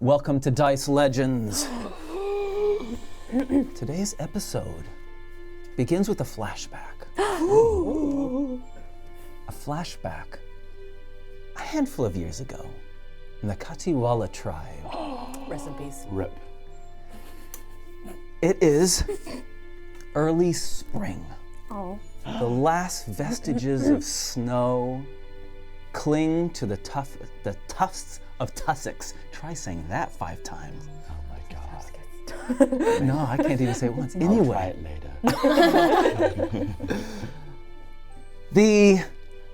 Welcome to Dice Legenz. Today's episode begins with a flashback. A flashback a handful of years ago in the Katiwala tribe. Rest in peace. Rip. It is early spring. Oh. The last vestiges of snow cling to the tufts of tussocks. Try saying that 5 times. Oh my god. No, I can't even say it once. I'll try Anyway, it later. the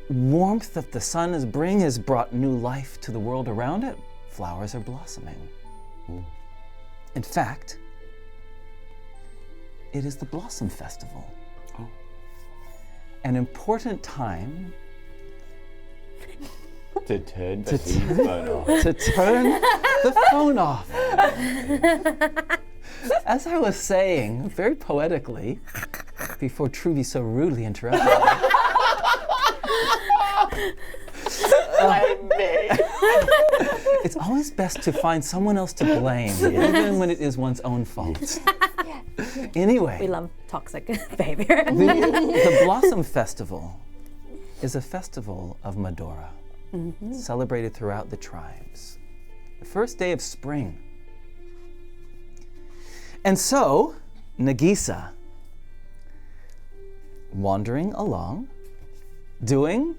warmth that the sun is bringing has brought new life to the world around it. Flowers are blossoming. Ooh. In fact, it is the Blossom Festival. Oh. An important time To turn the phone off. to turn the phone off. As I was saying, very poetically, before Truby so rudely interrupted me. It's always best to find someone else to blame, even when it is one's own fault. Anyway. We love toxic behavior. The Blossom Festival is a festival of Medora, celebrated throughout the tribes. The first day of spring. And so, Nagiisa, wandering along, doing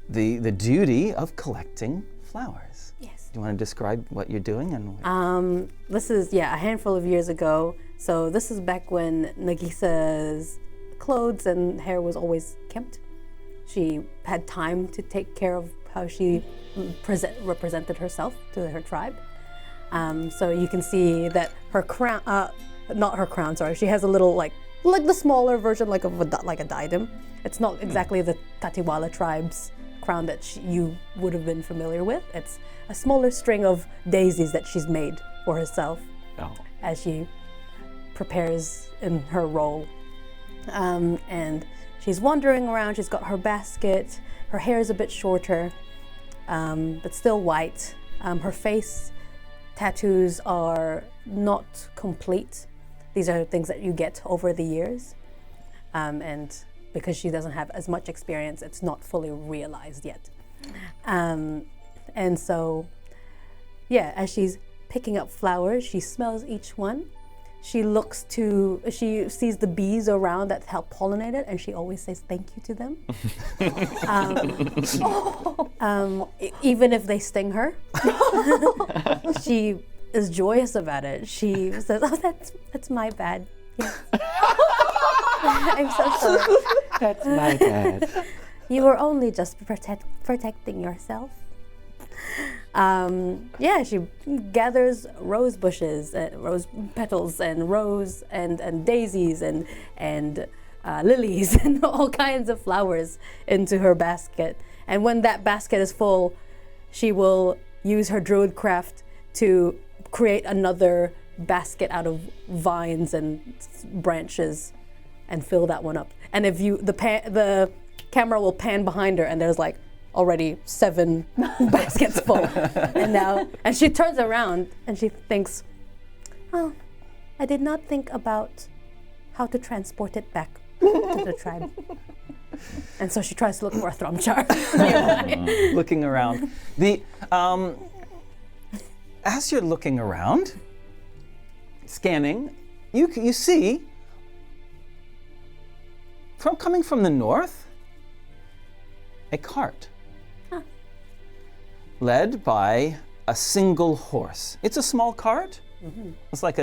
the duty of collecting flowers. Yes. Do you want to describe what you're doing? And This is, a handful of years ago. So this is back when Nagisa's clothes and hair was always kempt. She had time to take care of how she represented herself to her tribe. So you can see that her crown, not her crown, sorry, she has a little like the smaller version like a diadem. It's not exactly the Katiwala tribe's crown that you would have been familiar with. It's a smaller string of daisies that she's made for herself as she prepares in her role. And she's wandering around, she's got her basket, her hair is a bit shorter, but still white. Her face tattoos are not complete. These are things that you get over the years. And because she doesn't have as much experience, it's not fully realized yet. And so, as she's picking up flowers, she smells each one. She sees the bees around that help pollinate it, and she always says thank you to them. Even if they sting her, she is joyous about it. She says, "Oh, that's my bad. Yes. I'm so sorry. That's my bad. You were only just protecting yourself." She gathers rose bushes, rose petals, and rose and daisies and lilies and all kinds of flowers into her basket. And when that basket is full, she will use her druid craft to create another basket out of vines and branches and fill that one up. And if the camera will pan behind her, and there's like already 7 baskets full. And she turns around and she thinks, "Oh, I did not think about how to transport it back to the tribe." And so she tries to look for a thrum jar nearby. Looking around. As you're looking around, scanning, you see, coming from the north, a cart. Led by a single horse. It's a small cart. Mm-hmm. It's like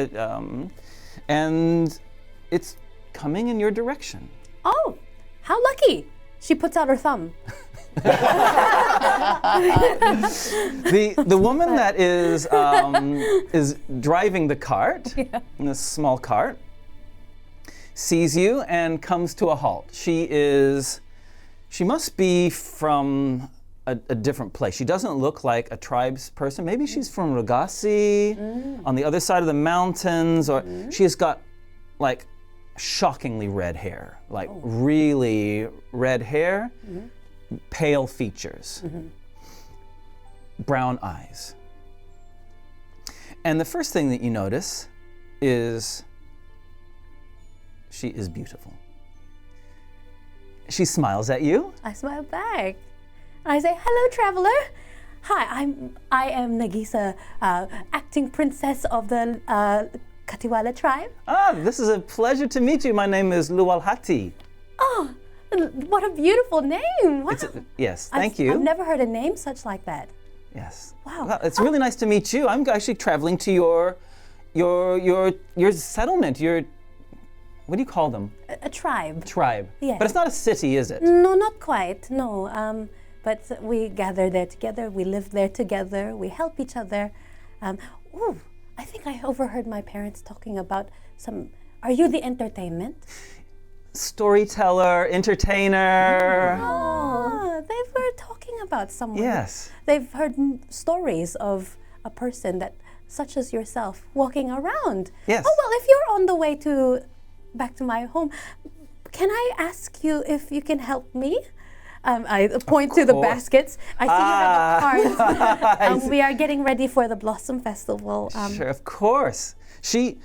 and it's coming in your direction. Oh, how lucky! She puts out her thumb. The woman that is driving the cart, in this small cart, sees you and comes to a halt. She must be from a different place. She doesn't look like a tribes person. Maybe she's from Rugasi, on the other side of the mountains, or she's got like shockingly red hair, like really red hair, pale features, brown eyes. And the first thing that you notice is she is beautiful. She smiles at you. I smile back. I say, "Hello, traveler. Hi, I am Nagiisa, acting princess of the Katiwala tribe." This is a pleasure to meet you. My name is Luwalhati. Oh, what a beautiful name! Wow. Yes, thank you. I've never heard a name such like that. Yes. Wow. Well, it's really nice to meet you. I'm actually traveling to your settlement. What do you call them? A tribe. Tribe. Yes. But it's not a city, is it? No, not quite. No. But we gather there together. We live there together. We help each other. I think I overheard my parents talking about some. Are you the entertainment? Storyteller, entertainer. They were talking about someone. Yes. They've heard stories of a person that, such as yourself, walking around. Yes. Oh, well, if you're on the way back to my home, can I ask you if you can help me? I point to the baskets. I see you have a cart. We are getting ready for the Blossom Festival. Sure, of course. She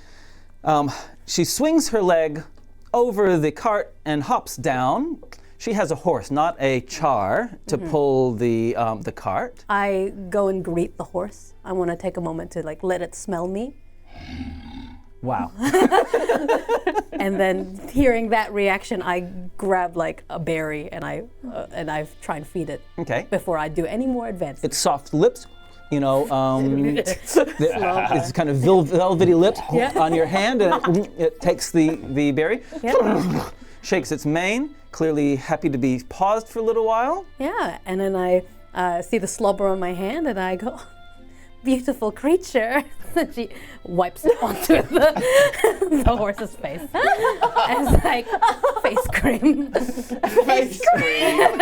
swings her leg over the cart and hops down. She has a horse, not a char, to pull the cart. I go and greet the horse. I want to take a moment to let it smell me. Wow. And then hearing that reaction, I grab a berry and I try and feed it. Okay. Before I do any more advanced. Its soft lips, it's kind of velvety lips on your hand, and it takes the berry, shakes its mane, clearly happy to be paused for a little while. Yeah, and then I see the slobber on my hand, and I go, "Beautiful creature." And she wipes it onto the horse's face. And it's like, face cream. Face cream.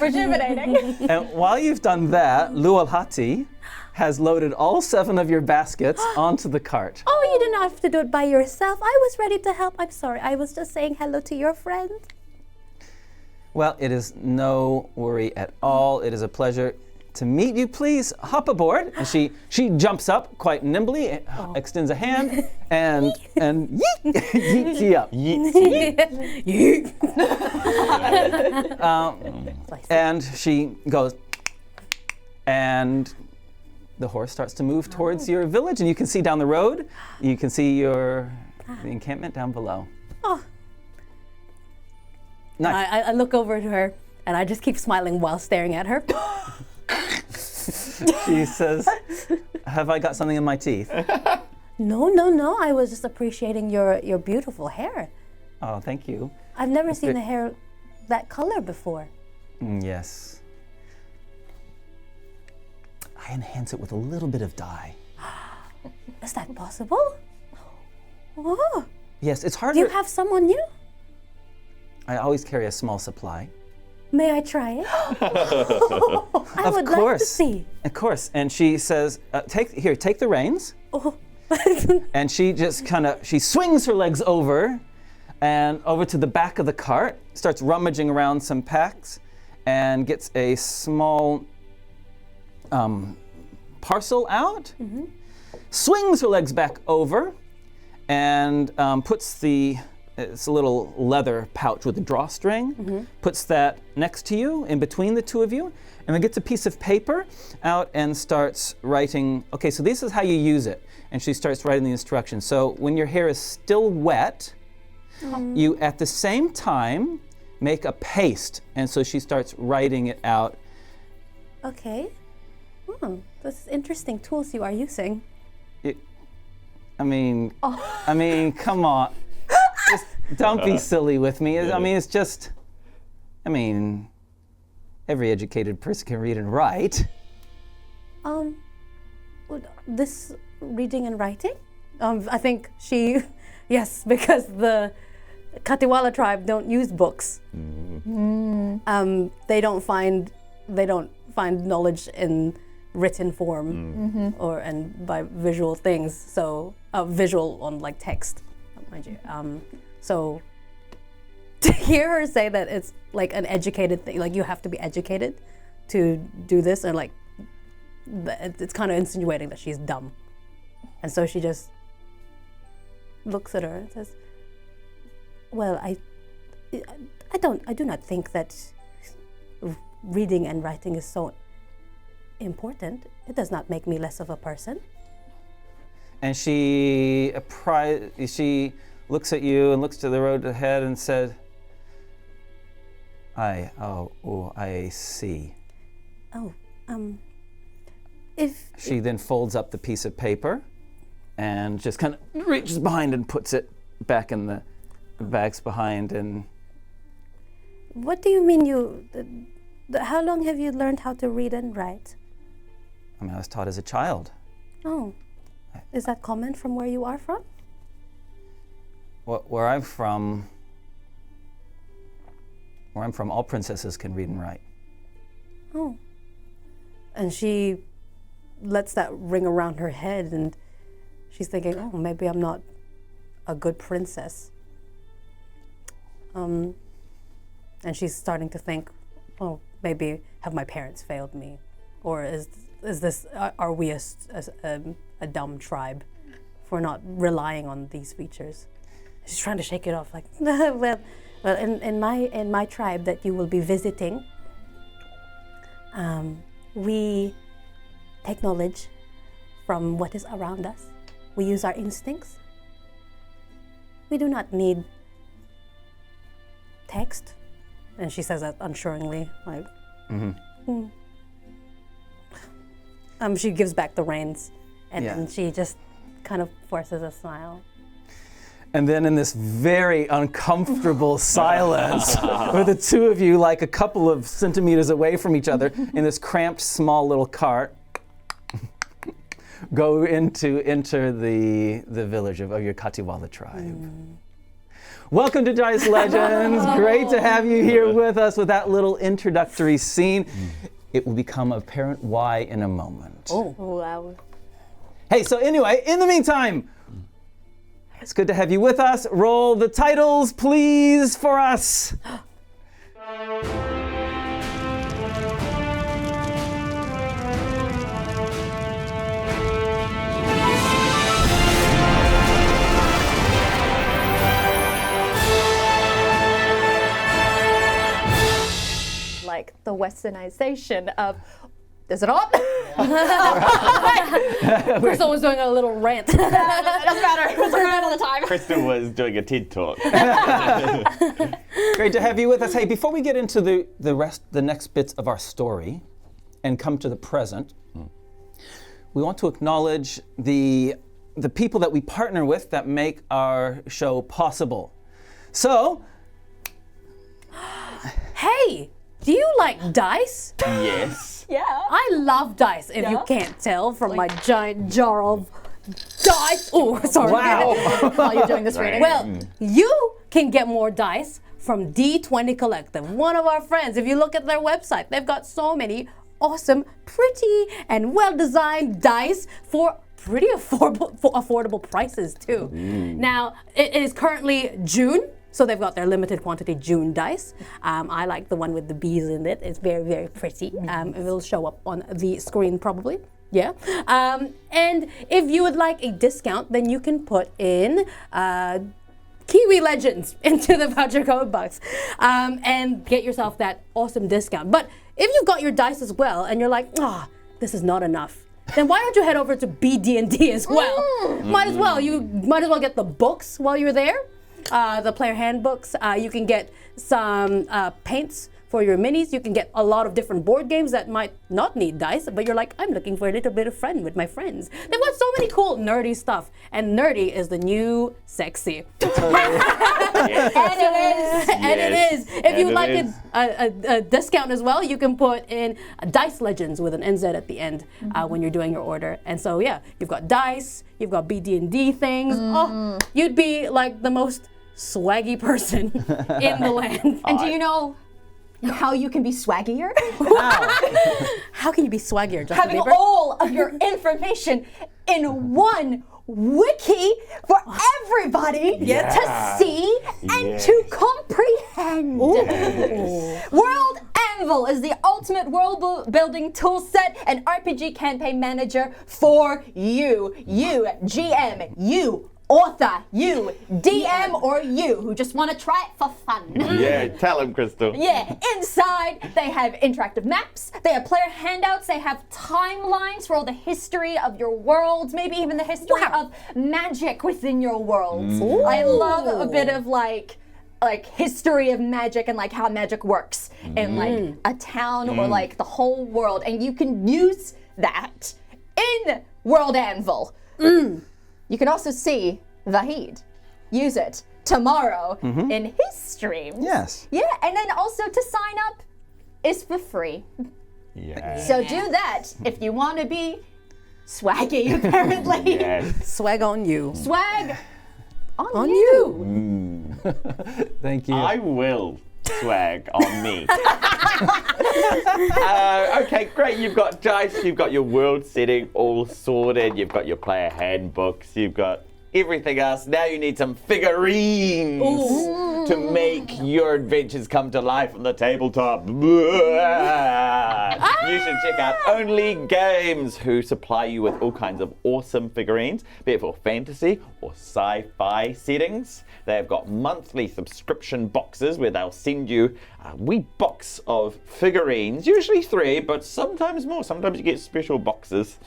Rejuvenating. And while you've done that, Luwalhati has loaded all 7 of your baskets onto the cart. Oh, you didn't have to do it by yourself. I was ready to help. I'm sorry. I was just saying hello to your friend. Well, it is no worry at all. It is a pleasure to meet you. Please hop aboard. And she jumps up quite nimbly, extends a hand, and yeets you up. And she goes, and the horse starts to move towards your village, and you can see down the road, you can see the encampment down below. Oh. Nice. I look over to her, and I just keep smiling while staring at her. She says, "Have I got something in my teeth?" No. I was just appreciating your beautiful hair. Oh, thank you. I've never seen the hair that color before. Yes. I enhance it with a little bit of dye. Is that possible? Oh. Yes, it's harder. Do you have some on you? I always carry a small supply. May I try it? I would like to see. Of course. And she says, take the reins. Oh. And she just she swings her legs over to the back of the cart, starts rummaging around some packs, and gets a small parcel out, swings her legs back over, and puts it's a little leather pouch with a drawstring, puts that next to you, in between the two of you, and then gets a piece of paper out and starts writing, okay, so this is how you use it. And she starts writing the instructions. So when your hair is still wet, you at the same time make a paste. And so she starts writing it out. Okay. That's interesting tools you are using. Come on. Just don't be silly with me. It's just, every educated person can read and write. This reading and writing? I think yes, because the Katiwala tribe don't use books. They don't find knowledge in written form and by visual things. So visual on text, mind you. So to hear her say that it's an educated thing, you have to be educated to do this, and it's kind of insinuating that she's dumb. And so she just looks at her and says, well, I do not think that reading and writing is so important. It does not make me less of a person. And she looks at you and looks to the road ahead and said, I see. Oh, if... She then folds up the piece of paper and just kind of reaches behind and puts it back in the bags behind. And what do you mean how long have you learned how to read and write? I mean, I was taught as a child. Oh, is that common from where you are from? Where I'm from, all princesses can read and write. Oh. And she lets that ring around her head, and she's thinking, oh, maybe I'm not a good princess. And she's starting to think, oh, maybe have my parents failed me? Or are we a dumb tribe for not relying on these features? She's trying to shake it off, like, well, in my tribe that you will be visiting, we take knowledge from what is around us. We use our instincts. We do not need text. And she says that unsuringly, like, she gives back the reins, and then she just kind of forces a smile. And then in this very uncomfortable silence, with the two of you like a couple of centimeters away from each other in this cramped, small little cart, enter the village of your Katiwala tribe. Welcome to Dice Legenz. Great to have you here with us with that little introductory scene. It will become apparent why in a moment. Oh, wow. Hey, so anyway, in the meantime, it's good to have you with us. Roll the titles, please, for us. Like the westernization of, is it on? Crystal was doing a little rant. It doesn't matter. It was around all the time. Kristen was doing a TED talk. Great to have you with us. Hey, before we get into the next bits of our story and come to the present, we want to acknowledge the people that we partner with that make our show possible. So, Hey, do you like dice? Yes. Yeah. I love dice, if you Yeah. can't tell from my giant jar of dice. Oh, sorry. wow. While you're doing this reading. Well, you can get more dice from D20 Collective, one of our friends. If you look at their website, they've got so many awesome, pretty, and well-designed dice for pretty affordable prices too. Now, it is currently June, so they've got their limited quantity June dice. I like the one with the bees in it. It's very, very pretty. It will show up on the screen probably. Yeah. And if you would like a discount, then you can put in Kiwi Legends into the voucher code box and get yourself that awesome discount. But if you've got your dice as well and you're like, this is not enough, then why don't you head over to BD&D as well? Might as well. You might as well get the books while you're there. The player handbooks. You can get some paints for your minis. You can get a lot of different board games that might not need dice, but you're like, I'm looking for a little bit of fun with my friends. They've got so many cool nerdy stuff, and nerdy is the new sexy. And it is. And it is. If you like a discount as well, you can put in Dice Legenz with an NZ at the end when you're doing your order. And so yeah, you've got dice, you've got BD&D things. Oh, you'd be like the most swaggy person in the land. And do you know how you can be swaggier? How can you be swaggier, Justin Having Bieber? all of your information in one wiki for everybody to see and to comprehend. World Anvil is the ultimate world-building tool set and RPG campaign manager for you. You, GM, you, author, you, DM, or you who just want to try it for fun. Yeah, tell him, Crystal. Yeah, inside they have interactive maps, they have player handouts, they have timelines for all the history of your worlds, maybe even the history of magic within your worlds. I love a bit of like history of magic and like how magic works in like a town or like the whole world, and you can use that in World Anvil. You can also see Vahid use it tomorrow in his streams. Yes. Yeah, and then also to sign up is for free. Yeah. So do that if you want to be swaggy, apparently. Yes. Swag on you. Swag on you. Thank you. I will swag on me. Okay, great. You've got dice, you've got your world setting all sorted, you've got your player handbooks, you've got everything else. Now you need some figurines to make your adventures come to life on the tabletop. You should check out Only Games, who supply you with all kinds of awesome figurines, be it for fantasy or sci-fi settings. They've got monthly subscription boxes where they'll send you a wee box of figurines, usually 3, but sometimes more. Sometimes you get special boxes.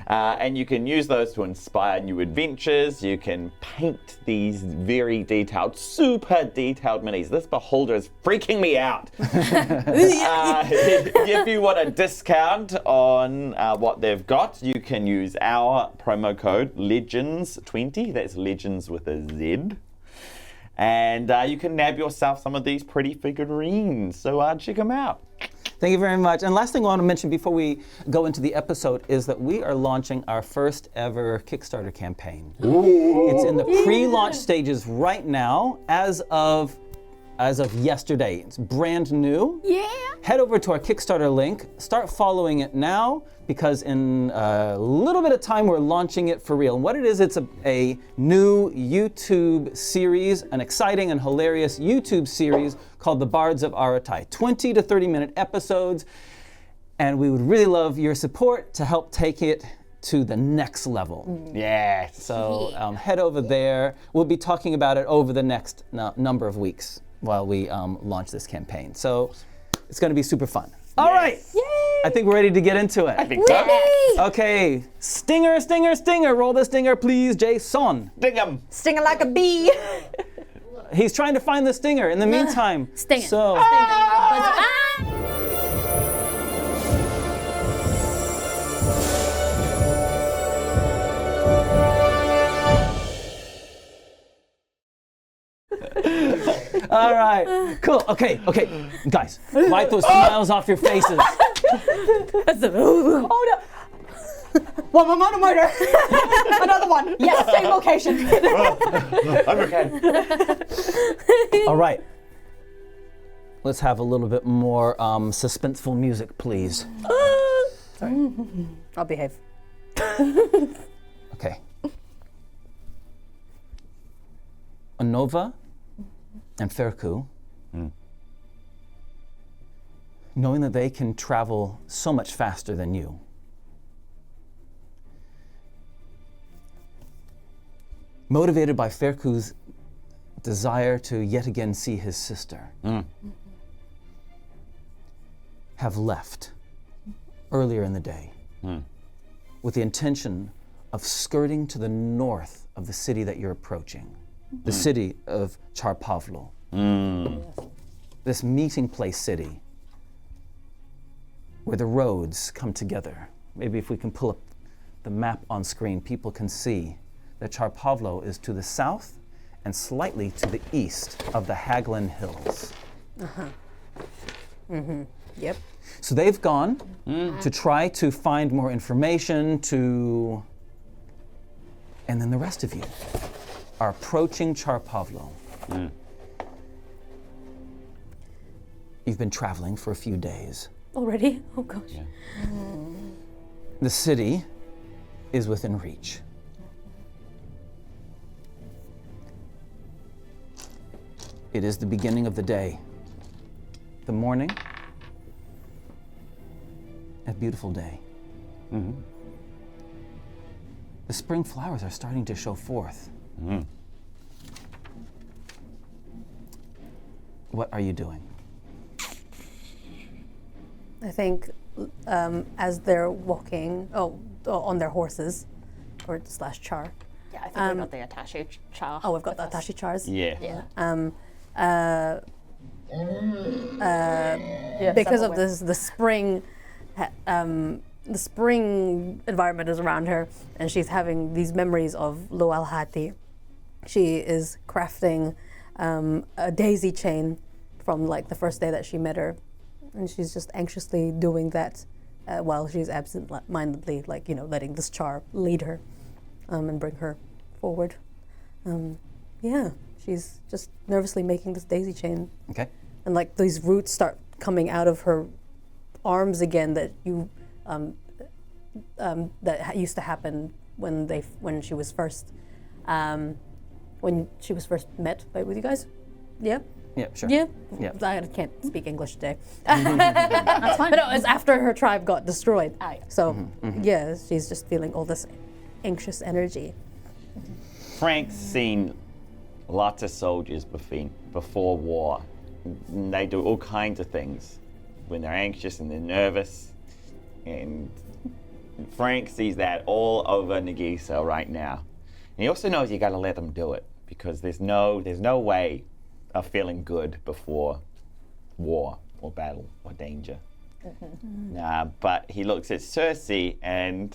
And you can use those to inspire new adventures. You can paint these very detailed, super detailed minis. This beholder is freaking me out. If you want a discount on what they've got, you can use our promo code LEGENDS20. That's Legends with a Z. And you can nab yourself some of these pretty figurines. So check them out. Thank you very much. And last thing I want to mention before we go into the episode is that we are launching our first ever Kickstarter campaign. It's in the pre-launch stages right now as of yesterday. It's brand new. Yeah. Head over to our Kickstarter link, start following it now, because in a little bit of time we're launching it for real. And what it is, it's a new YouTube series, an exciting and hilarious YouTube series called The Bards of Aratai. 20 to 30 minute episodes, and we would really love your support to help take it to the next level. Yes. So head over there. We'll be talking about it over the next number of weeks while we launch this campaign. So it's going to be super fun. All right. Yay! I think we're ready to get into it. I think so. Okay. Stinger, stinger, stinger. Roll the stinger, please, Jason. Ding 'em. Stinging like a bee. He's trying to find the stinger. In the meantime, Sting it. So, all right, cool. Okay, guys, wipe those smiles off your faces. Oh no. One more murder. Another one. Yes, same location. I'm okay. All right. Let's have a little bit more suspenseful music, please. Sorry. I'll behave. Okay. Anova and Feku, knowing that they can travel so much faster than you, motivated by Ferku's desire to yet again see his sister, have left earlier in the day with the intention of skirting to the north of the city that you're approaching, the city of Charpavlo. This meeting place city where the roads come together. Maybe if we can pull up the map on screen, people can see that Charpavlo is to the south and slightly to the east of the Haglin Hills. Yep. So they've gone to try to find more information and then the rest of you are approaching Charpavlo. You've been traveling for a few days. Already? Oh gosh. Yeah. The city is within reach. It is the beginning of the day. The morning a beautiful day. The spring flowers are starting to show forth. What are you doing? I think as they're walking, on their horses, or slash char. Yeah, I think we got the attaché char. Oh, we've got the attaché chars. Yeah. Because of this, the spring environment is around her, and she's having these memories of Lual Hati. She is crafting a daisy chain from like the first day that she met her, and she's just anxiously doing that while she's absent-mindedly, like, letting this char lead her and bring her forward. She's just nervously making this daisy chain. Okay. And like these roots start coming out of her arms again that used to happen when she was first met with you guys. Yeah. Yeah, sure. Yeah. Yeah. I can't speak English today. That's fine. But no, it's after her tribe got destroyed. Ah, yeah. So yeah, she's just feeling all this anxious energy. Frank's seen lots of soldiers before war. They do all kinds of things when they're anxious and they're nervous. And Frank sees that all over Nagiisa right now. And he also knows you got to let them do it, because there's no way of feeling good before war or battle or danger. But he looks at Cerci and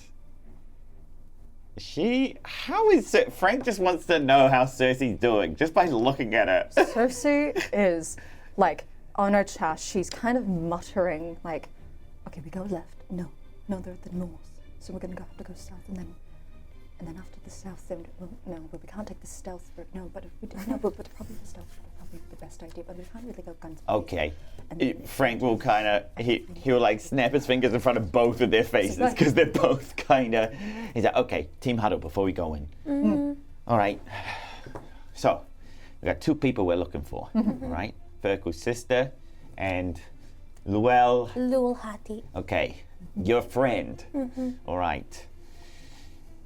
Frank just wants to know how Cerci's doing just by looking at her. Cerci is like on her chest. She's kind of muttering like, "Okay, we go left. No, they're at the north. So we're gonna have to go south, and then after the south, then but we can't take the stealth route. No, but if we do, but probably the stealth route would probably be the best idea. But we can't really go guns." Okay. Frank will kind of, he'll like snap his fingers in front of both of their faces, because they're both kind of, he's like, okay, team huddle before we go in. All right. So, we got two people we're looking for, all right? Feku's sister and Lual Hati. Okay, your friend. All right.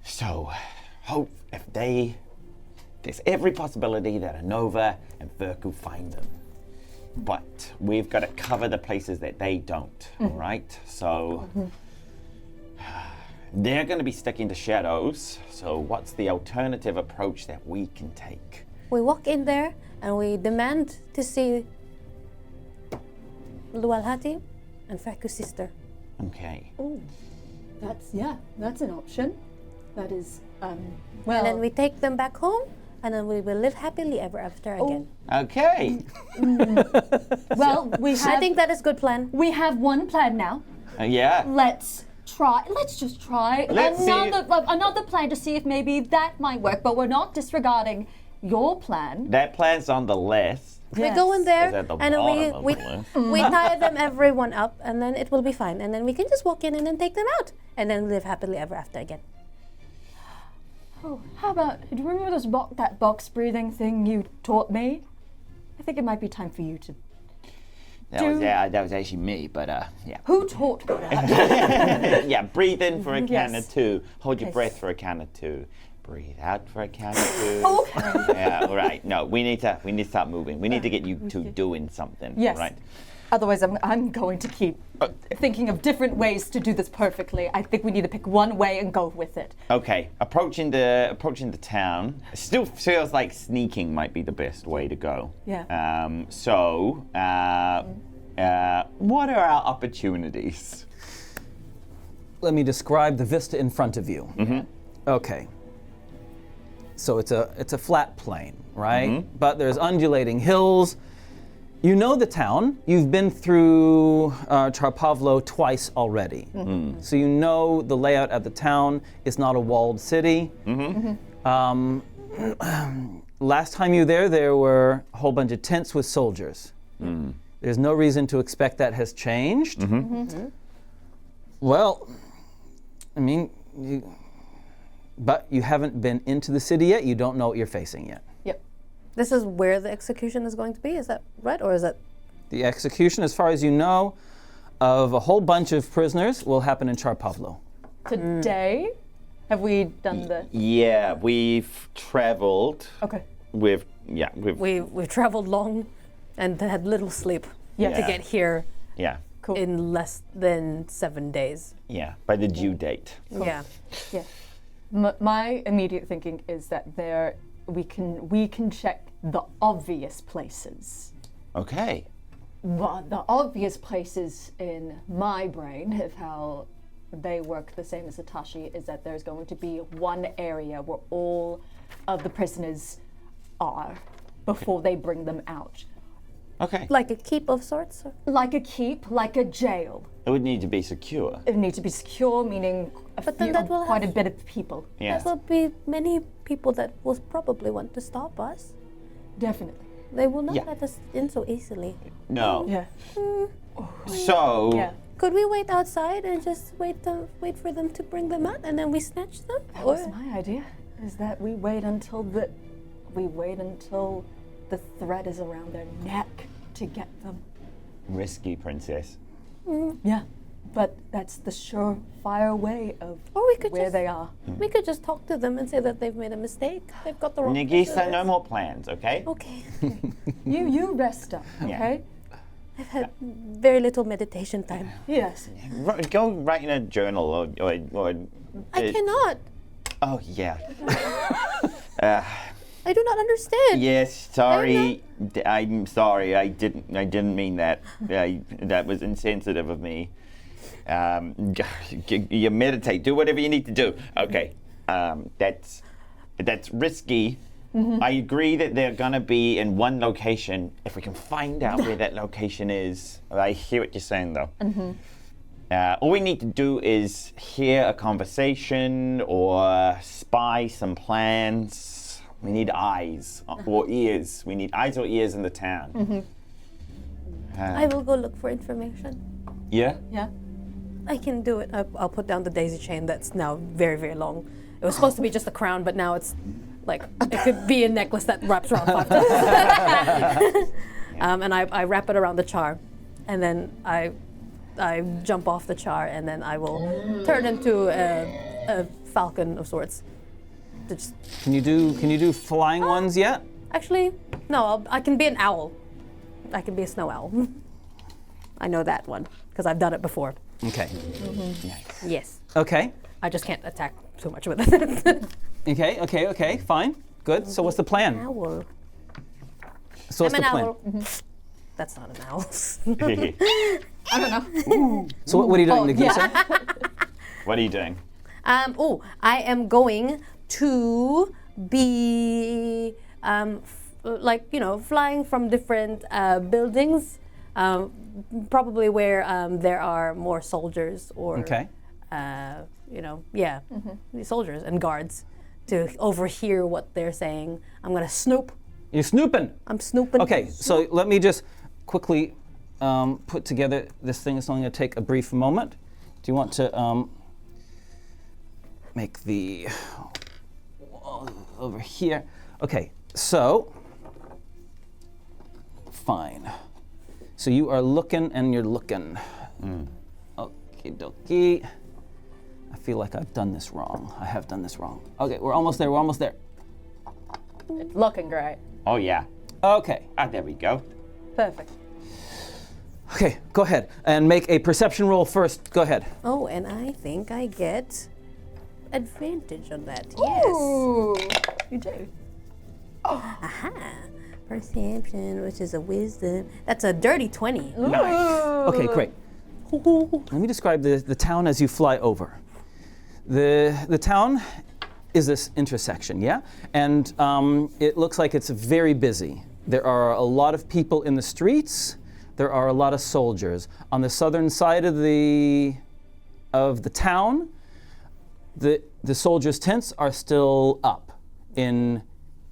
So, there's every possibility that Anova and Feku find them. But we've got to cover the places that they don't, all right? So, they're going to be sticking to shadows. So what's the alternative approach that we can take? We walk in there and we demand to see Lual Hati and Feku's sister. Okay. That's an option. That is And then we take them back home, and then we will live happily ever after again. Okay. Well, I think that is a good plan. we have one plan now. Yeah. Let's just try Let's see. another plan to see if maybe that might work. But we're not disregarding your plan. That plan's on the list. We go in there, It's at the and then bottom of we the list. we tie them everyone up, and then it will be fine. And then we can just walk in and then take them out, and then live happily ever after again. Oh, how about, do you remember that box breathing thing you taught me? I think it might be time for you to. That was actually me, but yeah. Who taught me that? Yeah, breathe in for a count Yes. of 2. Hold your Okay. breath for a count of 2. Breathe out for a count of 2. Okay. Yeah, all right. No, we need to start moving. We need to get you two doing something. Yes. Right. Otherwise, I'm going to keep thinking of different ways to do this perfectly. I think we need to pick one way and go with it. Okay. Approaching the town. Still feels like sneaking might be the best way to go. Yeah. What are our opportunities? Let me describe the vista in front of you. Okay. So it's a flat plain, right? But there's undulating hills. You know the town. You've been through Charpavlo twice already. So you know the layout of the town. It's not a walled city. Last time you were there were a whole bunch of tents with soldiers. There's no reason to expect that has changed. Well, I mean, but you haven't been into the city yet. You don't know what you're facing yet. Yep. This is where the execution is going to be. Is that right, or is that? The execution, as far as you know, of a whole bunch of prisoners will happen in Charpavlo. Today? Have we done the... Yeah, we've traveled. Okay. We've We've traveled long and had little sleep Yeah. to get here yeah, Cool. in less than 7 days. yeah, by the due date. Yeah. Yeah. My immediate thinking is that we can check the obvious places. Okay. Well, the obvious places in my brain of how they work the same as Hitachi is that there's going to be one area where all of the prisoners are before they bring them out. Okay. Like a keep of sorts? Or? Like a keep, like a jail. It would need to be secure. It needs to be secure, meaning But then that will quite a have- bit of people. Yeah. There will be many people that will probably want to stop us. Definitely. They will not Yeah. let us in so easily. No. Yeah. So. Yeah. Could we wait outside and just wait for them to bring them out and then we snatch them? That was my idea. Is that we wait until the thread is around their neck to get them. Risky, princess. Yeah. But that's the surefire way of Or we could where just they are. we could just talk to them and say that they've made a mistake. They've got the wrong Nagiisa, no prisoners. more plans, okay? Okay. You rest up, okay? I've had very little meditation time. Yes. Go write in a journal or I cannot. Oh, yeah. I do not understand. Yes, sorry. I'm sorry. I didn't mean that. That was insensitive of me. You meditate. Do whatever you need to do. Okay. That's risky. I agree that they're gonna be in one location. If we can find out where that location is, I hear what you're saying though. All we need to do is hear a conversation or spy some plans. We need eyes or ears. We need eyes or ears in the town. I will go look for information. Yeah? Yeah. I can do it. I'll put down the daisy chain that's now very, very long. It was supposed to be just a crown, but now it's like, it could be a necklace that wraps around 5 times. And I wrap it around the char. And then I jump off the char, and then I will turn into a falcon of sorts. To just, Can you do flying ones yet? actually, no, I can be an owl. I can be a snow owl. I know that one, because I've done it before. Okay. Yes. Okay. I just can't attack too much with it. Okay. Fine. Good. So what's the plan? Owl. So what's I'm the an plan? owl. That's not an owl. I don't know. So what are you doing, Nagiisa? What are you doing? I am going to be flying from different buildings, probably where there are more soldiers or Okay. soldiers and guards to overhear what they're saying. I'm gonna snoop. You're snooping. I'm snooping. Okay. So let me just quickly put together this thing. It's only going to take a brief moment. Do you want to make the wall over here? Okay. So fine. So you are looking and you're looking. Okie dokie. I feel like I've done this wrong. I have done this wrong. Okay, we're almost there. We're almost there. It's looking great. Oh, yeah. Okay. There we go. Perfect. Okay, go ahead and make a perception roll first. Go ahead. Oh, and I think I get advantage on that. Yes. Ooh. You do. Aha. Perception, which is a wisdom. That's a dirty 20. Nice. Okay, great. Let me describe the town as you fly over. The town is this intersection, yeah? And it looks like it's very busy. There are a lot of people in the streets. There are a lot of soldiers. On the southern side of the town, the soldiers' tents are still up in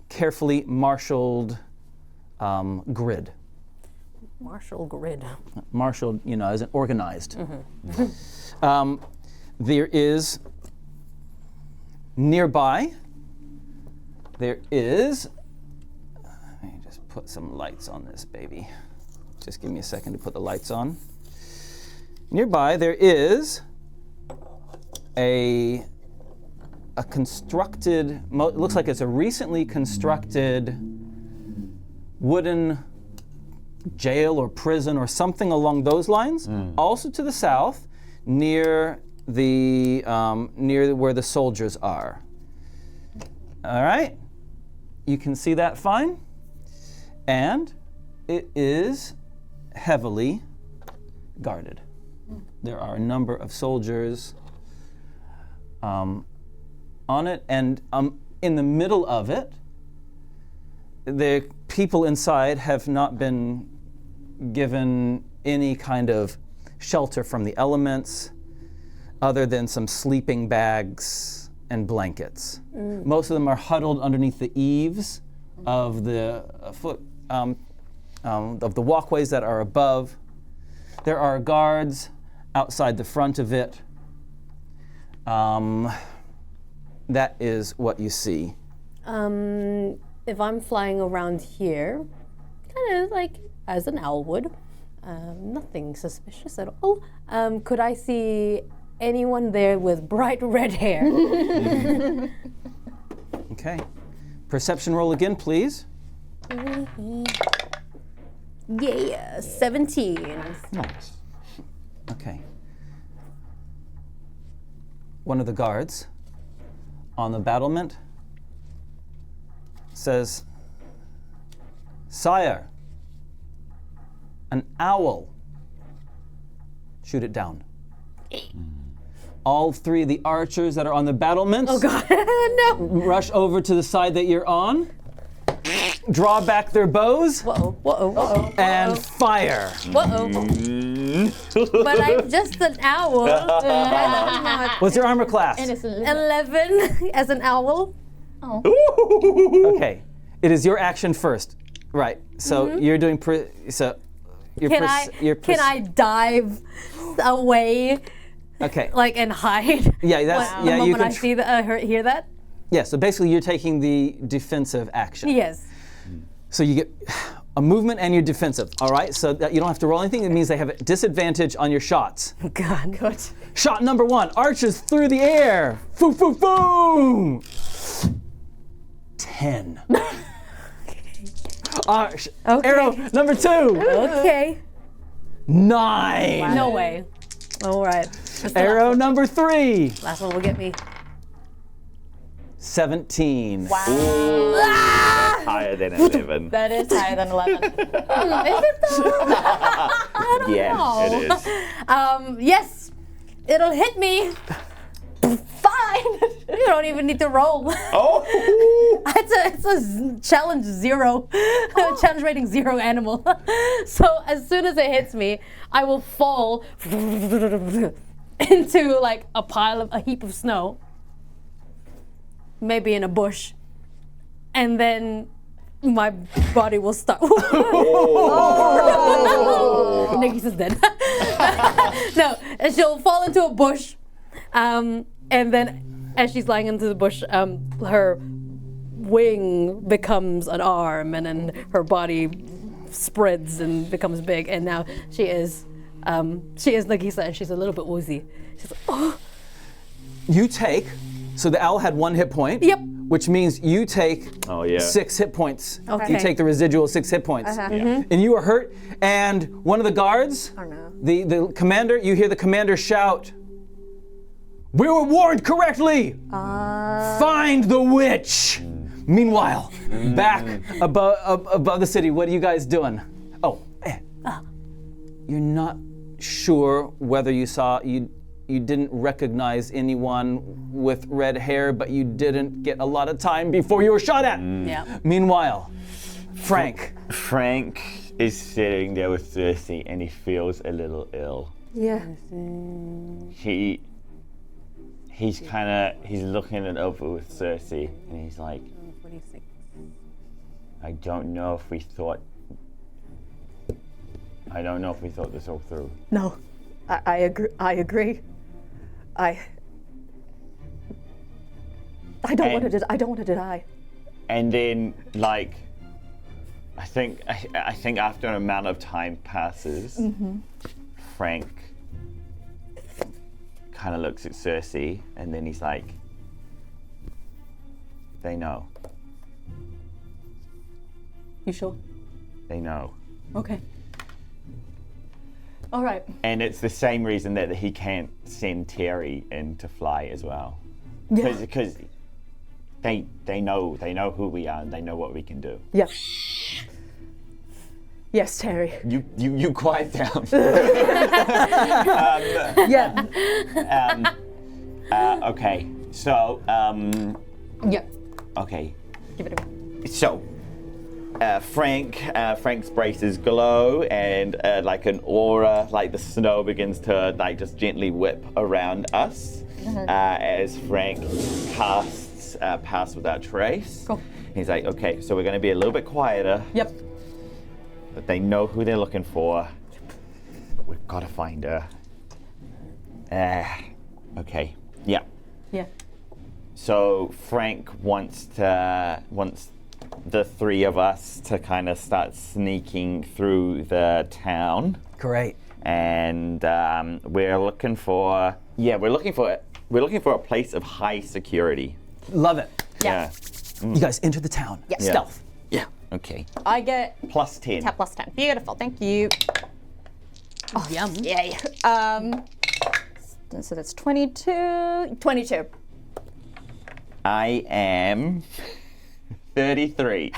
carefully marshaled grid. Martial grid. Marshaled, as in organized. There is nearby, let me just put some lights on this baby. Just give me a second to put the lights on. Nearby there is a constructed, it looks like it's a recently constructed wooden jail or prison or something along those lines. Also to the south, near where the soldiers are. All right, you can see that fine, and it is heavily guarded. There are a number of soldiers on it, and in the middle of it, the people inside have not been given any kind of shelter from the elements other than some sleeping bags and blankets. Most of them are huddled underneath the eaves of the of the walkways that are above. There are guards outside the front of it. That is what you see. If I'm flying around here, kind of like as an owl would, nothing suspicious at all, could I see anyone there with bright red hair? Okay. Perception roll again, please. Yeah, 17. Nice. Okay. One of the guards on the battlement says, "Sire, an owl. Shoot it down." All three of the archers that are on the battlements No. rush over to the side that you're on, draw back their bows, Whoa. and fire. But I'm just an owl. What's your armor class? 11 as an owl. Okay, it is your action first. Right, so you're doing, Can I dive away, Okay. like, and hide? Yeah, that's The yeah. You moment can. I see that, hear that? Yeah. So basically, you're taking the defensive action. Yes. So you get a movement and you're defensive. All right. So that you don't have to roll anything. It means they have a disadvantage on your shots. God. Good. Shot number 1, archers through the air. Foo, foo, foo. 10. Okay. Arrow number 2. Okay. 9. No way. All right. Arrow number 3. Last one will get me. 17. Higher than 11. That is higher than 11. Is it though? Yeah, it is. Yes. It'll hit me. Fine. You don't even need to roll. Oh! It's a challenge 0. Challenge rating 0 animal. So as soon as it hits me, I will fall into like a heap of snow. Maybe in a bush. And then my body will start. Nagiisa's dead. No, and she'll fall into a bush. And then as she's lying into the bush, her wing becomes an arm, and then her body spreads and becomes big. And now she is Nagiisa, and she's a little bit woozy. She's like, oh. You take. So the owl had 1 hit point. Yep. Which means you take 6 hit points. Okay. You take the residual 6 hit points. Mm-hmm. And you are hurt. And one of the guards, the commander, you hear the commander shout, "We were warned correctly! Find the witch!" Meanwhile, back above the city, what are you guys doing? You're not sure whether you didn't recognize anyone with red hair, but you didn't get a lot of time before you were shot at. Yeah. Meanwhile, Frank. Frank is sitting there with Cerci and he feels a little ill. Yeah. He's looking it over with Cerci and he's like, 46. I don't know if we thought this all through. No, I agree. I don't want to die. And then, like, I think after an amount of time passes, Frank kind of looks at Cerci, and then he's like, they know. You sure? They know. Okay. All right. And it's the same reason that he can't send Terry in to fly as well. Yeah. Because they know who we are and they know what we can do. Yeah. Yes, Terry. You quiet down. Yeah. Okay. So Yep. okay. Give it to me. So Frank's braces glow, and like an aura, like the snow begins to like just gently whip around us as Frank casts Pass Without Trace. Cool. He's like, okay, so we're going to be a little bit quieter, Yep. but they know who they're looking for. We've got to find her. Okay, yeah. Yeah. So Frank wants the three of us to kind of start sneaking through the town, Great. and we're looking for a place of high security. Love it. Yeah. You guys enter the town. Yeah. Stealth. Yeah. Okay. I get Plus 10. tap plus 10. Beautiful. Thank you. Yum. Yay. So that's 22. 22. I am 33.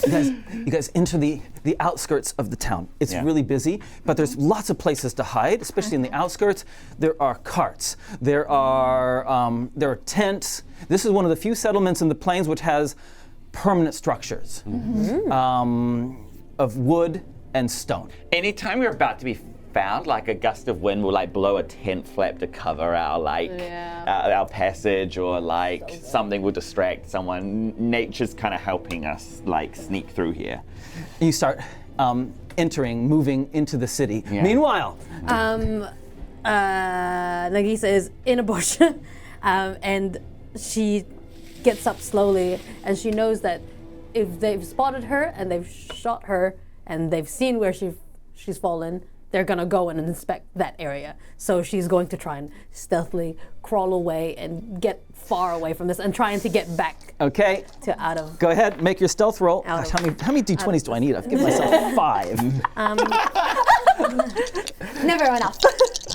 You guys enter the outskirts of the town. It's Yeah. really busy, but there's lots of places to hide, especially in the outskirts. There are carts. There are tents. This is one of the few settlements in the plains which has permanent structures of wood and stone. Anytime we're about to be found, like a gust of wind will like blow a tent flap to cover our our passage, or like something will distract someone. Nature's kind of helping us like sneak through here. You start moving into the city. Yeah. Meanwhile, Nagiisa is in a bush, and she gets up slowly, and she knows that if they've spotted her and they've shot her and they've seen where she's fallen, they're gonna go and inspect that area. So she's going to try and stealthily crawl away and get far away from this, and trying to get back okay, to out of. go ahead, make your stealth roll. Out Gosh, of- how many d20s do I need? I've given myself 5. Never enough.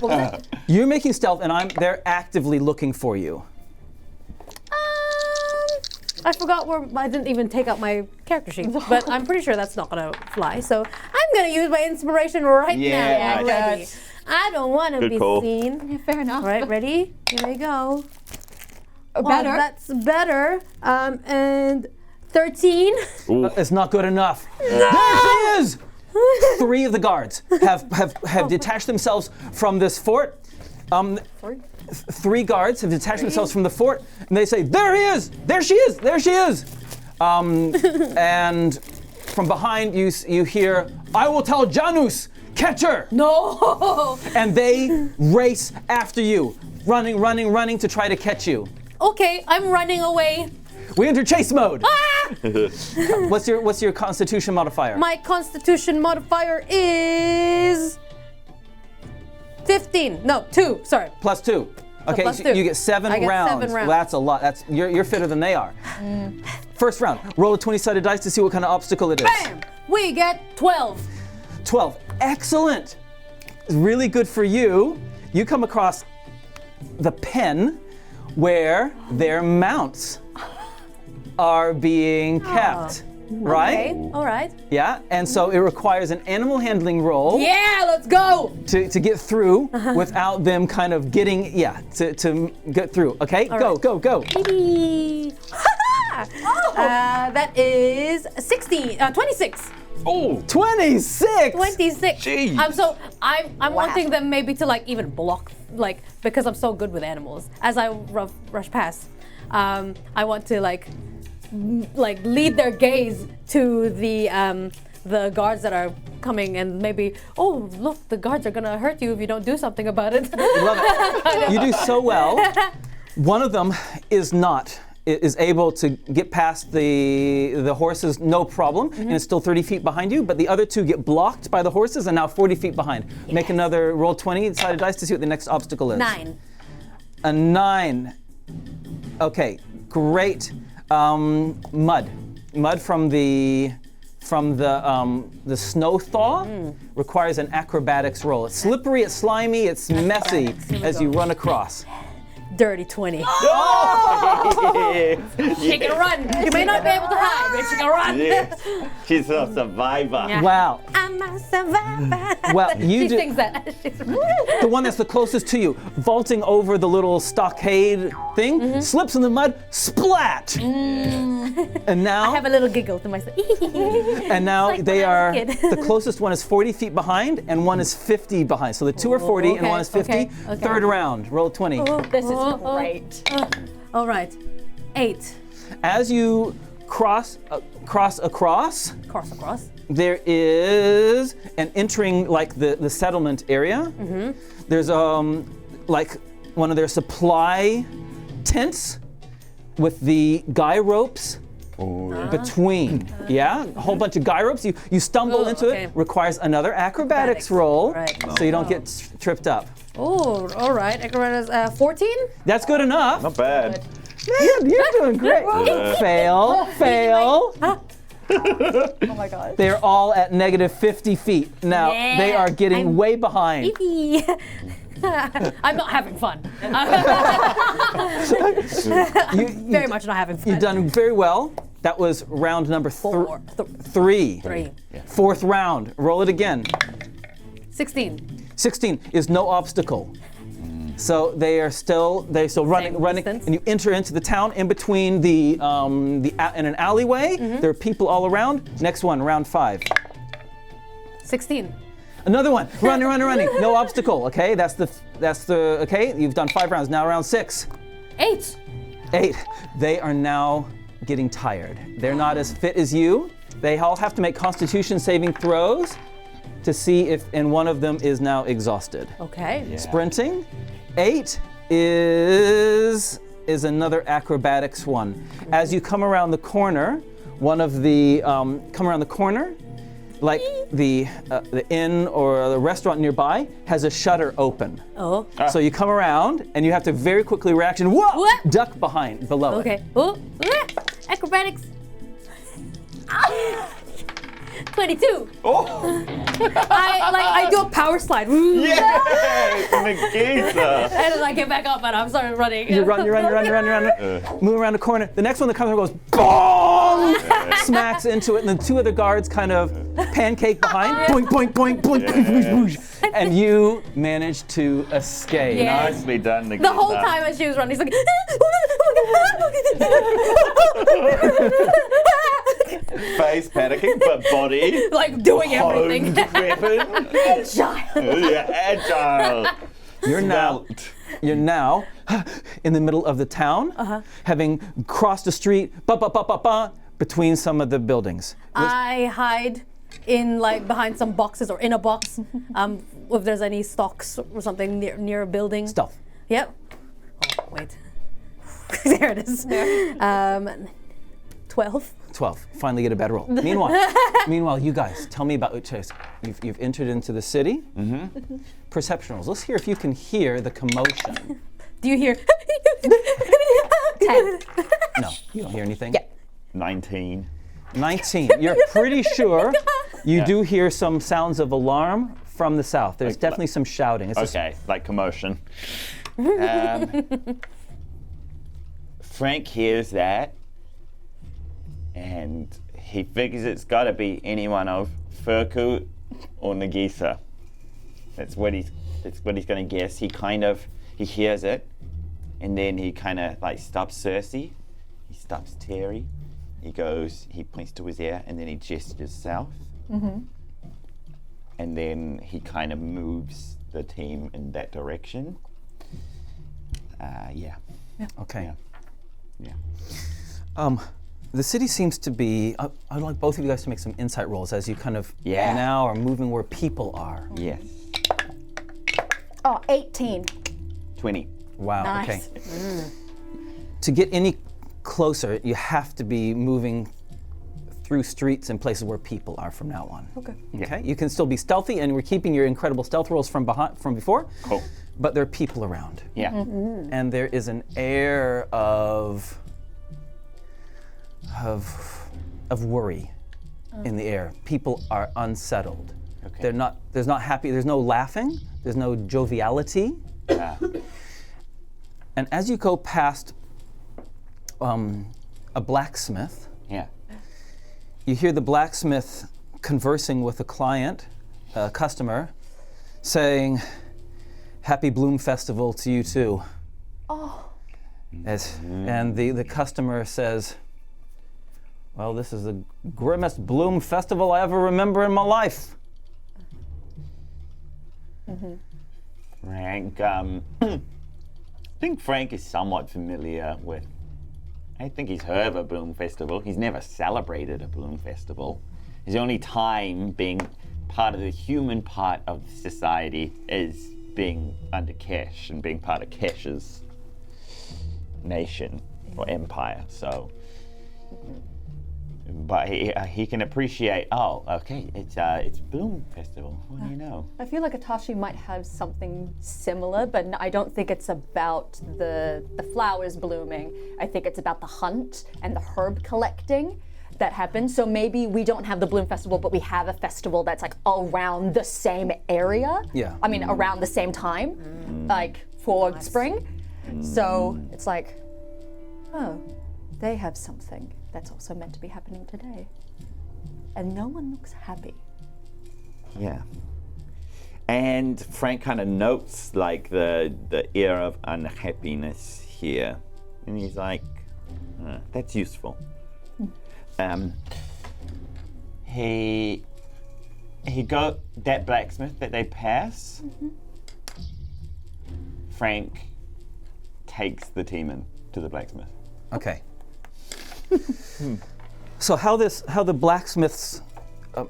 What was it? You're making stealth, and they're actively looking for you. I forgot where I didn't even take out my character sheet, but I'm pretty sure that's not gonna fly. So I'm gonna use my inspiration right Yeah, now. I'm nice. ready. I don't want to Good be call. seen. Fair enough. All right, ready? Here we go. Better. Well, that's better. And 13. It's not good enough. There she is! 3 of the guards have detached themselves from this fort. 3 guards have detached themselves from the fort, and they say, "There he is! There she is! There she is!" And from behind you hear, "I will tell Janus, catch her!" No. And they race after you, running to try to catch you. Okay, I'm running away. We enter chase mode. Ah! What's your Constitution modifier? My Constitution modifier is 15. No, 2. Sorry. +2. Okay, plus so 2. you get 7 I get rounds. 7 rounds. That's a lot. You're fitter than they are. First round, roll a 20-sided dice to see what kind of obstacle it is. Bam! We get 12. 12. Excellent. Really good for you. You come across the pen where their mounts are being kept. Right? Okay, all right. Yeah, and so it requires an animal handling roll Yeah, let's go. to get through without them kind of getting, to get through. Okay, go. Baby. That is 26. Oh, 26! 26. Jeez. I'm wanting them maybe to like even block, like, because I'm so good with animals. As I rush past, I want to like lead their gaze to the guards that are coming, and maybe, oh look, the guards are gonna hurt you if you don't do something about it. Love it. You do so well. One of them is not is able to get past the horses, no problem, and it's still 30 feet behind you. But the other two get blocked by the horses and now 40 feet behind. Make another roll 20 sided dice to see what the next obstacle is. 9. A 9. Okay, great. Mud from the snow thaw requires an acrobatics roll. It's slippery, it's slimy, it's messy as you run across. Dirty 20. She can run. You may not be able to hide, but she can run. Yes. She's a survivor. Yeah. Wow. I'm a survivor. Well, you She do. sings that. The one that's the closest to you, vaulting over the little stockade thing, slips in the mud, splat. And now, I have a little giggle to myself. and now like they when I are. was a kid. The closest one is 40 feet behind, and one is 50 behind. So the two are 40, and one is 50. okay. Third round, roll 20. This is great. All right. 8. As you cross across, Cross across. there is an entering like the settlement area. There's like one of their supply tents with the guy ropes between. Yeah, a whole bunch of guy ropes. You stumble Ooh, into okay. it. Requires another acrobatics roll, Right. so you don't get tripped up. Oh, all right. Acrobatics 14. That's good enough. Not bad. Man, you're doing great. Fail. Oh my god. They're all at negative 50 feet. Now, they are getting way behind. I'm not having fun. Very much not having fun. You've done very well. That was round number 3. 3. Fourth round. Roll it again. 16. 16 is no obstacle. So they're still running, distance. and you enter into the town in between in an alleyway. There are people all around. Next one, round 5. 16. Another one, running, no obstacle. Okay, that's the okay. You've done 5 rounds. Now round 6. 8. 8. They are now getting tired. They're not as fit as you. They all have to make Constitution saving throws to see if, and one of them is now exhausted. Okay. Sprinting. 8 is another acrobatics one. As you come around the corner, like the inn or the restaurant nearby has a shutter open. Oh. So you come around and you have to very quickly reaction. Whoa! What? Duck below it. Okay. Oh. Acrobatics. 22. Oh, I do a power slide. yeah! Nagiisa. And then I get back up and I'm starting running. You run. Move around the corner. The next one that comes around goes, bong! Smacks into it, and then 2 other guards kind of pancake behind. Boink, boink, boink, boink, boink, boink, boink. And you manage to escape. Yeah. Nicely done, Nagiisa. The whole time as she was running, she's like, Face panicking, but body. like doing everything. Honed weapon. Yeah, agile. You're now in the middle of the town, having crossed the street, between some of the buildings. I hide in behind some boxes or in a box. If there's any stocks or something near a building. Stealth. Yep. Oh, wait. There it is. 12. 12. Finally get a better roll. Meanwhile, you guys, tell me about Uchase. You've entered into the city. Perception rolls. Let's hear if you can hear the commotion. Do you hear? 10. No, you don't hear anything. Yeah. 19. 19. You're pretty sure you do hear some sounds of alarm from the south. There's definitely some shouting. It's Okay, like commotion. Frank hears that, and he figures it's got to be anyone of Feku or Nagiisa. That's what he's going to guess. He hears it, and then he kind of stops Cerci. He stops Terry. He points to his ear, and then he gestures south. And then he kind of moves the team in that direction. Yeah. Okay. Yeah. The city seems to be. I'd like both of you guys to make some insight rolls as you kind of Yeah. now are moving where people are. Yes. Oh, 18. 20. Wow. Nice. Okay. To get any closer, you have to be moving through streets and places where people are from now on. Okay. Okay. You can still be stealthy, and we're keeping your incredible stealth rolls from before. Cool. But there are people around, Yeah. and there is an air of worry in the air. People are unsettled. Okay. They're not. There's not happy. There's no laughing. There's no joviality. Yeah. And as you go past a blacksmith, Yeah. you hear the blacksmith conversing with a client, a customer, saying, "Happy Bloom Festival to you too." Oh. And the customer says, "Well, this is the grimmest Bloom Festival I ever remember in my life." Frank, I think Frank is somewhat familiar with. I think he's heard of a Bloom Festival. He's never celebrated a Bloom Festival. His only time being part of the human part of society is being under Kesh and being part of Kesh's nation or empire. So, but he can appreciate. Oh, okay, it's Bloom Festival. What do you know? I feel like Atashi might have something similar, but I don't think it's about the flowers blooming. I think it's about the hunt and the herb collecting that happens. So maybe we don't have the Bloom Festival, but we have a festival that's like around the same area. Yeah. I mean, around the same time, like for spring. So it's like, oh, they have something that's also meant to be happening today. And no one looks happy. Yeah. And Frank kind of notes like the air of unhappiness here. And he's like, that's useful. He got that blacksmith that they pass. Frank takes the team in to the blacksmith. Okay. So how the blacksmith's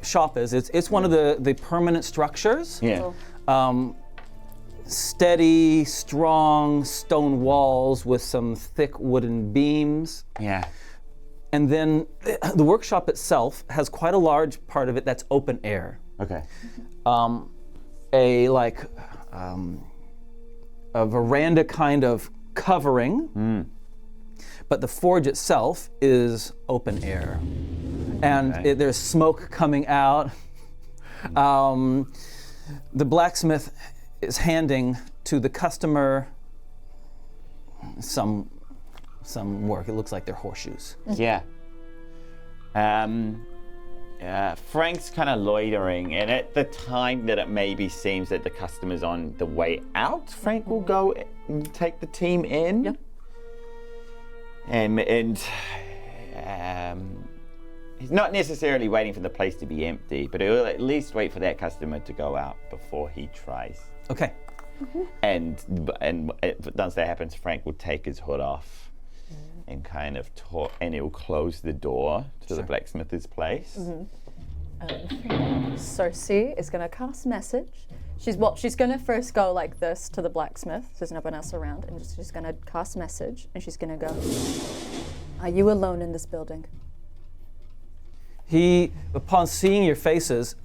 shop is? It's one of the permanent structures. Yeah. Steady, strong stone walls with some thick wooden beams. Yeah. And then the workshop itself has quite a large part of it that's open air. Okay. A veranda kind of covering, but the forge itself is open air. And Okay. there's smoke coming out. The blacksmith is handing to the customer some work. It looks like they're horseshoes. Yeah. Frank's kind of loitering, and at the time that it maybe seems that the customer's on the way out, Frank will go and take the team in. Yep. And he's not necessarily waiting for the place to be empty, but he'll at least wait for that customer to go out before he tries. Okay. And once that happens, Frank will take his hood off and kind of and he'll close the door to the blacksmith's place. Cerci is going to cast message. She's going to first go like this to the blacksmith. So there's no one else around, and she's going to cast message, and she's going to go, "Are you alone in this building?" He, upon seeing your faces,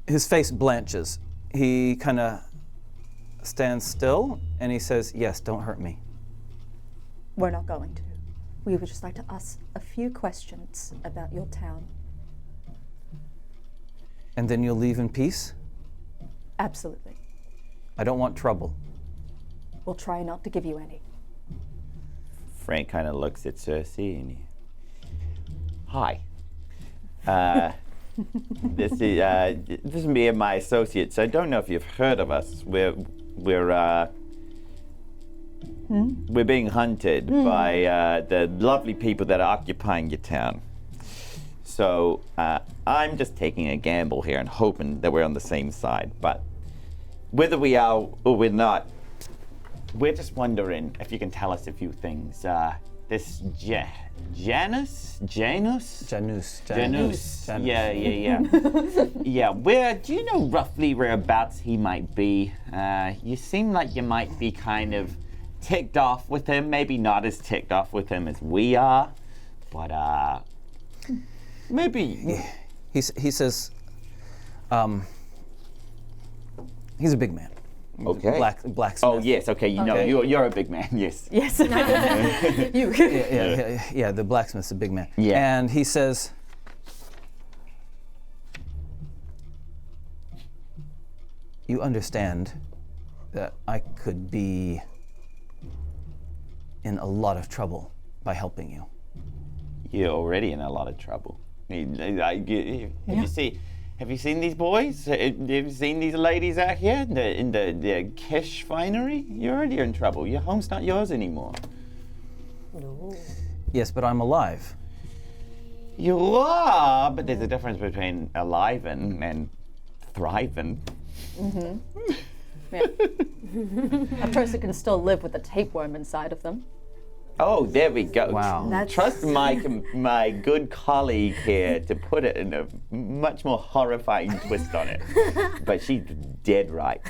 his face blanches. He kind of stands still, and he says, "Yes, don't hurt me." We're not going to. We would just like to ask a few questions about your town. And then you'll leave in peace? Absolutely. I don't want trouble. We'll try not to give you any. Frank kind of looks at Cerci and hi. This is me and my associates. I don't know if you've heard of us. We're being hunted by the lovely people that are occupying your town. So I'm just taking a gamble here and hoping that we're on the same side. But whether we are or we're not, we're just wondering if you can tell us a few things. This Janus. Yeah. Yeah. Do you know roughly whereabouts he might be? You seem like you might be kind of ticked off with him. Maybe not as ticked off with him as we are, but maybe. He says, he's a big man. Okay. Blacksmith. Oh yes. Okay. You know, you're a big man. Yes. Yes. Yeah, the blacksmith's a big man. Yeah. And he says, you understand that I could be in a lot of trouble by helping you. You're already in a lot of trouble. Have you seen these boys? Have you seen these ladies out here in the Kesh finery? You're already in trouble. Your home's not yours anymore. No. Yes, but I'm alive. You are, but there's a difference between alive and thriving. Yeah. A person can still live with a tapeworm inside of them. Oh, there we go. Wow. Trust my good colleague here to put it in a much more horrifying twist on it. But she's dead right.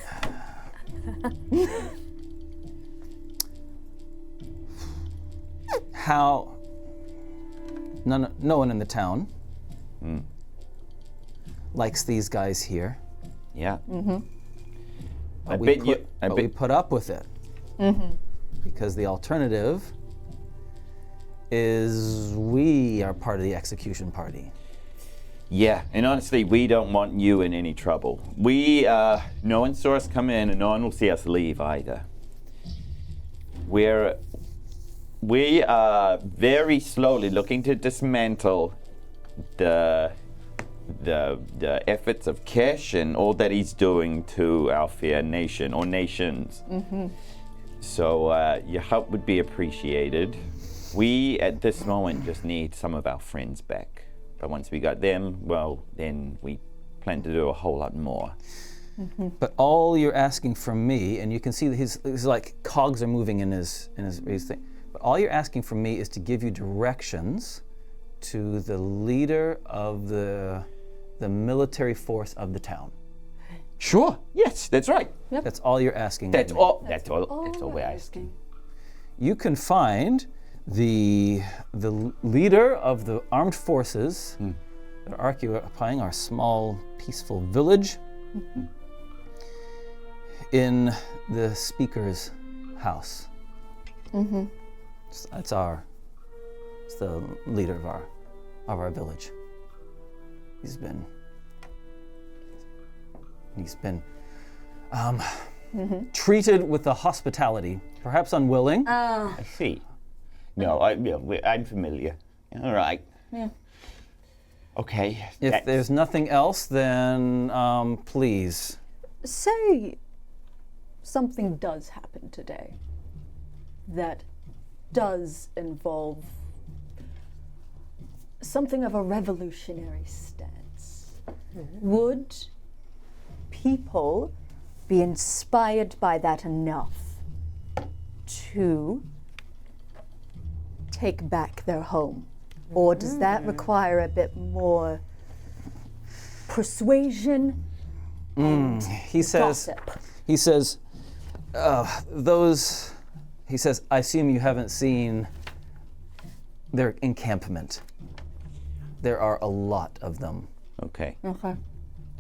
How? No one in the town likes these guys here. Yeah. But we put up with it. Because the alternative is we are part of the execution party. Yeah, and honestly, we don't want you in any trouble. No one saw us come in, and no one will see us leave either. We are very slowly looking to dismantle the efforts of Kesh and all that he's doing to our fair nation or nations. So your help would be appreciated. We, at this moment, just need some of our friends back. But once we got them, well, then we plan to do a whole lot more. But all you're asking from me, and you can see that his like cogs are moving in his thing. But all you're asking from me is to give you directions to the leader of the military force of the town. Sure. Yes, that's right. That's all you're asking. That's of me. all. That's all we're asking. You can find the leader of the armed forces that are occupying our small, peaceful village in the speaker's house. It's the leader of our village. He's been treated with the hospitality, perhaps unwilling. I see. No, I'm familiar. All right. Yeah. Okay. If there's nothing else, then please. Say something does happen today that does involve something of a revolutionary stance. Would people be inspired by that enough to take back their home? Or does that require a bit more persuasion and He says. gossip? He says, he says, I assume you haven't seen their encampment. There are a lot of them. Okay. Okay,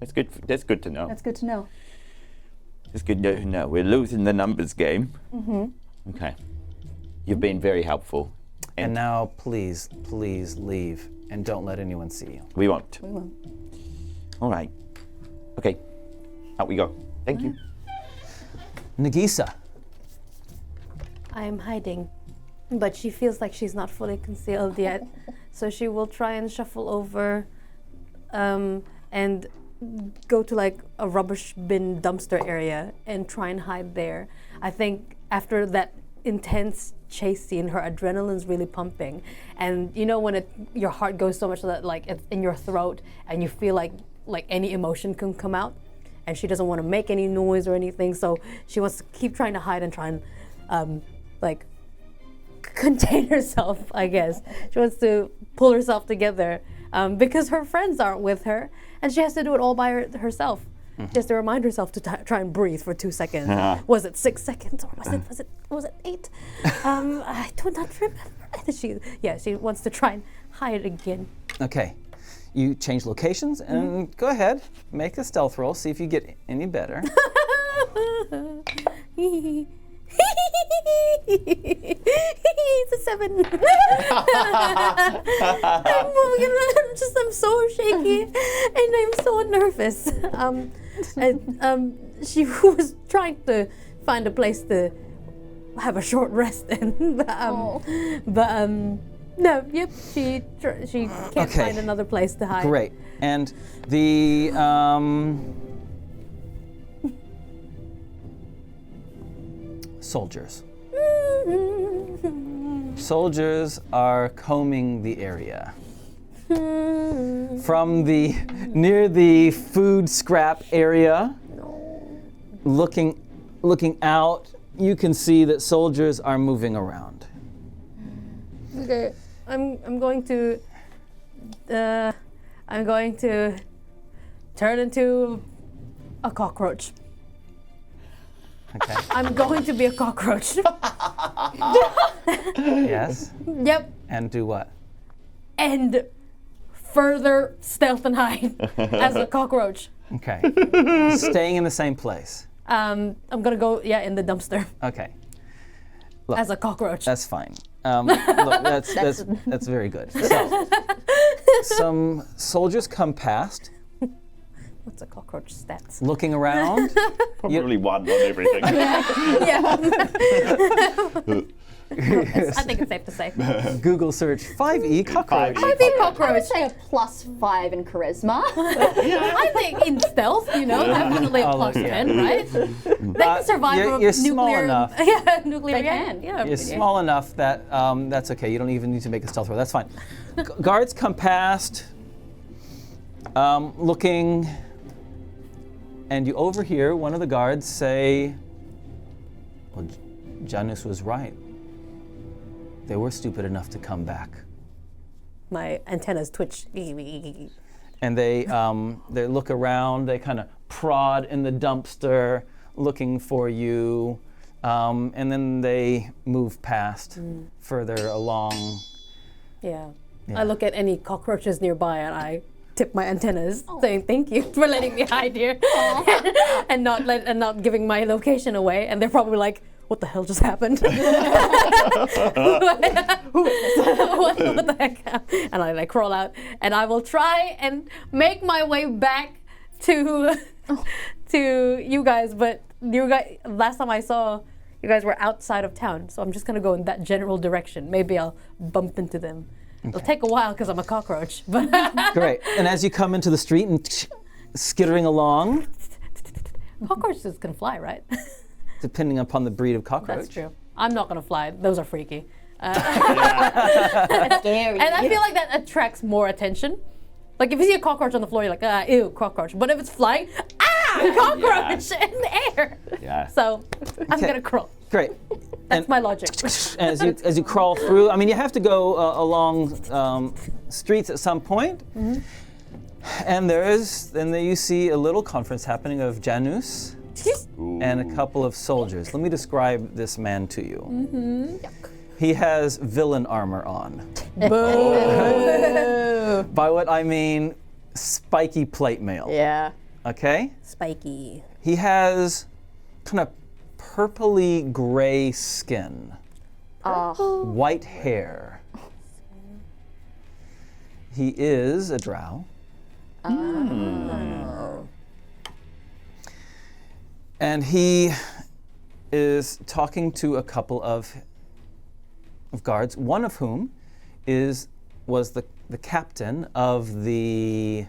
That's good. That's good to know. that's good to know. It's good to know. We're losing the numbers game. Okay. You've been very helpful. And now, please leave and don't let anyone see you. We won't. We will. All right. Okay. Out we go. Thank you. Nagiisa. I am hiding, but she feels like she's not fully concealed yet. So she will try and shuffle over and go to like a rubbish bin dumpster area and try and hide there. I think after that intense chase scene, her adrenaline's really pumping. And you know when your heart goes so much that like it's in your throat and you feel like any emotion can come out, and she doesn't want to make any noise or anything, so she wants to keep trying to hide and try and like contain herself, I guess. She wants to pull herself together because her friends aren't with her and she has to do it all by herself. just to remind herself to try and breathe for 2 seconds. Was it 6 seconds or was it 8? I do not remember. She wants to try and hide again. Okay. You change locations and go ahead, make a stealth roll, see if you get any better. It's a 7. I'm moving around, I'm so shaky and I'm so nervous. She was trying to find a place to have a short rest in, but no, yep, she can't find another place to hide. Great. And the soldiers. Soldiers are combing the area. From near the food scrap area, looking out, you can see that soldiers are moving around. Okay, I'm going to turn into a cockroach. Okay. I'm going to be a cockroach. Yes. Yep. And do what? And further stealth and hide as a cockroach. Okay. Staying in the same place. I'm gonna go in the dumpster Okay. as a cockroach. That's fine. Look, that's very good. So, some soldiers come past, What's a cockroach stats? looking around. Probably 1 on everything. I think it's safe to say. Google search 5e cockroach. 5e I would say a +5 in charisma. I think in stealth, definitely a Oh, look, +10, right? They can survive you're- from you're nuclear. small enough. Nuclear. They can. Yeah. You're small enough that that's okay. You don't even need to make a stealth roll. That's fine. Guards come past, looking, and you overhear one of the guards say, "Well, Janus was right. They were stupid enough to come back." My antennas twitch. And they look around. They kind of prod in the dumpster, looking for you, and then they move past further along. Yeah. I look at any cockroaches nearby and I tip my antennas, saying thank you for letting me hide here, and not giving my location away. And they're probably like, "What the hell just happened? Who is this? What the heck?" And I crawl out, and I will try and make my way back to you guys. But last time I saw you guys were outside of town, so I'm just gonna go in that general direction. Maybe I'll bump into them. It'll take a while because I'm a cockroach. But Great. And as you come into the street and skittering along, cockroaches can fly, right? depending upon the breed of cockroach. That's true. I'm not gonna fly. Those are freaky. Scary. And I feel like that attracts more attention. Like if you see a cockroach on the floor, you're like, ew, cockroach. But if it's flying, cockroach in the air. Yeah. So I'm Okay. gonna crawl. Great. That's my logic. As you crawl through, I mean, you have to go along streets at some point. And then you see a little conference happening of Janus and a couple of soldiers. Let me describe this man to you. He has villain armor on. By what I mean spiky plate mail. Yeah. Okay? Spiky. He has kind of purpley gray skin, white hair. He is a drow. And he is talking to a couple of guards, one of whom was the captain of the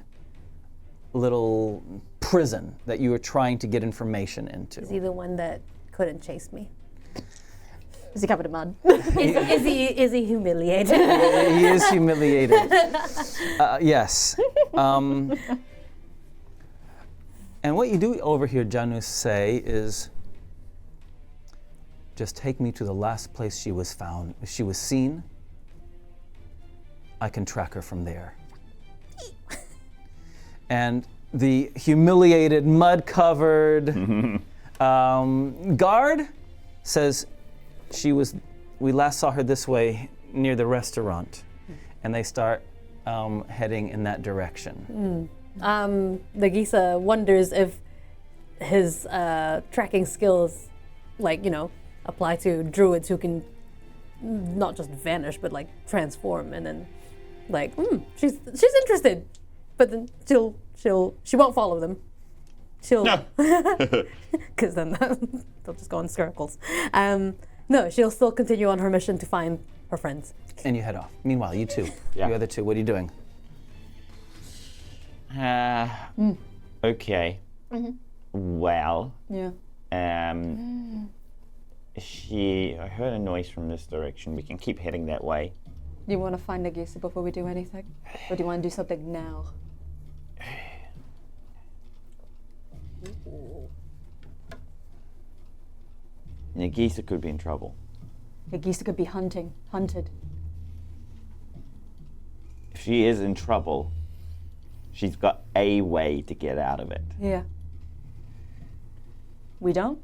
little prison that you were trying to get information into. Is he the one that couldn't chase me? Is he covered in mud? Is he humiliated? He is humiliated. Yes. And what you do overhear Janus say is, "Just take me to the last place she was found. If she was seen, I can track her from there." And the humiliated, mud-covered guard says we last saw her this way near the restaurant, and they start heading in that direction. Nagiisa wonders if his tracking skills, apply to druids who can not just vanish, but transform, and then she's interested, but then she won't follow them. She'll, because then they'll just go in circles. No, she'll still continue on her mission to find her friends. And you head off. Meanwhile, you two, Yeah. you other two, what are you doing? Okay. Well, Yeah. I heard a noise from this direction. We can keep heading that way. Do you want to find Nagiisa before we do anything? Or do you want to do something now? Nagiisa could be in trouble. Nagiisa could be hunted. If she is in trouble, she's got a way to get out of it. Yeah. We don't?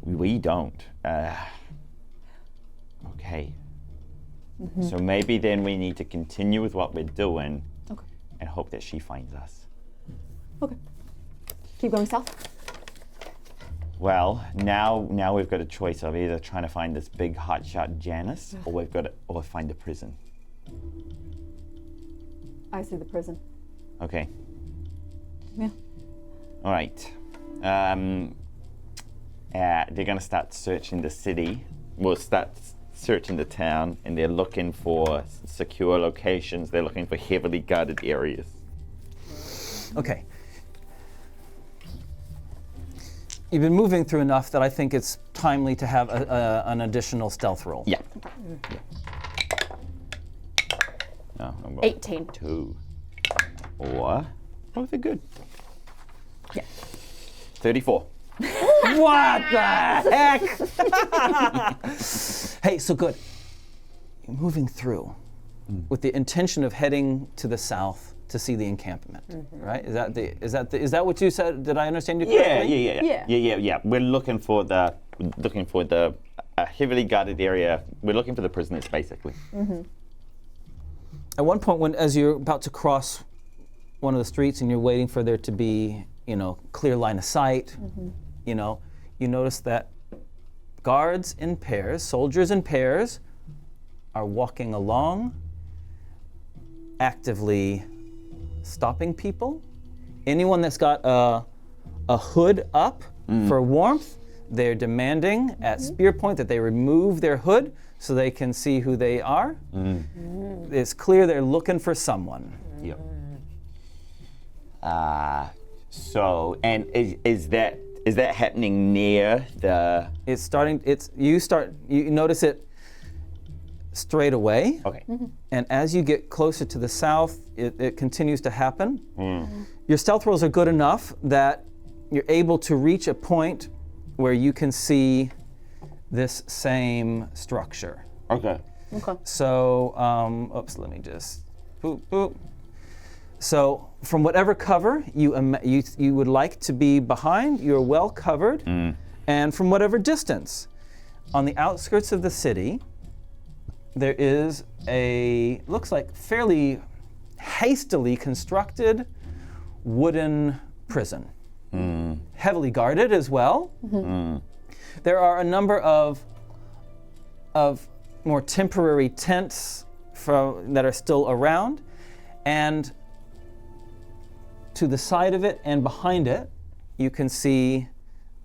We don't. Okay. So maybe then we need to continue with what we're doing and hope that she finds us. Okay. Keep going south? Well, now we've got a choice of either trying to find this big hotshot Janice, or find the prison. I see the prison. Okay. Yeah. All right. They're gonna start searching the city. We'll start searching the town, and they're looking for secure locations. They're looking for heavily guarded areas. Okay. You've been moving through enough that I think it's timely to have an additional stealth roll. Yeah. No, I'm 18. 2. Or both are good. Yeah. 34. What the heck? Hey, so good. You're moving through with the intention of heading to the south to see the encampment, right? Is that what you said? Did I understand you correctly? Yeah. We're looking for the heavily guarded area. We're looking for the prisoners, basically. At one point, as you're about to cross one of the streets and you're waiting for there to be, clear line of sight, you notice that guards in pairs, soldiers in pairs, are walking along, actively stopping people. Anyone that's got a hood up for warmth, they're demanding at spear point that they remove their hood so they can see who they are. It's clear they're looking for someone. Yep. So, and is that happening near the? It's starting. You notice it straight away. Okay. And as you get closer to the south, it continues to happen. Your stealth rolls are good enough that you're able to reach a point where you can see this same structure. Okay. So, let me just, boop, boop. So, from whatever cover you would like to be behind, you're well covered. And from whatever distance, on the outskirts of the city, there is looks like fairly hastily constructed wooden prison. Heavily guarded as well. There are a number of more temporary tents that are still around, and to the side of it and behind it, you can see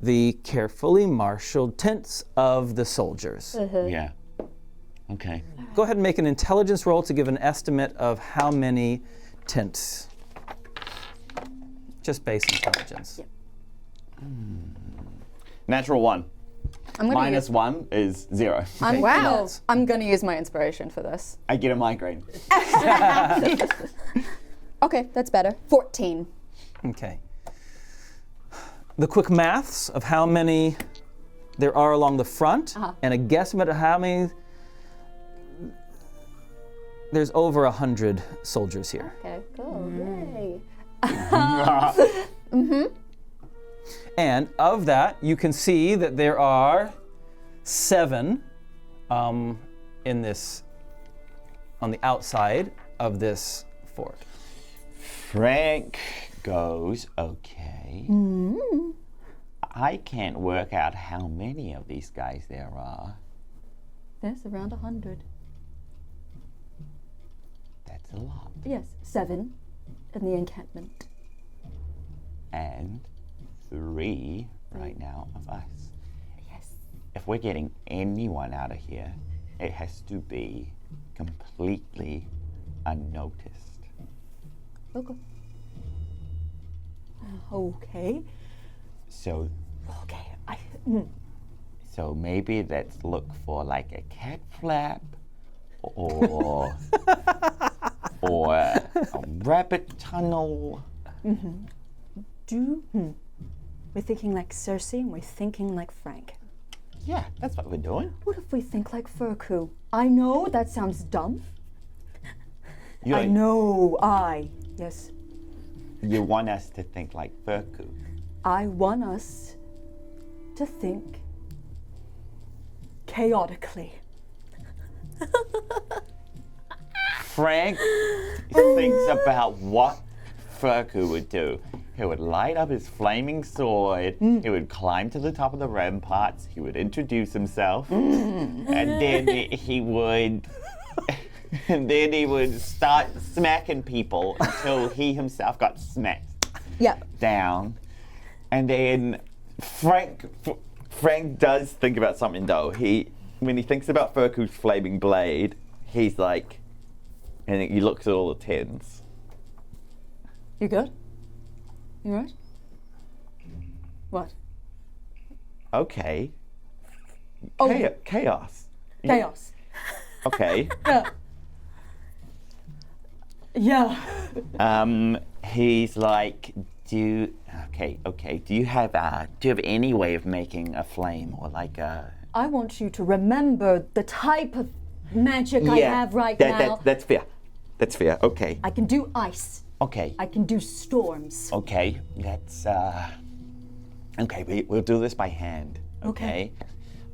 the carefully marshaled tents of the soldiers. Yeah. Okay. Go ahead and make an intelligence roll to give an estimate of how many tents. Just base intelligence. Natural 1. I'm gonna Minus 1 is 0. I'm gonna use my inspiration for this. I get a migraine. Okay, that's better. 14. Okay. The quick maths of how many there are along the front, and a guesstimate of how many. There's over 100 soldiers here. Okay, cool. Yay. And of that, you can see that there are 7 in this, on the outside of this fort. Frank goes, okay. I can't work out how many of these guys there are. There's around 100. That's a lot. Yes, 7 in the encampment. And 3 right now of us. Yes. If we're getting anyone out of here, it has to be completely unnoticed. Okay. Okay. So Okay. So maybe let's look for like a cat flap or a rabbit tunnel. We're thinking like Cerci and we're thinking like Frank. Yeah, that's what we're doing. What if we think like Feku? I know that sounds dumb. Yes. You want us to think like Feku. I want us to think chaotically. Frank thinks about what Feku would do. He would light up his flaming sword, he would climb to the top of the ramparts, he would introduce himself, and then he would start smacking people until he himself got smacked down. And then Frank does think about something though. When he thinks about Feku's flaming blade, he's like, and he looks at all the tens. You good? You right? What? Okay. Oh. Chaos. Chaos. Okay. Yeah. He's like, do you have any way of making a flame or like a? I want you to remember the type of magic I have right now. That's fair. That's fair. Okay. I can do ice. Okay. I can do storms. Okay. That's okay. We'll do this by hand. Okay.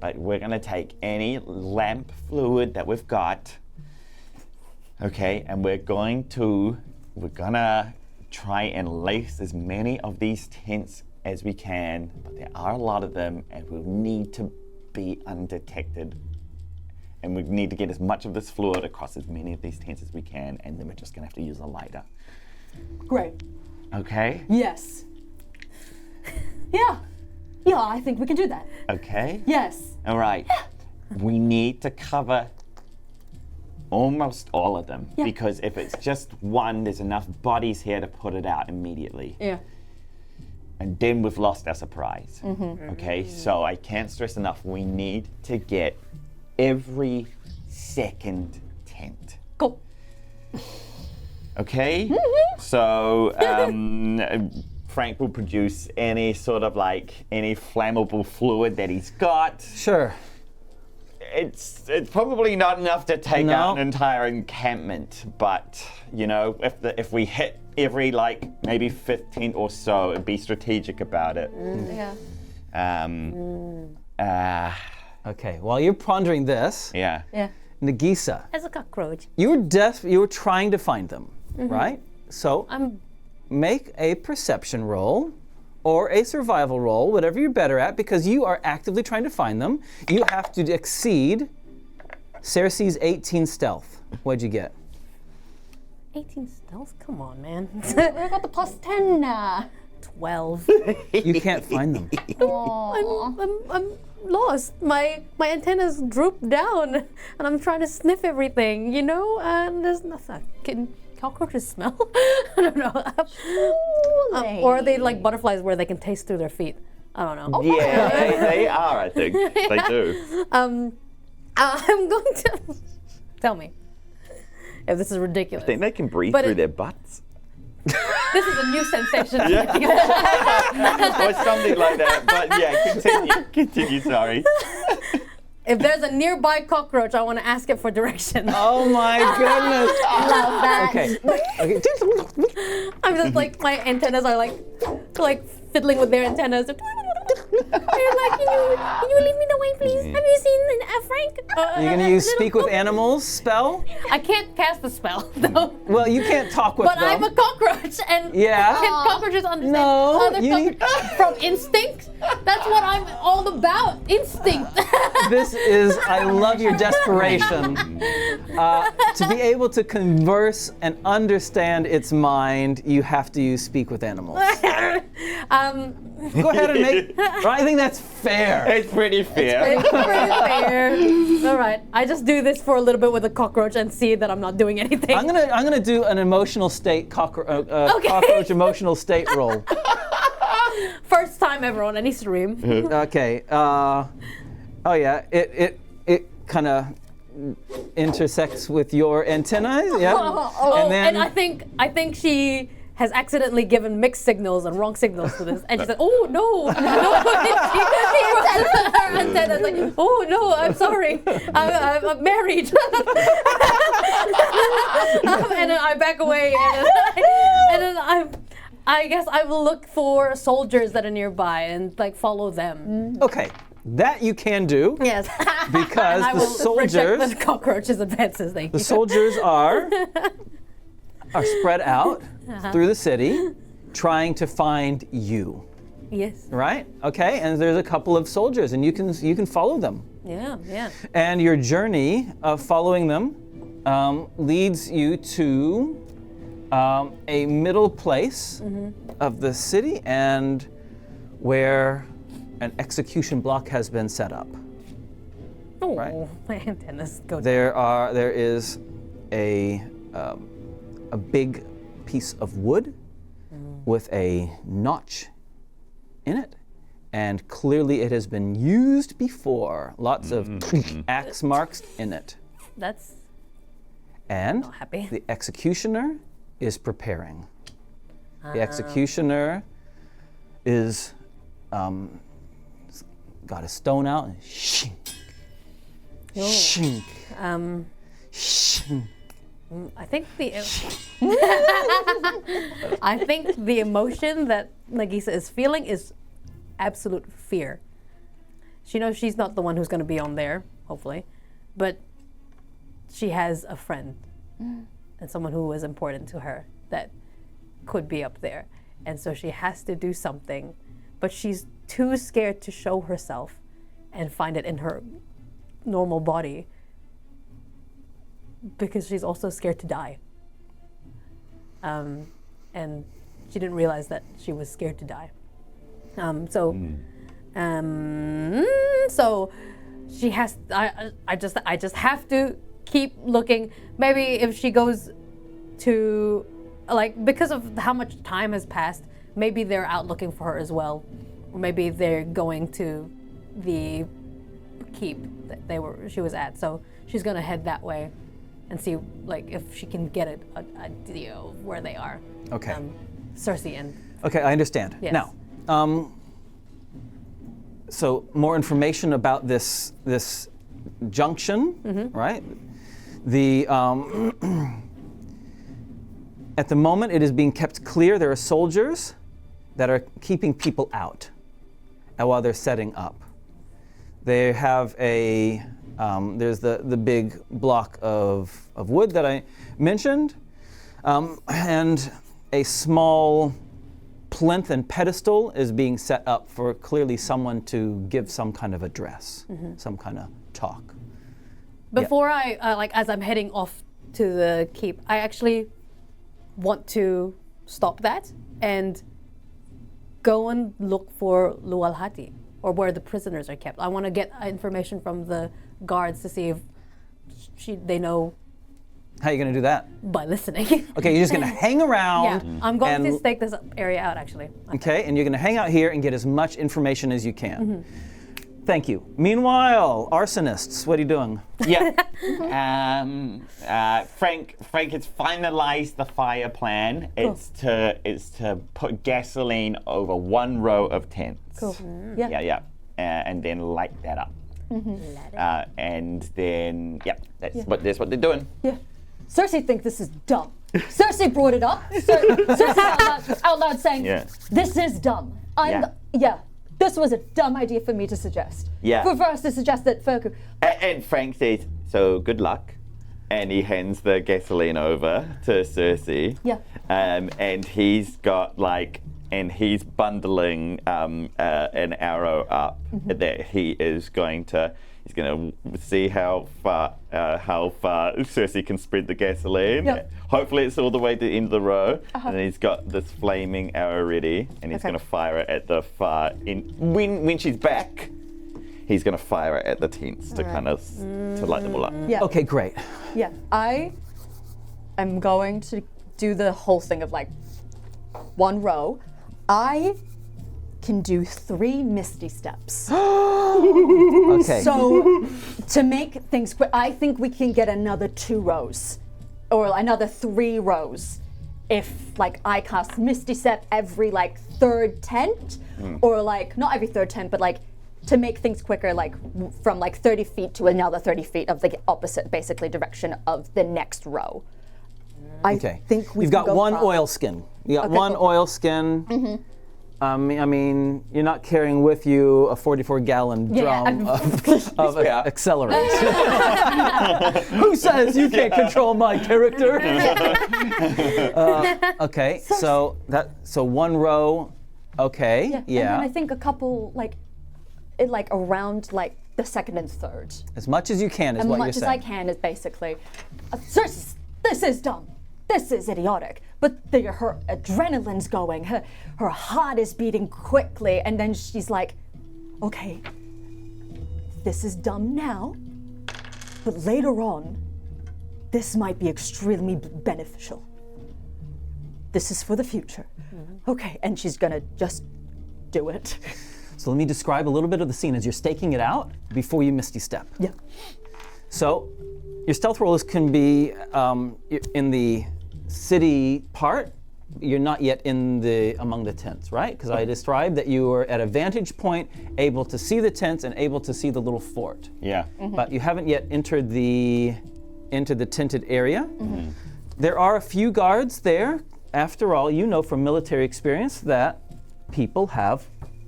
But we're gonna take any lamp fluid that we've got. Okay, and we're gonna try and lace as many of these tents as we can, but there are a lot of them and we'll need to be undetected. And we need to get as much of this fluid across as many of these tents as we can, and then we're just gonna have to use a lighter. Great. Okay? Yes. Yeah. Yeah, I think we can do that. Okay? Yes. All right. We need to cover almost all of them, because if it's just one, there's enough bodies here to put it out immediately. Yeah. And then we've lost our surprise. Okay, so I can't stress enough, we need to get every second tent. Cool. Okay? So Frank will produce any sort of any flammable fluid that he's got. Sure. It's probably not enough to take out an entire encampment, but if we hit every maybe 15 or so, and be strategic about it. Okay, while you're pondering this, Yeah. Nagiisa, As a cockroach. you were trying to find them, right? So make a perception roll or a survival roll, whatever you're better at, because you are actively trying to find them. You have to exceed Cerci's 18 stealth. What'd you get? 18 stealth? Come on, man. We got the +10 now. 12. You can't find them. I'm lost. My antennas droop down, and I'm trying to sniff everything, and there's nothing. Can cockroaches smell? I don't know. Or are they like butterflies where they can taste through their feet? I don't know. Yeah, they are, I think. They do. I'm going to tell me if this is ridiculous. I think they can breathe But through it- their butts. This is a new sensation. Or something like that. But yeah, continue, sorry. If there's a nearby cockroach, I want to ask it for direction. Oh my goodness. Love that. Okay. I'm just like, my antennas are like fiddling with their antennas. They're like, can you leave me the way, please? Have you seen Frank? You're gonna use speak with animals spell? I can't cast the spell though. Well, you can't talk with But them. I'm a cockroach, and Yeah. can cockroaches understand No, other you need- cockroaches from instinct? That's what I'm all about, instinct. I love your desperation. To be able to converse and understand its mind, you have to use speak with animals. Go ahead and make. I think that's fair. It's pretty fair. It's pretty fair. All right, I just do this for a little bit with a cockroach and see that I'm not doing anything. I'm gonna do an emotional state cockroach emotional state roll. First time ever on any stream. Okay. Oh yeah. It kind of intersects with your antennae. Yeah. Oh, and I think she has accidentally given mixed signals and wrong signals to this, and she said, "Oh no, no!" Her antenna's like, "Oh no, I'm sorry, I'm married," and then I back away, and then I guess I will look for soldiers that are nearby and like follow them. Okay. That you can do. Yes, Because and I the will soldiers. reject the cockroaches' advances. Thank The you. soldiers are spread out through the city, trying to find you. Yes. Right? Okay. And there's a couple of soldiers, and you can follow them. Yeah. Yeah. And your journey of following them leads you to a middle place of the city, and where an execution block has been set up. Oh, Right. my antennas go. There is a big piece of wood with a notch in it, and clearly it has been used before. Lots of axe marks in it. That's And not happy. the executioner is preparing. The executioner is got a stone out and shink, shink, shink. I think the emotion that Nagiisa is feeling is absolute fear. She knows she's not the one who's going to be on there, hopefully, but she has a friend and someone who is important to her that could be up there, and so she has to do something, but she's too scared to show herself and find it in her normal body, because she's also scared to die. And she didn't realize that she was scared to die. So she has. I just have to keep looking. Maybe if she goes to, like, because of how much time has passed, maybe they're out looking for her as well, or maybe they're going to the keep that she was at. So she's gonna head that way and see, like, if she can get an idea of where they are. Okay. Cerci and. Okay, I understand. Yes. Now, so more information about this junction, right? The at the moment it is being kept clear. There are soldiers that are keeping people out while they're setting up. They have there's the big block of wood that I mentioned, and a small plinth and pedestal is being set up for clearly someone to give some kind of address, some kind of talk. Before I, as I'm heading off to the keep, I actually want to stop that and go and look for Lualhati, or where the prisoners are kept. I want to get information from the guards to see if they know. How are you going to do that? By listening. Okay, you're just going to hang around. Yeah, I'm going and- to stake this area out, actually. Okay, and you're going to hang out here and get as much information as you can. Thank you. Meanwhile, arsonists, what are you doing? Yeah. Frank has finalized the fire plan. It's to put gasoline over one row of tents. Cool. Yeah. And then light that up. And then, that's what they're doing. Yeah. Cerci thinks this is dumb. Cerci brought it up. Cerci out loud saying, this is dumb. This was a dumb idea for me to suggest. Yeah. For us to suggest that Feku. And Frank says, so good luck. And he hands the gasoline over to Cerci. Yeah. And he's got he's bundling an arrow up that he's going to see how far Cerci can spread the gasoline. Yep. Hopefully it's all the way to the end of the row. And then he's got this flaming arrow ready, and he's going to fire it at the far end. When she's back, he's going to fire it at the tents to kind of to light them all up. Yeah. Okay, great. Yeah. I am going to do the whole thing of one row. I can do 3 misty steps. Okay. So to make things quick, I think we can get another 2 rows or another 3 rows if I cast Misty Step every 3rd tent or not every 3rd tent, but to make things quicker, from 30 feet to another 30 feet of the opposite basically direction of the next row. I think You've got one oilskin. You got one oilskin. I mean, you're not carrying with you a 44-gallon drum of accelerant. Who says you can't control my character? Okay, so one row. Okay, And then I think a couple around the 2nd and 3rd. As much as you can is what you're saying. As much as I can is basically. This is dumb. This is idiotic. But her adrenaline's going. Her heart is beating quickly, and then she's like, okay, this is dumb now, but later on, this might be extremely beneficial. This is for the future. Okay, and she's gonna just do it. So let me describe a little bit of the scene as you're staking it out before you Misty Step. Yeah. So your stealth rolls can be in the city part. You're not yet among the tents, right? Because I described that you were at a vantage point, able to see the tents and able to see the little fort. Yeah. But you haven't yet entered into the tented area. There are a few guards there. After all, you know from military experience that people have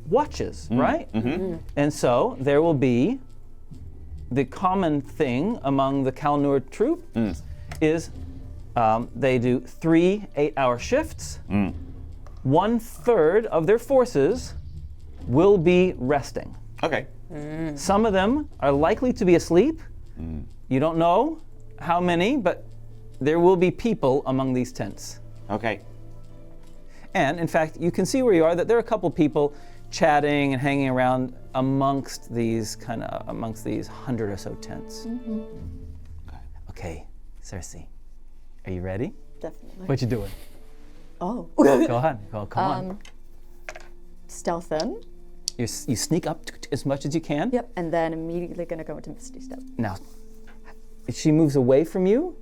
watches, right? And so there will be the common thing among the Kalnour troop is they do 3 8-hour shifts. 1/3 of their forces will be resting. Okay. Some of them are likely to be asleep. You don't know how many, but there will be people among these tents. Okay. And in fact, you can see where you are that there are a couple people chatting and hanging around amongst these 100 or so tents. Okay, Cerci, are you ready? Definitely. What you doing? Oh. Go ahead. Come on. Stealth in. You sneak up as much as you can. Yep, and then immediately gonna go into Misty Step. Now, if she moves away from you,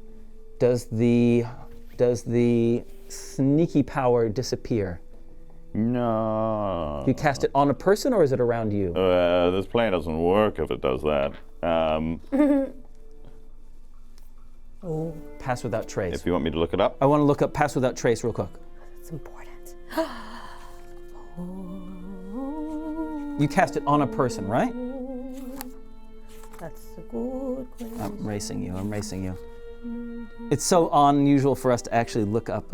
does the sneaky power disappear? No. Do you cast it on a person or is it around you? This plan doesn't work if it does that. Pass without trace. If you want me to look it up. I want to look up pass without trace real quick. It's important. You cast it on a person, right? That's a good question. I'm racing you. It's so unusual for us to actually look up.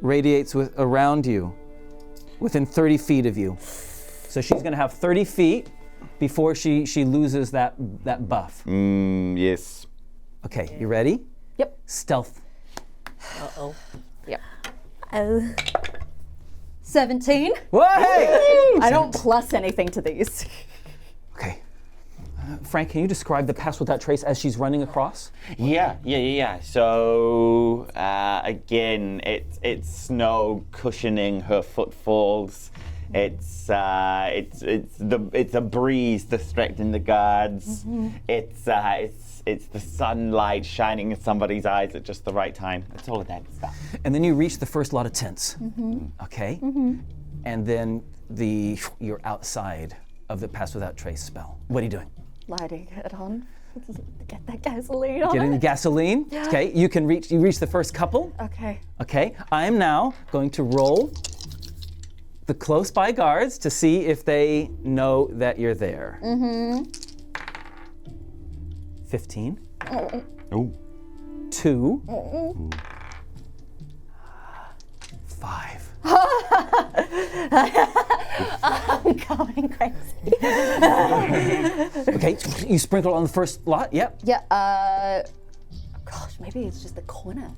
Radiates around you, within 30 feet of you. So she's going to have 30 feet before she loses that buff. Yes. Okay, you ready? Yep. Stealth. Uh-oh. Yep. 17. Whoa! I don't plus anything to these. Okay. Frank, can you describe the pass without trace as she's running across? Yeah. So again, it's snow cushioning her footfalls. It's a breeze distracting the guards. It's the sunlight shining in somebody's eyes at just the right time. It's all of that stuff. And then you reach the first lot of tents. Okay. And then you're outside of the Pass Without Trace spell. What are you doing? Lighting it on. Get that gasoline on. Getting the gasoline. Okay, you reach the first couple. Okay. Okay, I am now going to roll the close by guards to see if they know that you're there. 15. Oh. 2. 5. I'm going crazy. Okay, you sprinkle on the first lot. Yep. Yeah, gosh, maybe it's just the corner.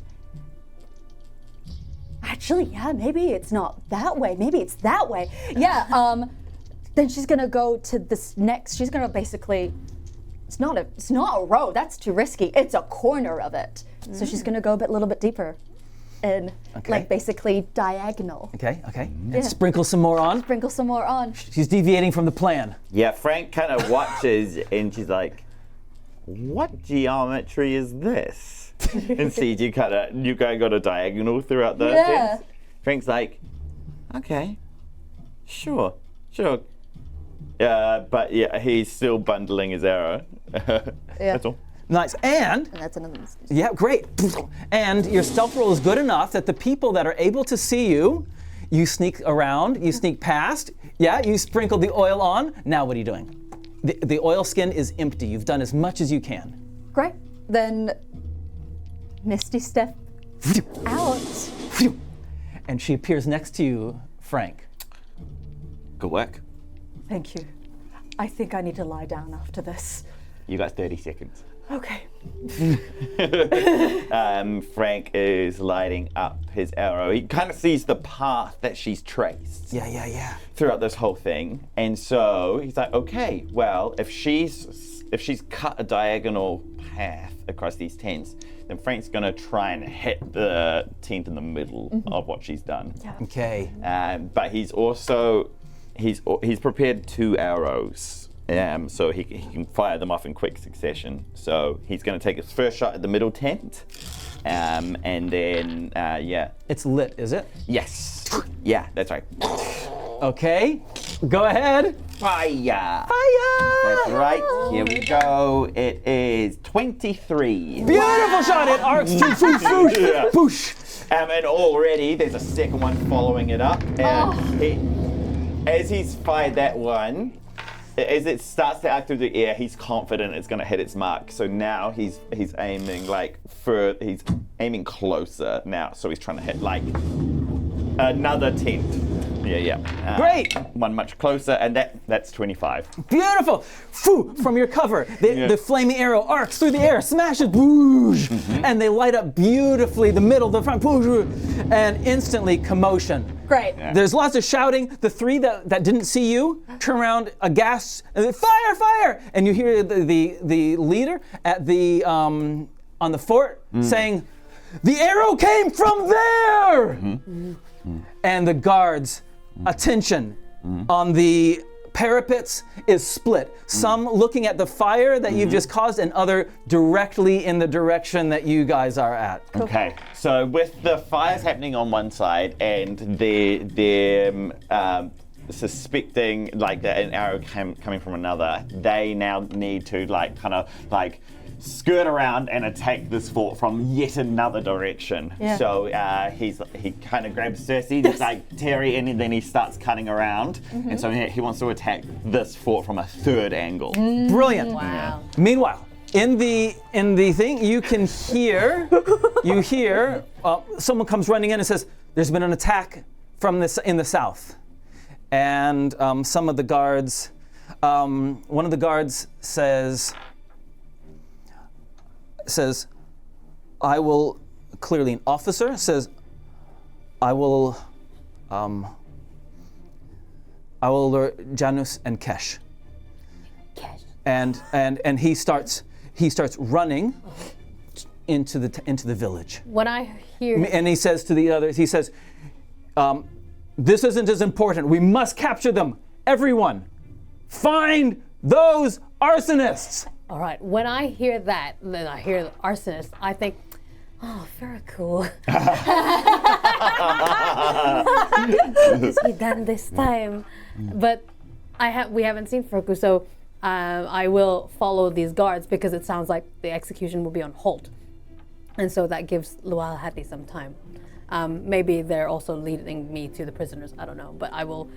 Actually, yeah, maybe it's not that way. Maybe it's that way. Yeah, then she's gonna go to this next, she's gonna basically, it's not a row, that's too risky. It's a corner of it. So she's gonna go a little bit deeper and like basically diagonal. Okay. And sprinkle some more on. Sprinkle some more on. She's deviating from the plan. Yeah, Frank kind of watches and she's like, what geometry is this? And sees you got a diagonal throughout the things. Frank's like, okay, sure. But yeah, he's still bundling his arrow. That's all. Nice. And That's another mistake. yeah, great. And your stealth roll is good enough that the people that are able to see you, you sneak around, you sneak past. Yeah, you sprinkle the oil on. Now what are you doing? The oil skin is empty. You've done as much as you can. Great. Then Misty step out. And she appears next to you, Frank. Good work. Thank you. I think I need to lie down after this. You got 30 seconds. Okay. Frank is lighting up his arrow. He kind of sees the path that she's traced. Yeah. Throughout this whole thing, and so he's like, okay, well, if she's cut a diagonal path across these tents, then Frank's gonna try and hit the tent in the middle of what she's done. Yeah. Okay. But he's also he's prepared 2 arrows. So he can fire them off in quick succession. So he's going to take his first shot at the middle tent, and then It's lit, is it? yes, yeah, that's right. Okay. Go ahead. Fire! Fire! That's right. Here we go. It is 23. Beautiful shot. It arcs. Yeah. Boosh. And already there's a second one following it up. And as he's fired that one, as it starts to arc through the air, he's confident it's going to hit its mark. So now he's aiming he's aiming closer now. So he's trying to hit like another tent. Yeah. Great. One much closer, and that's 25. Beautiful. Foo, from your cover, the flaming arrow arcs through the air, smashes, boosh, and they light up beautifully the middle, the front, boosh, and instantly commotion. Great. Yeah. There's lots of shouting. The 3 that didn't see you turn around aghast, and then, fire! And you hear the leader at the on the fort saying, "The arrow came from there!" And the guards' attention on the parapets is split. Some looking at the fire that you've just caused, and other directly in the direction that you guys are at. Okay, so with the fires happening on one side and they're suspecting like that an arrow coming from another, they now need to kind of skirt around and attack this fort from yet another direction. Yeah. So he kind of grabs Cerci, just like Terry, and then he starts cutting around, and so he wants to attack this fort from a third angle. Brilliant. Wow. Meanwhile, in the thing, you can hear someone comes running in and says, "There's been an attack from in the south," and some of the guards, one of the guards says, "I will," clearly an officer says, "I will lure Janus and Kesh." And he starts running into the village. When I hear And he says to the others, "This isn't as important. We must capture them. Everyone, find those arsonists." all right, when I hear that, then I hear the arsonist, I think, oh, very cool. What has he done this time? But We haven't seen Feku, so I will follow these guards because it sounds like the execution will be on hold, and so that gives Lual Hati some time. Maybe they're also leading me to the prisoners. I don't know, but I will.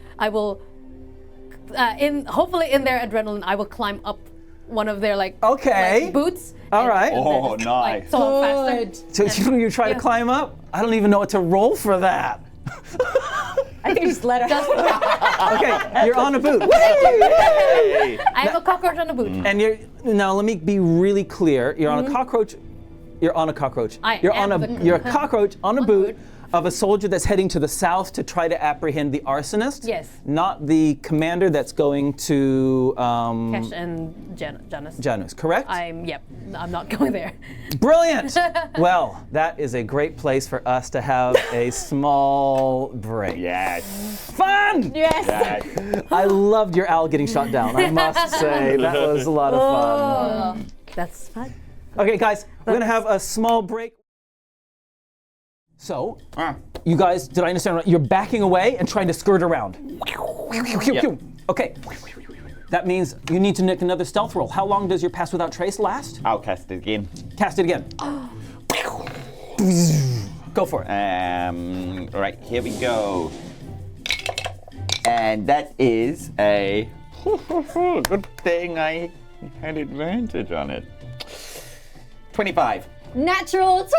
Hopefully in their adrenaline, I will climb up one of their like boots. All right. Oh, just, nice. so I'm faster. So you try to climb up? I don't even know what to roll for that. I think just let her. Okay, you're on a boot. Hey. I have a cockroach on the boot. And now let me be really clear. You're on a cockroach. You're on a cockroach. You're a cockroach on a boot of a soldier that's heading to the south to try to apprehend the arsonist. Yes. Not the commander that's going to Kesh and Janus. Janus, correct? I'm not going there. Brilliant! Well, that is a great place for us to have a small break. Yes. Fun! Yes. Yes. I loved your owl getting shot down. I must say, that was a lot of fun. That's fun. Okay, guys, we're gonna have a small break. So, you guys, did I understand right? You're backing away and trying to skirt around. Yep. Okay. That means you need to make another stealth roll. How long does your pass without trace last? I'll cast it again. Cast it again. Go for it. Right, here we go. And that is a good thing I had advantage on it. 25. Natural 20!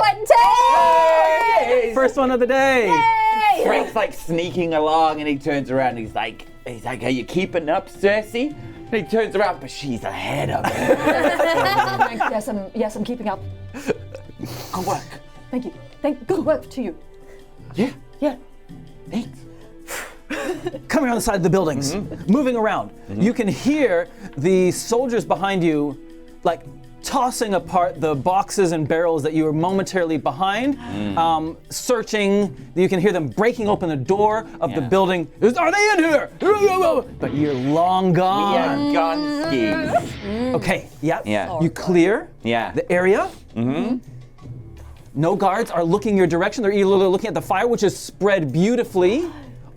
First one of the day. Yay! Frank's like sneaking along and he turns around and he's like, are you keeping up, Cerci? And he turns around, but she's ahead of him. Yes, I'm keeping up. Good work. Thank you. Good work to you. Yeah. Thanks. Coming around the side of the buildings, moving around. You can hear the soldiers behind you, like, tossing apart the boxes and barrels that you were momentarily behind, searching. You can hear them breaking open the door of the building. Are they in here? But you're long gone. We are gone skis. Okay, Yeah. You clear Yeah. the area. No guards are looking your direction. They're either looking at the fire, which is spread beautifully,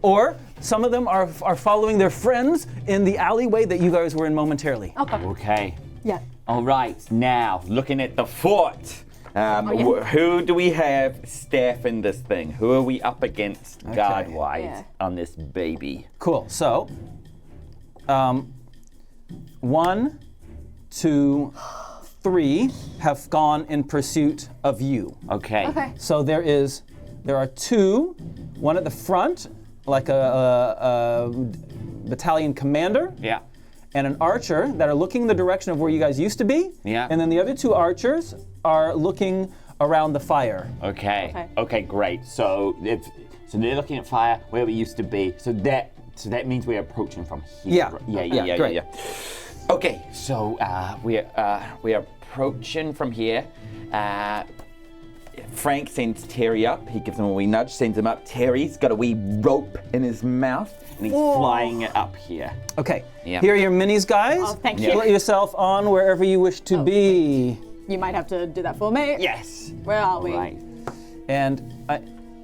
or some of them are following their friends in the alleyway that you guys were in momentarily. Okay. Yeah. All right, now looking at the fort. Who do we have staffing this thing? Who are we up against guard-wise on this baby? Cool. So, 1, 2, 3 have gone in pursuit of you. Okay. So there are 2, one at the front, like a battalion commander. Yeah. And an archer that are looking in the direction of where you guys used to be. Yeah. And then the other 2 archers are looking around the fire. Okay, great. So they're looking at fire where we used to be. So that means we're approaching from here. Yeah, great. Okay, so we're approaching from here. Frank sends Terry up. He gives him a wee nudge, sends him up. Terry's got a wee rope in his mouth, and he's flying it up here. Okay. Yeah. Here are your minis, guys. Oh, thank you. Put yourself on wherever you wish to be. You might have to do that for me. Yes. Where are we? Right. And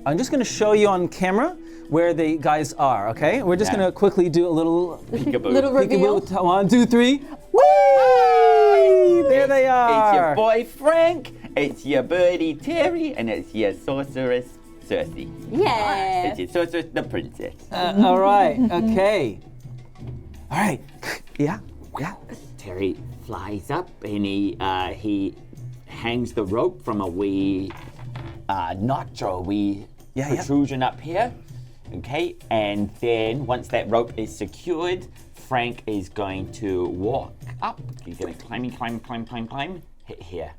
I'm just going to show you on camera where the guys are, okay? We're just going to quickly do a little Peekaboo. Little reveal. 1, 2, 3. Whee! There they are. It's your boy Frank, it's your birdie Terry, and it's your sorceress Cerci. Yeah. It's your sorceress the princess. All right. Okay. All right. Yeah. Terry flies up and he hangs the rope from a wee notch or a wee protrusion up here. Okay, and then once that rope is secured, Frank is going to walk up. He's going to climb. Hit here.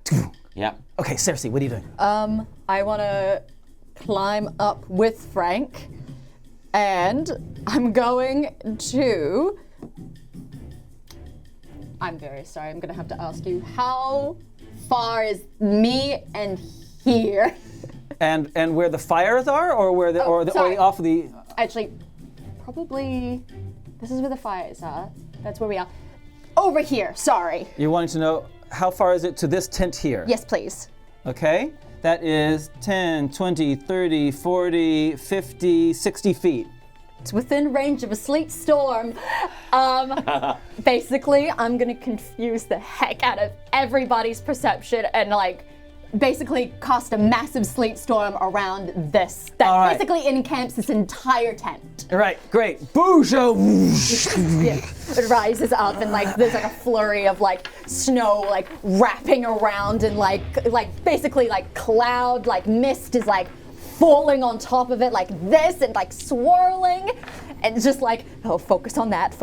Yep. Okay, Cerci, what are you doing? I want to climb up with Frank, and I'm going to. I'm very sorry. I'm going to have to ask you, how far is me and here? And where the fires are, or where the or sorry. off of the. Actually, probably. This is where the fires are. That's where we are. Over here. Sorry. You're wanting to know how far is it to this tent here? Yes, please. Okay. That is 10, 20, 30, 40, 50, 60 feet. It's within range of a sleet storm. Basically, I'm gonna confuse the heck out of everybody's perception and like basically cast a massive sleet storm around this that All right. basically encamps this entire tent. All right, great. Boosha! Yeah. It rises up and like there's like a flurry of like snow like wrapping around and like basically like cloud like mist is like falling on top of it like this and like swirling and it's just like, oh, focus on that,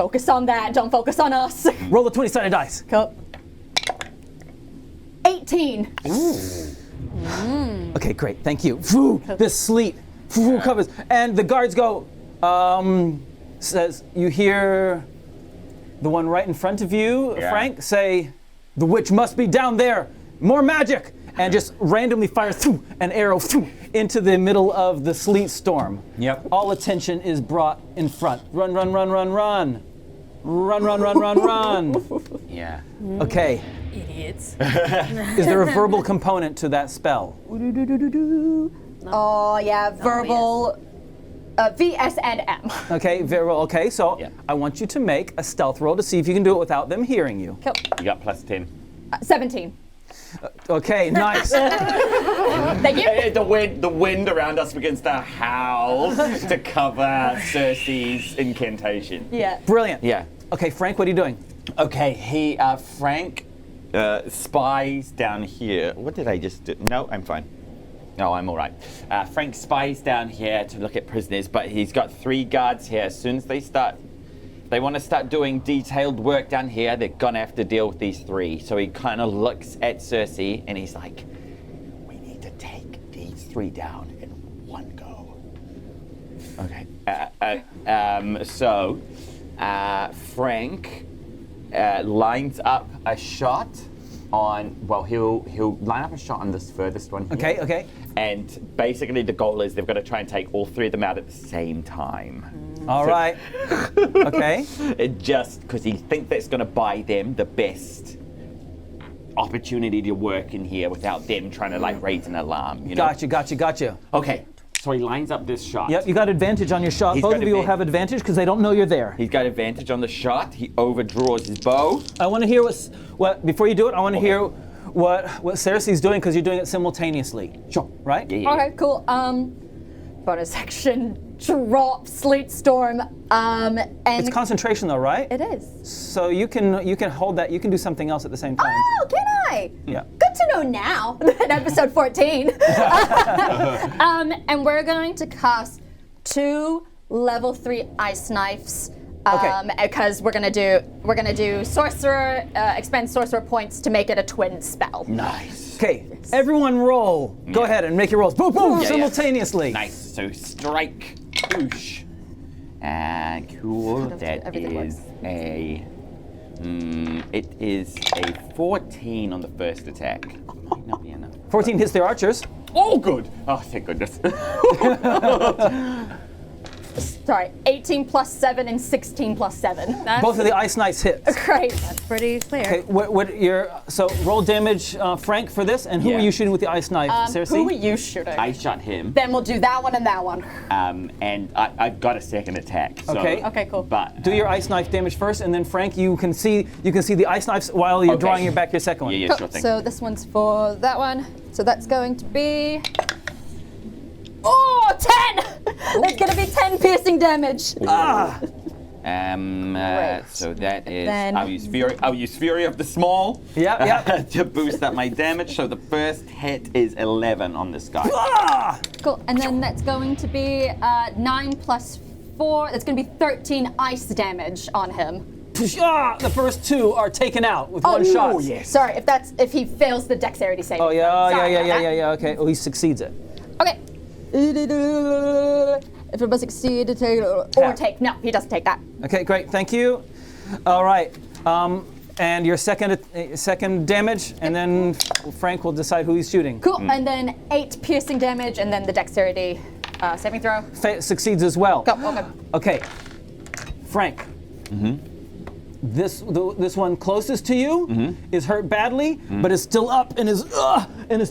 don't focus on us. Roll the 20-sided dice. Go. 18. Okay, great. Thank you. Phew, this sleet covers, and the guards go. Says you hear the one right in front of you, Frank, say, "The witch must be down there. More magic!" And just randomly fires an arrow into the middle of the sleet storm. Yep. All attention is brought in front. Run, run, run, run, run. Run, run, run, run, run. Yeah. Okay. Idiots. Is there a verbal component to that spell? Oh yeah, verbal. V, S, and M. Okay, very well. Okay, so Yeah. I want you to make a stealth roll to see if you can do it without them hearing you. Cool. You got plus 10. 17. Okay, nice. Thank you. The wind around us begins to howl to cover Cerci's incantation. Yeah. Brilliant. Yeah. Okay, Frank, what are you doing? Okay, Frank spies down here. What did I just do? No, I'm fine. No, I'm all right. Frank spies down here to look at prisoners, but he's got 3 guards here. As soon as they want to start doing detailed work down here, they're gonna have to deal with these 3. So he kind of looks at Cerci and he's like, we need to take these 3 down in one go. Okay. So Frank lines up a shot on, well, he'll line up a shot on this furthest one here. Okay. And basically the goal is they've got to try and take all 3 of them out at the same time. All right. Okay. It just because he thinks that's going to buy them the best opportunity to work in here without them trying to like raise an alarm. You know? Gotcha. Okay, so he lines up this shot. Yep, you got advantage on your shot. He's Both got of you will have advantage because they don't know you're there. He's got advantage on the shot. He overdraws his bow. I want to hear what before you do it, I want to hear what Cerci's doing because you're doing it simultaneously. Sure. Right? Yeah. Okay, cool. Bonus action, drop, sleet storm, and It's concentration though, right? it is. So you can hold that. You can do something else at the same time. Oh, can I? Yeah. Good to know now. In episode 14. And we're going to cast 2 level 3 ice knives. Okay. Because we're gonna do sorcerer, expend sorcerer points to make it a twin spell. Nice. Okay, everyone roll. Go ahead and make your rolls. Boom, boom, Yeah. simultaneously. Nice. So strike, whoosh. Cool. That everything is works. it is a 14 on the first attack. Might not be enough. 14 hits their archers. Oh, good. Oh, thank goodness. Sorry, 18 plus 7 and 16 plus 7. That's Both of the ice knights hit. Great. pretty clear. Okay, so roll damage, Frank, for this, and who Yeah. are you shooting with the ice knife, Cerci? Who are you shooting? I shot him, Then we'll do that one and that one. and I've got a second attack. So, Okay. Okay, cool. But Do your ice knife damage first, and then Frank, you can see the ice knives while you're Okay. drawing your back your second one. yeah, Cool. sure thing. So this one's for that one. So that's going to be. Oh, 10! That's gonna be 10 piercing damage. Ah! So that is. Then- I'll use Fury of the Small. Yep. To boost up my damage. So the first hit is 11 on this guy. Ah! Cool. And then that's going to be 9 plus 4. That's gonna be 13 ice damage on him. Ah! The first 2 are taken out with one shot. Oh, yes. Sorry, if he fails the dexterity save. Oh yeah, Sorry about that. yeah. Okay. Oh, he succeeds it. Okay. If it does succeed, take. No, he doesn't take that. Okay, great. Thank you. All right. And your second damage, and then Frank will decide who he's shooting. Cool. And then 8 piercing damage, and then the dexterity saving throw. Succeeds as well. Go. Okay. Okay, Frank. This one closest to you is hurt badly, but is still up and is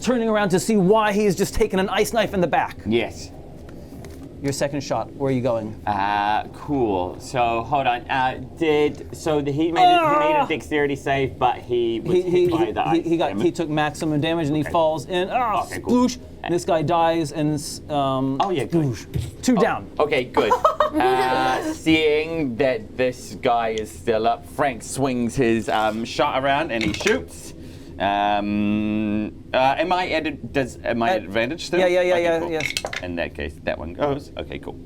turning around to see why he has just taken an ice knife in the back. Yes. your second shot. Where are you going? Cool. So hold on. He made a dexterity save, but he was hit by the ice. He took maximum damage and he falls in. Okay, cool. Sploosh. And this guy dies and good. 2 down. Okay, good. Seeing that this guy is still up, Frank swings his shot around and he shoots. Am I at advantage still? Yeah, Okay, cool. yes. In that case, that one goes. Okay, cool.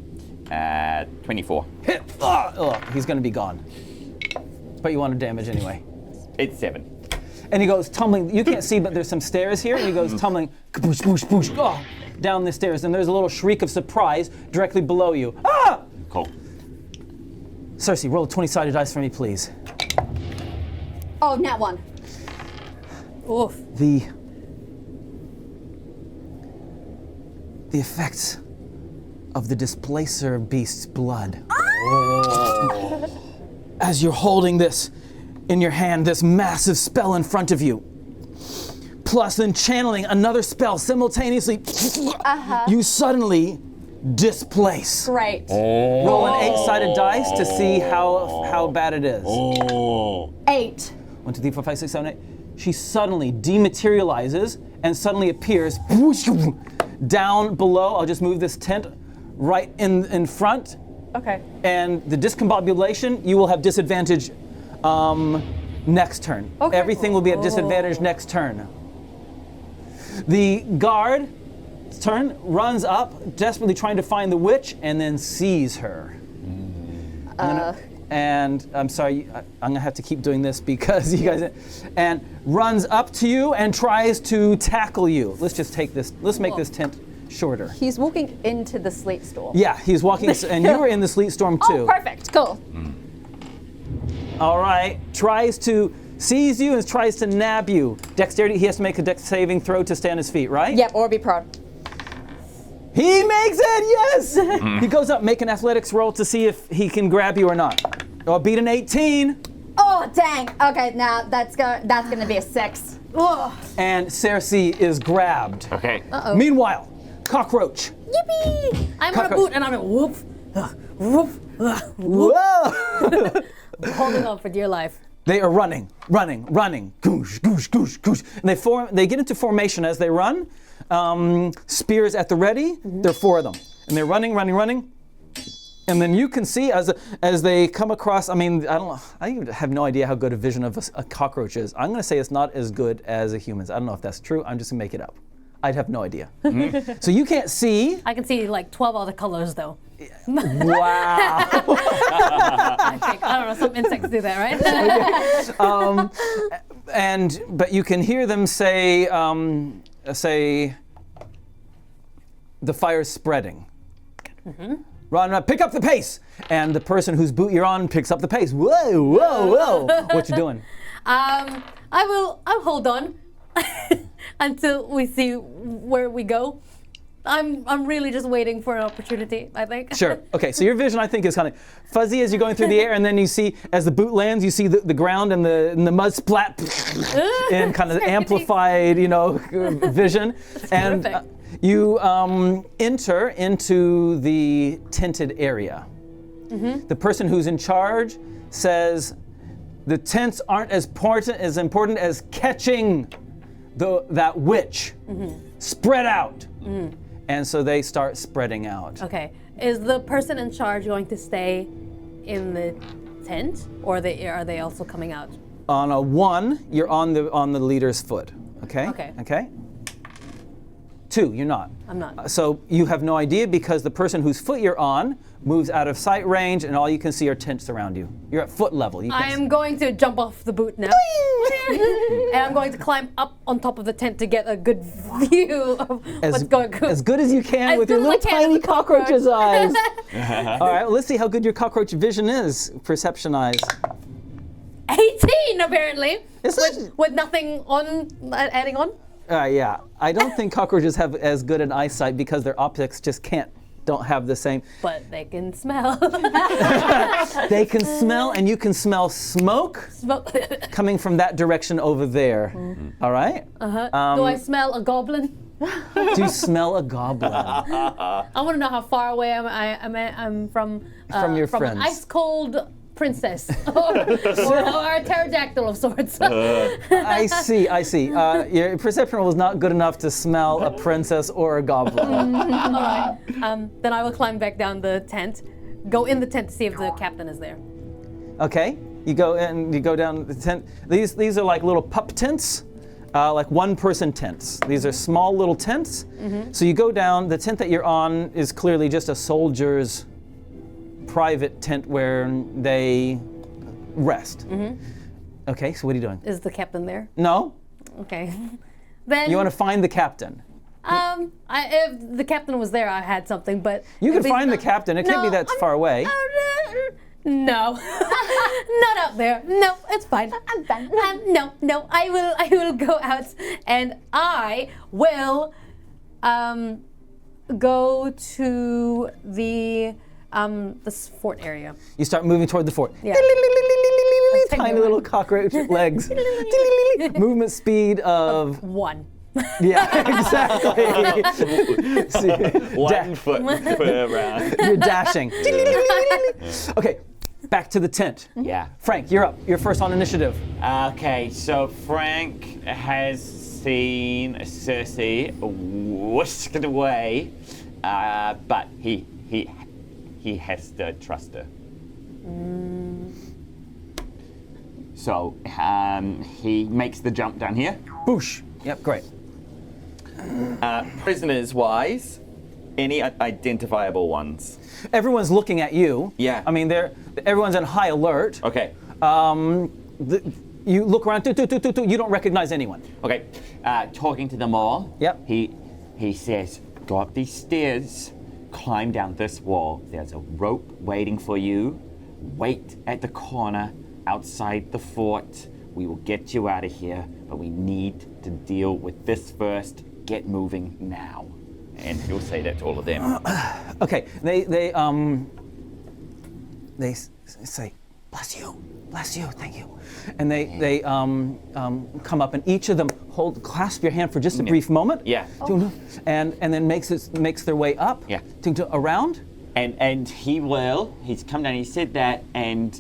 24. Hit. He's gonna be gone. But you want to damage anyway. It's 7. And he goes tumbling. You can't see, but there's some stairs here. And he goes tumbling, kaboosh, boosh, boosh, down the stairs. And there's a little shriek of surprise directly below you. Ah! Cool. Cerci, roll a 20-sided dice for me, please. Oh, nat 1. Oof. The effects of the displacer beast's blood. As you're holding this in your hand, this massive spell in front of you, plus then channeling another spell simultaneously, you suddenly displace. Great. Roll an 8-sided dice to see how bad it is. 8. 1, 2, 3, 4, 5, 6, 7, 8. She suddenly dematerializes and suddenly appears down below. I'll just move this tent right in front. Okay. And the discombobulation, you will have disadvantage next turn. Okay. Everything will be at disadvantage next turn. The guard turn runs up, desperately trying to find the witch, and then sees her. And I'm sorry, I'm gonna have to keep doing this because you guys, and runs up to you and tries to tackle you. Let's just take this, let's make this tent shorter. He's walking into the sleet storm. Yeah, he's walking, and you were in the sleet storm too. Oh, perfect. Cool. All right, sees you and tries to nab you. Dexterity, he has to make a dex saving throw to stay on his feet, right? Yep, or be prone. He makes it, yes! He goes up, make an athletics roll to see if he can grab you or not. Or beat an 18. Oh, dang. Okay, now that's gonna be a 6. Ugh. And Cerci is grabbed. Okay. Meanwhile, cockroach. Yippee! I'm on a boot and I'm like, whoop, whoop, whoop. Whoa! Holding on for dear life. They are running. Goosh, goosh, goosh, goosh. And they get into formation as they run. Spears at the ready. There are 4 of them. And they're running. And then you can see as they come across, I have no idea how good a vision of a cockroach is. I'm gonna say it's not as good as a human's. I don't know if that's true. I'm just gonna make it up. I'd have no idea. So you can't see. I can see like 12 other colors though. Wow. I think, I don't know, some insects do that, right? But you can hear them say, the fire's spreading. Run, pick up the pace. And the person whose boot you're on picks up the pace. Whoa. What you doing? I'll hold on until we see where we go. I'm really just waiting for an opportunity, I think. Sure. Okay, so your vision, I think, is kind of fuzzy as you're going through the air, and then you see, as the boot lands, you see the ground and the mud splat in kind of amplified, vision. And you enter into the tented area. The person who's in charge says, the tents aren't as important as catching that witch. Spread out. And so they start spreading out. Okay. Is the person in charge going to stay in the tent, or are they also coming out? On a 1, you're on the leader's foot. Okay? Okay. 2, you're not. I'm not. So you have no idea because the person whose foot you're on moves out of sight range and all you can see are tents around you. You're at foot level. I am going to jump off the boot now. And I'm going to climb up on top of the tent to get a good view of what's going on. As good as you can with your little tiny cockroach's eyes. All right, well, let's see how good your cockroach vision is, perception eyes. 18 apparently, Is it? with nothing adding on. Yeah, I don't think cockroaches have as good an eyesight because their optics just don't have the same. But they can smell. They can smell, and you can smell smoke coming from that direction over there. All right? Do I smell a goblin? to smell a goblin. I want to know how far away I'm from Your from friends. an ice cold princess or a pterodactyl of sorts. I see. Your perception roll was not good enough to smell a princess or a goblin. All right. Then I will climb back down the tent, go in the tent to see if the captain is there. Okay, you go in, you go down the tent. These are like little pup tents, like one-person tents. These are small little tents. So you go down. The tent that you're on is clearly just a soldier's private tent where they rest. Okay, so what are you doing? Is the captain there? No, Okay. Then you want to find the captain. if the captain was there, I had something, but You if can he's find the not- captain. It can't be No, that I'm- far away. No, not out there. No, it's fine. I'm fine. No. I will go out and I will go to the fort area. You start moving toward the fort. Yeah. Tiny little cockroach legs. Movement speed of 1. yeah, exactly. See, 1 foot per round. you're dashing. Okay, back to the tent. Yeah. Frank, you're up. You're first on initiative. Okay, so Frank has seen Cerci whisked away, but he has to trust her. So he makes the jump down here. Boosh. Yep, great. Prisoners wise, any identifiable ones? Everyone's looking at you. Yeah. I mean, everyone's on high alert. Okay. You look around. You don't recognize anyone. Okay. Talking to them all. Yep. He says, go up these stairs, climb down this wall. There's a rope waiting for you. Wait at the corner outside the fort. We will get you out of here, but we need to deal with this first. Get moving now. And he'll say that to all of them. Okay. They say, bless you, thank you. And they come up, and each of them clasp your hand for just a brief moment. Yeah. And then makes their way up. Yeah. Around. And he's come down, he said that, and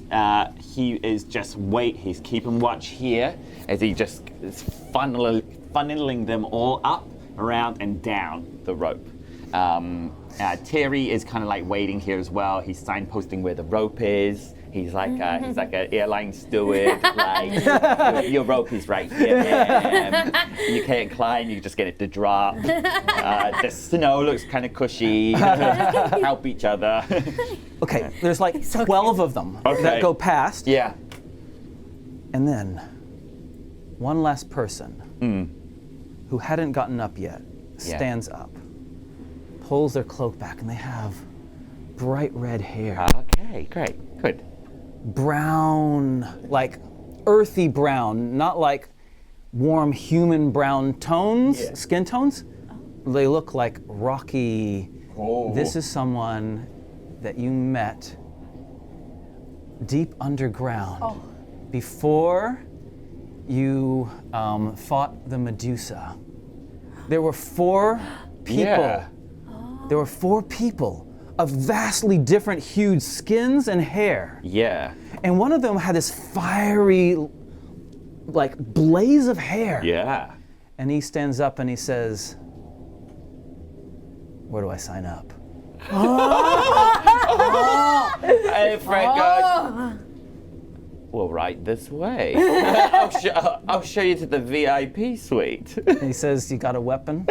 he is just he's keeping watch here as he just is funneling them all up, around, and down the rope. Terry is kind of like waiting here as well. He's signposting where the rope is. He's like an airline steward. Like your rope is right here, man. You can't climb. You just get it to drop. The snow looks kind of cushy. Help each other. Okay. There's like 12 of them that go past. Yeah. And then one last person who hadn't gotten up yet stands up, pulls their cloak back, and they have bright red hair. Okay, great, good. Brown, like earthy brown, not like warm human brown tones, skin tones. They look like rocky. Oh. This is someone that you met deep underground before you fought the Medusa. There were 4 people. Yeah. There were 4 people of vastly different hued skins and hair. Yeah. And one of them had this fiery, like, blaze of hair. Yeah. And he stands up and he says, where do I sign up? And Frank goes, well, right this way. I'll show you to the VIP suite. And he says, you got a weapon?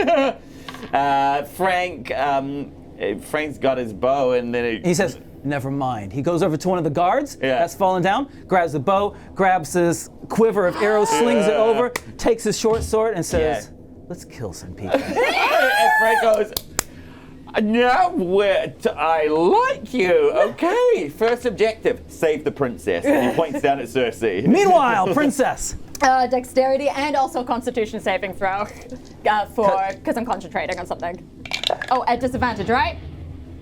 Frank's got his bow, and then He says, never mind. He goes over to one of the guards that's fallen down, grabs the bow, grabs his quiver of arrows, slings it over, takes his short sword, and says, let's kill some people. and Frank goes, now I like you. Okay, first objective, save the princess. And he points down at Cerci. Meanwhile, princess. Dexterity and also Constitution saving throw because I'm concentrating on something. Oh, at disadvantage, right?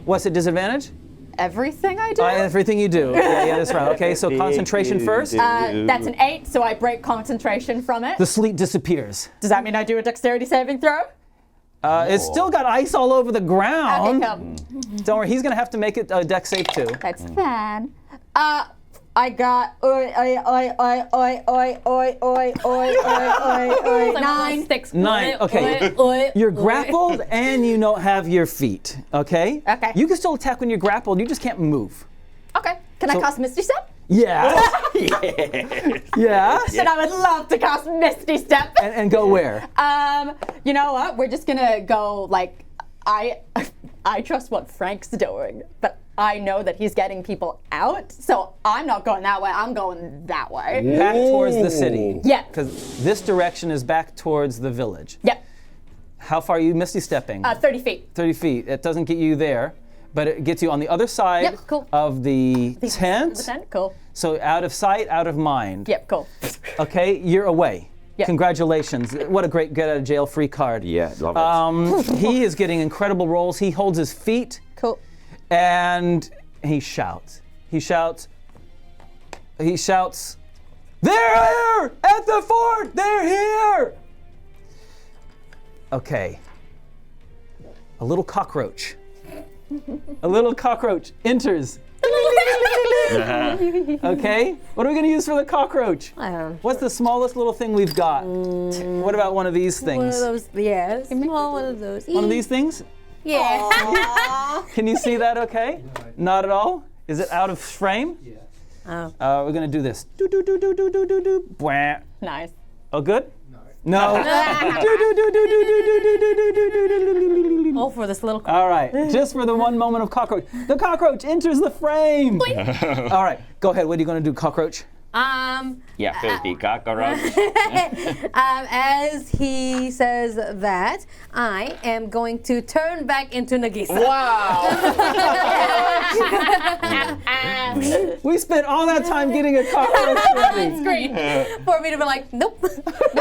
What's the disadvantage? Everything I do? Everything you do. Yeah, that's right. Okay, so concentration first. That's an 8, so I break concentration from it. The sleep disappears. Does that mean I do a dexterity saving throw? It's still got ice all over the Okay, ground. come. Don't worry, he's gonna have to make it a deck save too. That's fine. I got oi 9. Sticks. 9, okay. You're grappled and you don't have your feet, okay? Okay. You can still attack when you're grappled, you just can't move. Okay. Can I cast Misty Step? Yeah. Yeah. Then I would love to cast Misty Step. And go where? You know what? We're just gonna go like I trust what Frank's doing, but I know that he's getting people out, so I'm not going that way. I'm going that way. Back towards the city. Yeah. Because this direction is back towards the village. Yep. How far are you misty stepping? 30 feet. 30 feet. It doesn't get you there, but it gets you on the other side Yep, cool. of the tent. The tent? Cool. So out of sight, out of mind. Yep, cool. Okay, you're away. Yep. Congratulations. What a great get out of jail free card. Yeah, love it. He is getting incredible rolls. He holds his feet Cool. and he shouts. He shouts, "They're here! At the fort! They're here!" Okay. A little cockroach enters. Okay, what are we gonna use for the cockroach? I don't know. What's the smallest little thing we've got? What about one of these One of things? those, yeah, small one of those. One of these things? Yeah. Can you see that okay? Not at all? Is it out of frame? Oh. We're gonna do this. Do do do do do do do do. Bwah. Nice. Oh, good? No. Do do do do do do do do do do do. All for this little. All right, just for the one moment of cockroach. The cockroach enters the frame. All right, go ahead. What are you gonna do, cockroach? Yeah, filthy cockroach. As he says that, I am going to turn back into Nagiisa. Wow! We spent all that time getting a cockroach ready. Screen for me to be like, nope,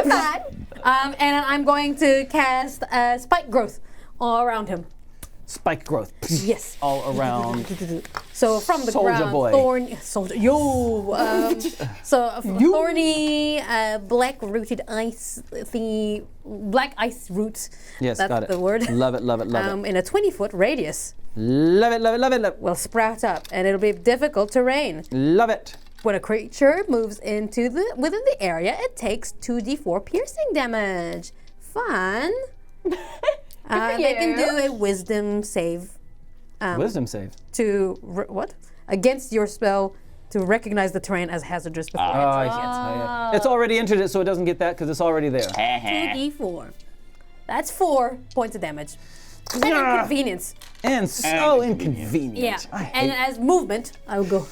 not. And I'm going to cast spike growth all around him. Spike growth. Yes. All around. So from the Soldier ground, boy. thorny, black-rooted ice, the black ice roots. Yes, that's got it. the word. Love it, love it, love it. In a 20-foot radius, Love it, love it, love it, love it. will sprout up, and it'll be difficult terrain. Love it. When a creature moves into within the area, it takes 2d4 piercing damage. Fun. They can do a wisdom save Wisdom save. to against your spell to recognize the terrain as hazardous before it hits. It's already entered it, so it doesn't get that because it's already there. 2d4. That's 4 points of damage. And inconvenience. And so inconvenient. Yeah. I And hate- as movement, I will go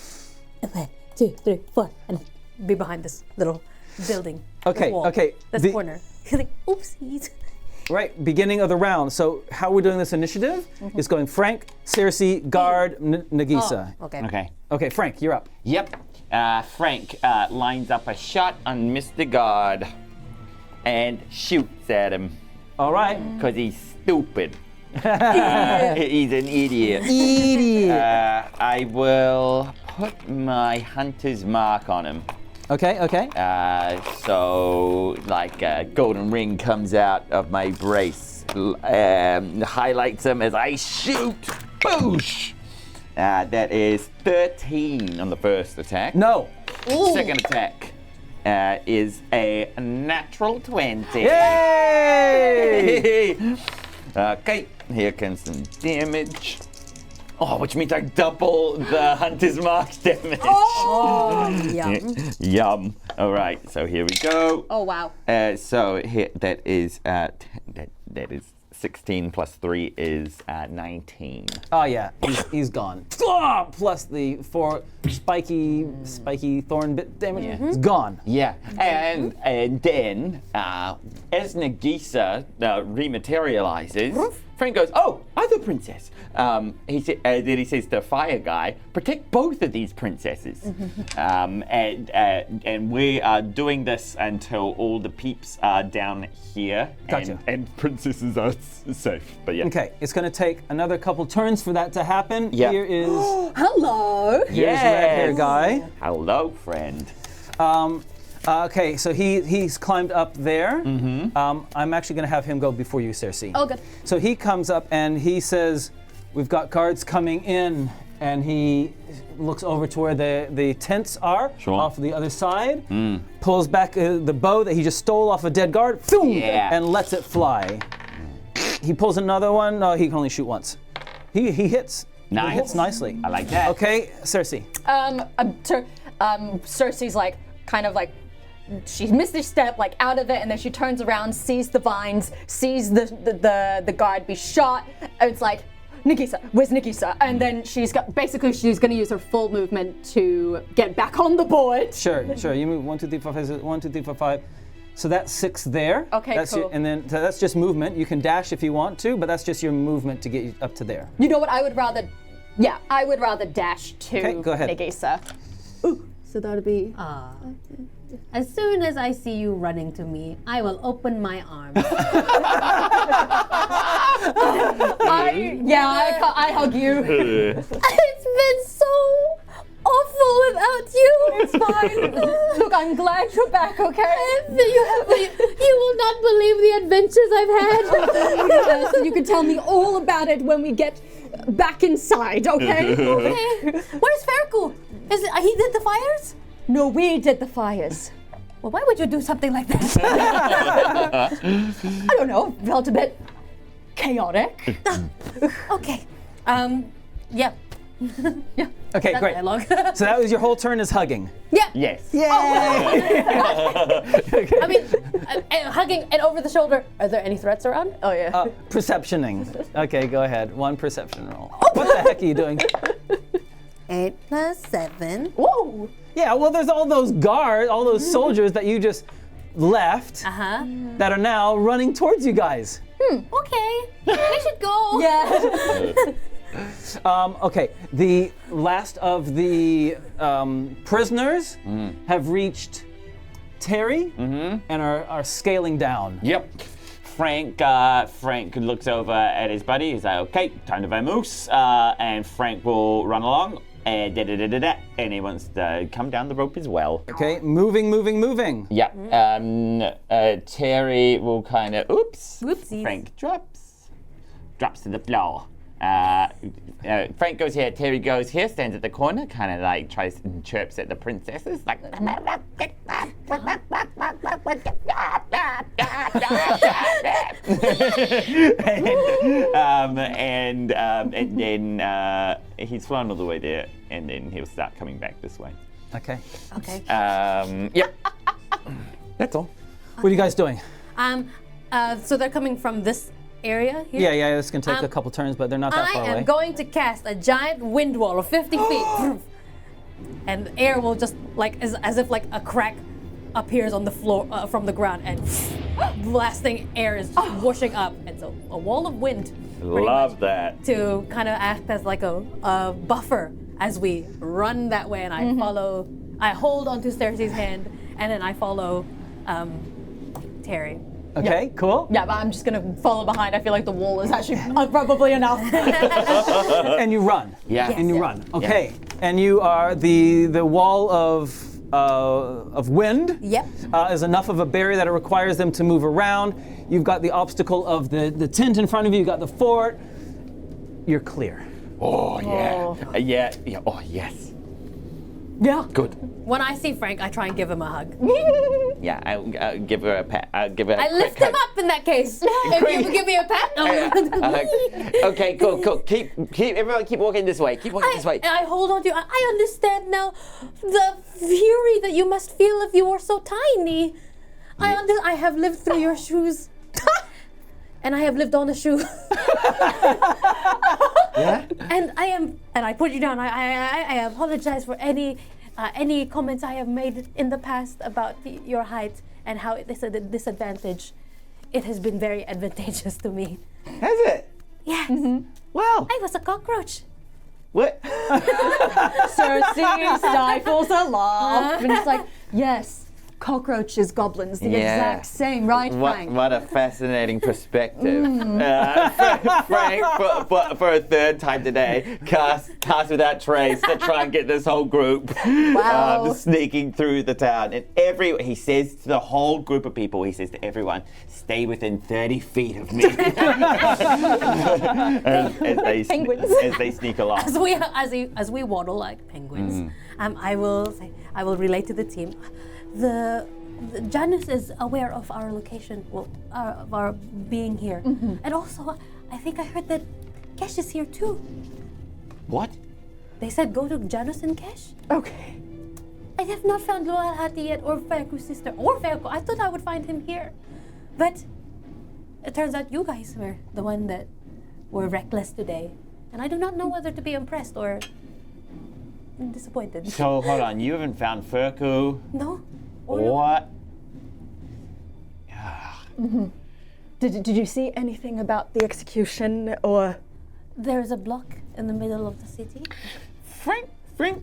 1, 2, 3, 4, and be behind this little building. Okay, wall, okay, This the- corner. Like, oopsies. Right, beginning of the round. So how we're doing this initiative is going Frank, Cerci, Guard, Nagiisa. Okay. Okay. Okay, Frank, you're up. Yep. Frank lines up a shot on Mr. Guard and shoots at him All right. because he's stupid. He's an idiot. Idiot. I will put my hunter's mark on him. Okay, okay. So, like a golden ring comes out of my brace, highlights him as I shoot. Boosh! That is 13 on the first attack. No. Second attack is a natural 20. Yay! Okay, here comes some damage. Oh, which means I double the hunter's mark damage. Yum. Yum. All right, so here we go. Oh, wow. So here, that is 16 plus 3 is 19. Oh yeah, he's gone. Ah, plus the 4 spiky thorn bit damage. It's gone. Yeah, and then as Nagiisa rematerializes, Frank goes, "Oh, other princess." Then he says to the fire guy, "Protect both of these princesses." And we are doing this until all the peeps are down here. Gotcha. And princesses are safe. But yeah. Okay, it's gonna take another couple turns for that to happen. Yeah. Here is Hello. here's red hair guy. Hello, friend. Okay, so he's climbed up there. I'm actually going to have him go before you, Cerci. Oh, good. So he comes up and he says, "We've got guards coming in," and he looks over to where the tents are, off the other side, pulls back the bow that he just stole off a dead guard, and lets it fly. He pulls another one. No, he can only shoot once. He hits. Nice. He hits nicely. I like that. Okay, Cerci. Cersei's like, kind of like, she missed her step, like out of it, and then she turns around, sees the vines, sees the guard be shot. And it's like, Nagiisa, where's Nagiisa? And then she's going to use her full movement to get back on the board. Sure. You move 1, 2, 3, 4, 5, 1, 2, 3, 4, 5. So that's 6 there. Okay, that's cool. And then so that's just movement. You can dash if you want to, but that's just your movement to get you up to there. You know what? I would rather dash to Okay, go ahead. Nagiisa. So that would be. As soon as I see you running to me, I will open my arms. I hug you. It's been so awful without you. It's fine. Look, I'm glad you're back, okay? You will not believe the adventures I've had. Yes, you can tell me all about it when we get back inside, okay? Okay. Where's Feku? He did the fires? No, we did the fires. Well, why would you do something like that? I don't know. Felt a bit chaotic. Okay. Yeah. Okay, That's great. dialogue. So that was your whole turn is hugging. Yeah. Yes. I mean, hugging and over the shoulder. Are there any threats around? Oh yeah. Perceptioning. Okay, go ahead. 1 perception roll. What the heck are you doing? 8 plus 7. Whoa. Yeah, well, there's all those guards, all those soldiers that you just left that are now running towards you guys. Okay. We should go. Yeah. Okay, the last of the prisoners have reached Terry and are scaling down. Yep. Frank looks over at his buddy. He's like, "Okay, time to vamoose," and Frank will run along. And he wants to come down the rope as well. Okay, moving. Yeah. Terry will kind of, Whoopsies. Frank drops to the floor. Frank goes here, Terry goes here, stands at the corner, kind of like tries and chirps at the princesses, like. and then he's flown all the way there, and then he'll start coming back this way. Okay. Yep. That's all. What are you guys doing? So they're coming from this area here? Yeah, it's gonna take a couple turns, but they're not that far I away. am going to cast a giant wind wall of 50 feet. And the air will just, like, as if like a crack appears on the floor from the ground, and blasting air is just whooshing up. And so a wall of wind. pretty Love much, that. To kind of act as like a buffer as we run that way, and I follow. I hold onto Cerci's hand, and then I follow Terry. Okay, cool. Yeah, but I'm just gonna follow behind. I feel like the wall is actually probably enough. And you run. Yeah. And you run. Okay. And you are the wall of wind. Yep. Is enough of a barrier that it requires them to move around. You've got the obstacle of the tent in front of you. You've got the fort. You're clear. Oh, yeah. Yeah. Oh, yes. Yeah. Good. When I see Frank, I try and give him a hug. Yeah, I'll give her a pat. I'll give her a I quick lift him hug. up in that case. If you would give me a pat. Okay, cool. Everyone keep walking this way. Keep walking this way. I hold on to you. I understand now the fury that you must feel if you were so tiny. I have lived through your shoes. And I have lived on a shoe. Yeah? And I put you down. I apologize for any comments I have made in the past about your height and how it is a disadvantage. It has been very advantageous to me. Has it? Yes. Wow. I was a cockroach. What? Cerci stifles a laugh, and it's like, yes, cockroaches, goblins, the Yeah. exact same, right, Frank? What a fascinating perspective. Frank, for a third time today, cast without trace to try and get this whole group Wow. sneaking through the town. And he says to the whole group of people, he says to everyone, stay within 30 feet of me. Penguins. As they sneak along. As we waddle like penguins, I will relate to the team. The Janus is aware of our location, of our being here, and also I think I heard that Kesh is here too. What? They said go to Janus and Kesh. Okay. I have not found Loal Hati yet, or Feku's sister, or Feku. I thought I would find him here, but it turns out you guys were the one that were reckless today, and I do not know whether to be impressed or disappointed. So hold on, you haven't found Feku? No. What? Did you see anything about the execution or? There's a block in the middle of the city. Frank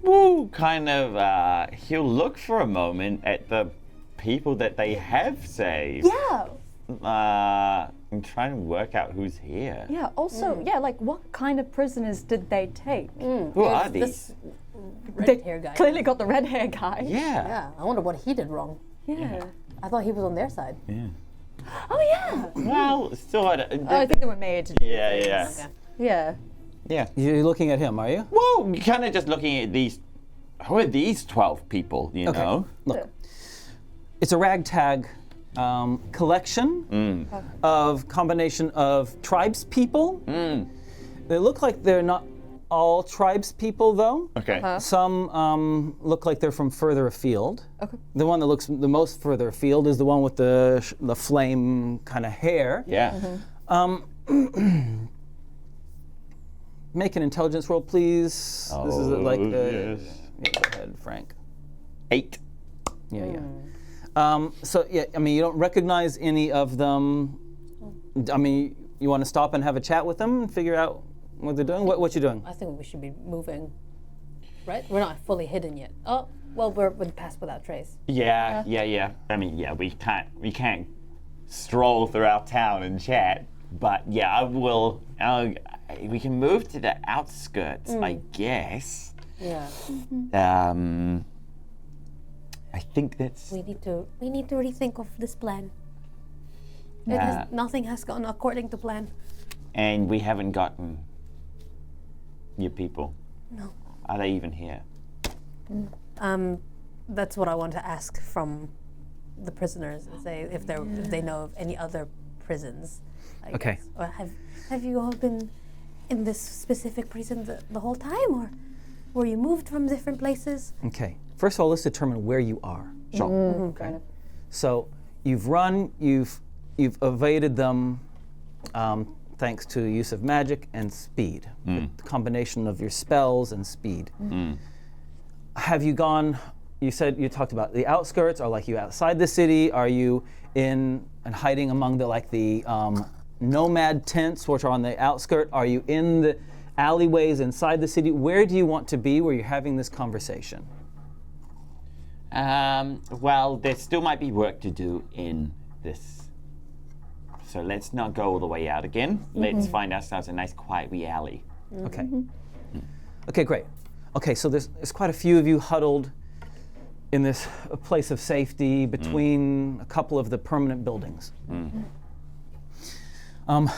will kind of, he'll look for a moment at the people that they have saved. Yeah. I'm trying to work out who's here. Yeah. Also, like what kind of prisoners did they take? Who are these? This red hair guy. Clearly got the red hair guy. Yeah. Yeah, I wonder what he did wrong. Yeah. I thought he was on their side. Yeah. Oh yeah. Well, still, I think they were made. yeah. Okay. Yeah. Yeah. You're looking at him, are you? Well, kind of just looking at these. Who are these 12 people? You know. Look, it's a ragtag collection of combination of tribes people. They look like they're not all tribes people, though. Okay. Some look like they're from further afield. Okay. The one that looks the most further afield is the one with the flame kind of hair. Yeah. Make an intelligence roll, please. This is like yes. Yeah, go ahead, Frank. 8. Yeah. So yeah, I mean, you don't recognize any of them. I mean, you want to stop and have a chat with them and figure out what they're doing. What you doing? I think we should be moving. Right? We're not fully hidden yet. Oh, well, we're past without trace. Yeah. I mean, yeah, we can't stroll throughout town and chat. But yeah, we can move to the outskirts, I guess. Yeah. I think that's. We need to rethink of this plan. Nothing has gone according to plan. And we haven't gotten your people. No. Are they even here? That's what I want to ask from the prisoners and say if they know of any other prisons. I Okay. guess. Or have you all been in this specific prison the whole time, or were you moved from different places? Okay. First of all, let's determine where you are. Sure. Okay. So you've run. You've evaded them. Thanks to use of magic and speed. The combination of your spells and speed. Have you gone, you talked about the outskirts, or like you outside the city? Are you in and hiding among the nomad tents, which are on the outskirts? Are you in the alleyways inside the city? Where do you want to be where you're having this conversation? Well, there still might be work to do in this. So let's not go all the way out again. Let's find ourselves a nice quiet wee alley. Okay. Okay, great. Okay, so there's quite a few of you huddled in this place of safety between a couple of the permanent buildings. The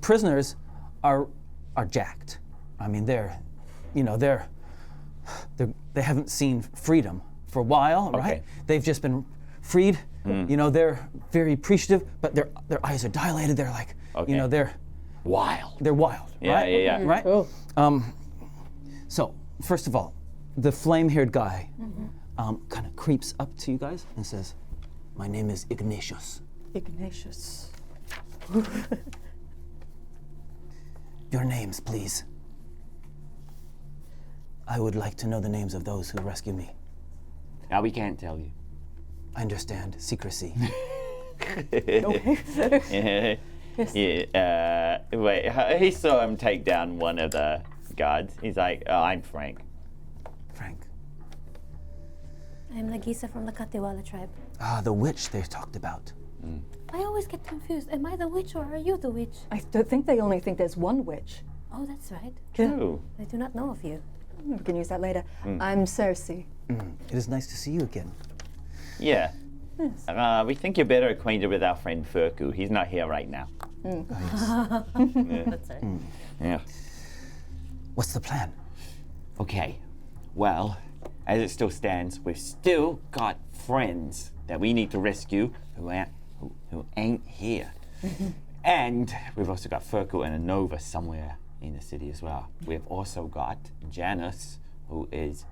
prisoners are jacked. I mean, they haven't seen freedom for a while, right? They've just been freed. They're very appreciative, but their eyes are dilated. They're like, they're wild. They're wild, right? Yeah. Right? So, first of all, the flame-haired guy kind of creeps up to you guys and says, "My name is Ignatius. Ignatius. Your names, please. I would like to know the names of those who rescued me. Now we can't tell you. I understand secrecy." Wait, he saw him take down one of the guards. He's like, "Oh, I'm Frank." Frank. I'm Nagiisa from the Katiwala tribe. Ah, the witch they talked about. I always get confused. Am I the witch or are you the witch? I think they only think there's one witch. Oh, that's right. True. I do not know of you. We can use that later. I'm Cerci. It is nice to see you again. Yeah. We think you're better acquainted with our friend Feku. He's not here right now. That's right. Yeah. What's the plan? Okay. Well, as it still stands, we've still got friends that we need to rescue who ain't here. And we've also got Feku and Anova somewhere in the city as well. We've also got Janice, who is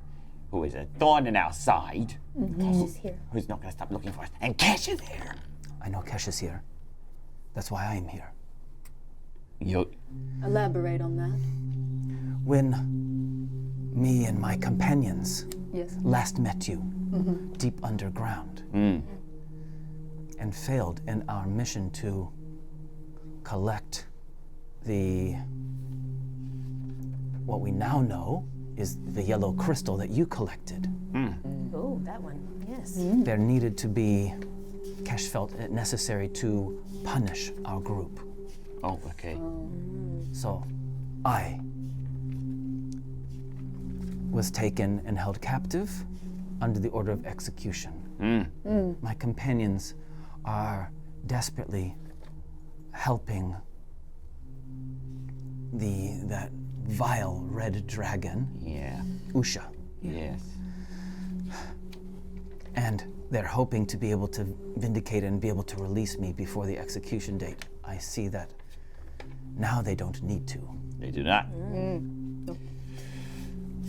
a thorn in our side. Cash is here. Who's not going to stop looking for us. And Cash is here. I know Kesh is here. That's why I'm here. Elaborate on that. When me and my companions Yes. last met you deep underground and failed in our mission to collect what we now know is the yellow crystal that you collected. Oh, that one. Yes. There needed to be, Kesh felt it necessary to punish our group. Oh, okay. So I was taken and held captive under the order of execution. My companions are desperately helping that vile red dragon, Yeah. Usha. Yes. And they're hoping to be able to vindicate and be able to release me before the execution date. I see that now they don't need to. They do not.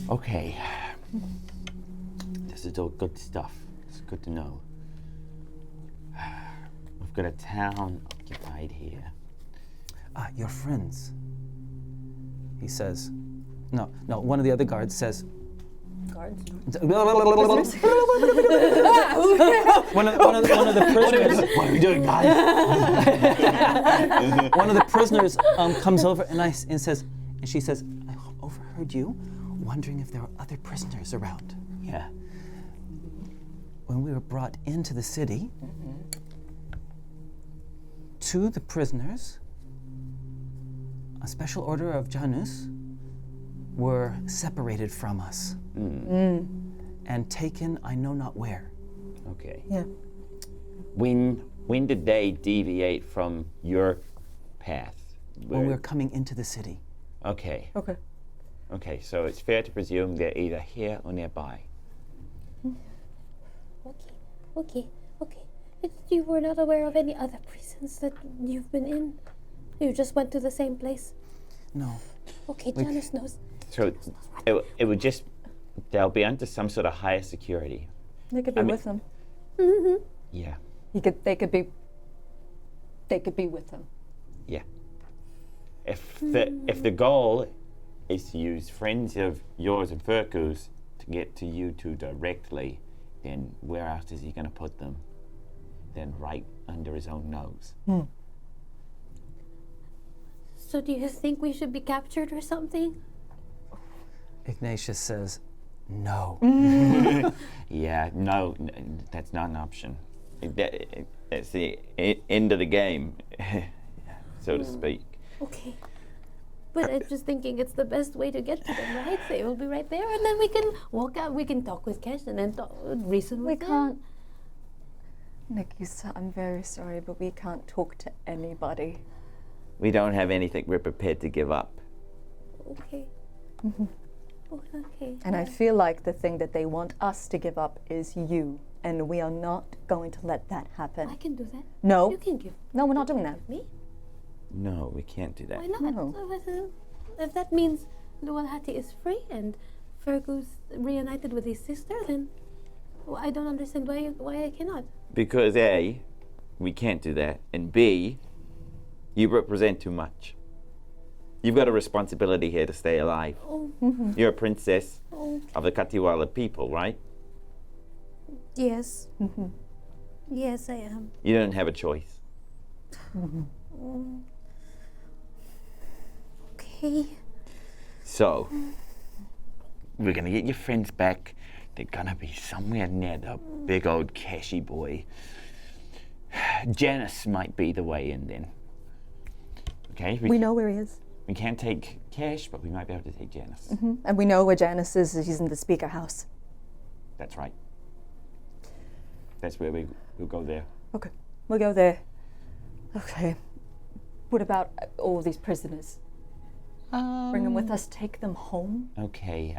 Okay. This is all good stuff. It's good to know. We've got a town occupied here. Ah, your friends. He says. No, one of the other guards says. Guards. One of the prisoners. What are we doing, guys? One of the prisoners comes over and she says, I overheard you wondering if there were other prisoners around. Yeah. When we were brought into the city, two of the prisoners, a special order of Janus, were separated from us and taken I know not where. Okay. Yeah. When did they deviate from your path? When we were coming into the city. Okay. Okay. Okay, so it's fair to presume they're either here or nearby. Okay. You were not aware of any other prisons that you've been in? You just went to the same place? No. Okay, Janice knows. So it would just, they'll be under some sort of higher security. They could be I mean- with them. Yeah. They could be with them. Yeah. If the goal is to use friends of yours and Feku's to get to you two directly, then where else is he going to put them? Then right under his own nose. So do you think we should be captured or something? Ignatius says, no. Yeah, no, that's not an option. That's the end of the game, so to speak. Okay. But I'm just thinking it's the best way to get to them, right? They will be right there, and then we can walk out, we can talk with Kesh, and then reason with We them. can't. Nagiisa, I'm very sorry, but we can't talk to anybody. We don't have anything we're prepared to give up. Okay. Oh, okay. And I feel like the thing that they want us to give up is you, and we are not going to let that happen. I can do that. No. You can give No, we're not doing that. me. No, we can't do that. Why not? No. If that means Lualhati is free and Fergus reunited with his sister, then I don't understand why I cannot. Because A, we can't do that, and B, you represent too much. You've got a responsibility here to stay alive. Oh, You're a princess oh, of the Katiwala people, right? yes. Yes, I am. You don't have a choice. Okay. So, we're gonna get your friends back they're gonna be somewhere near the big old Cashy boy. Janice might be the way in then. Okay? We know where he is. We can't take Cash, but we might be able to take Janice. And we know where Janice is. He's in the speaker house. That's right. That's where we'll go there. Okay, we'll go there. Okay. What about all these prisoners? Bring them with us, take them home? Okay,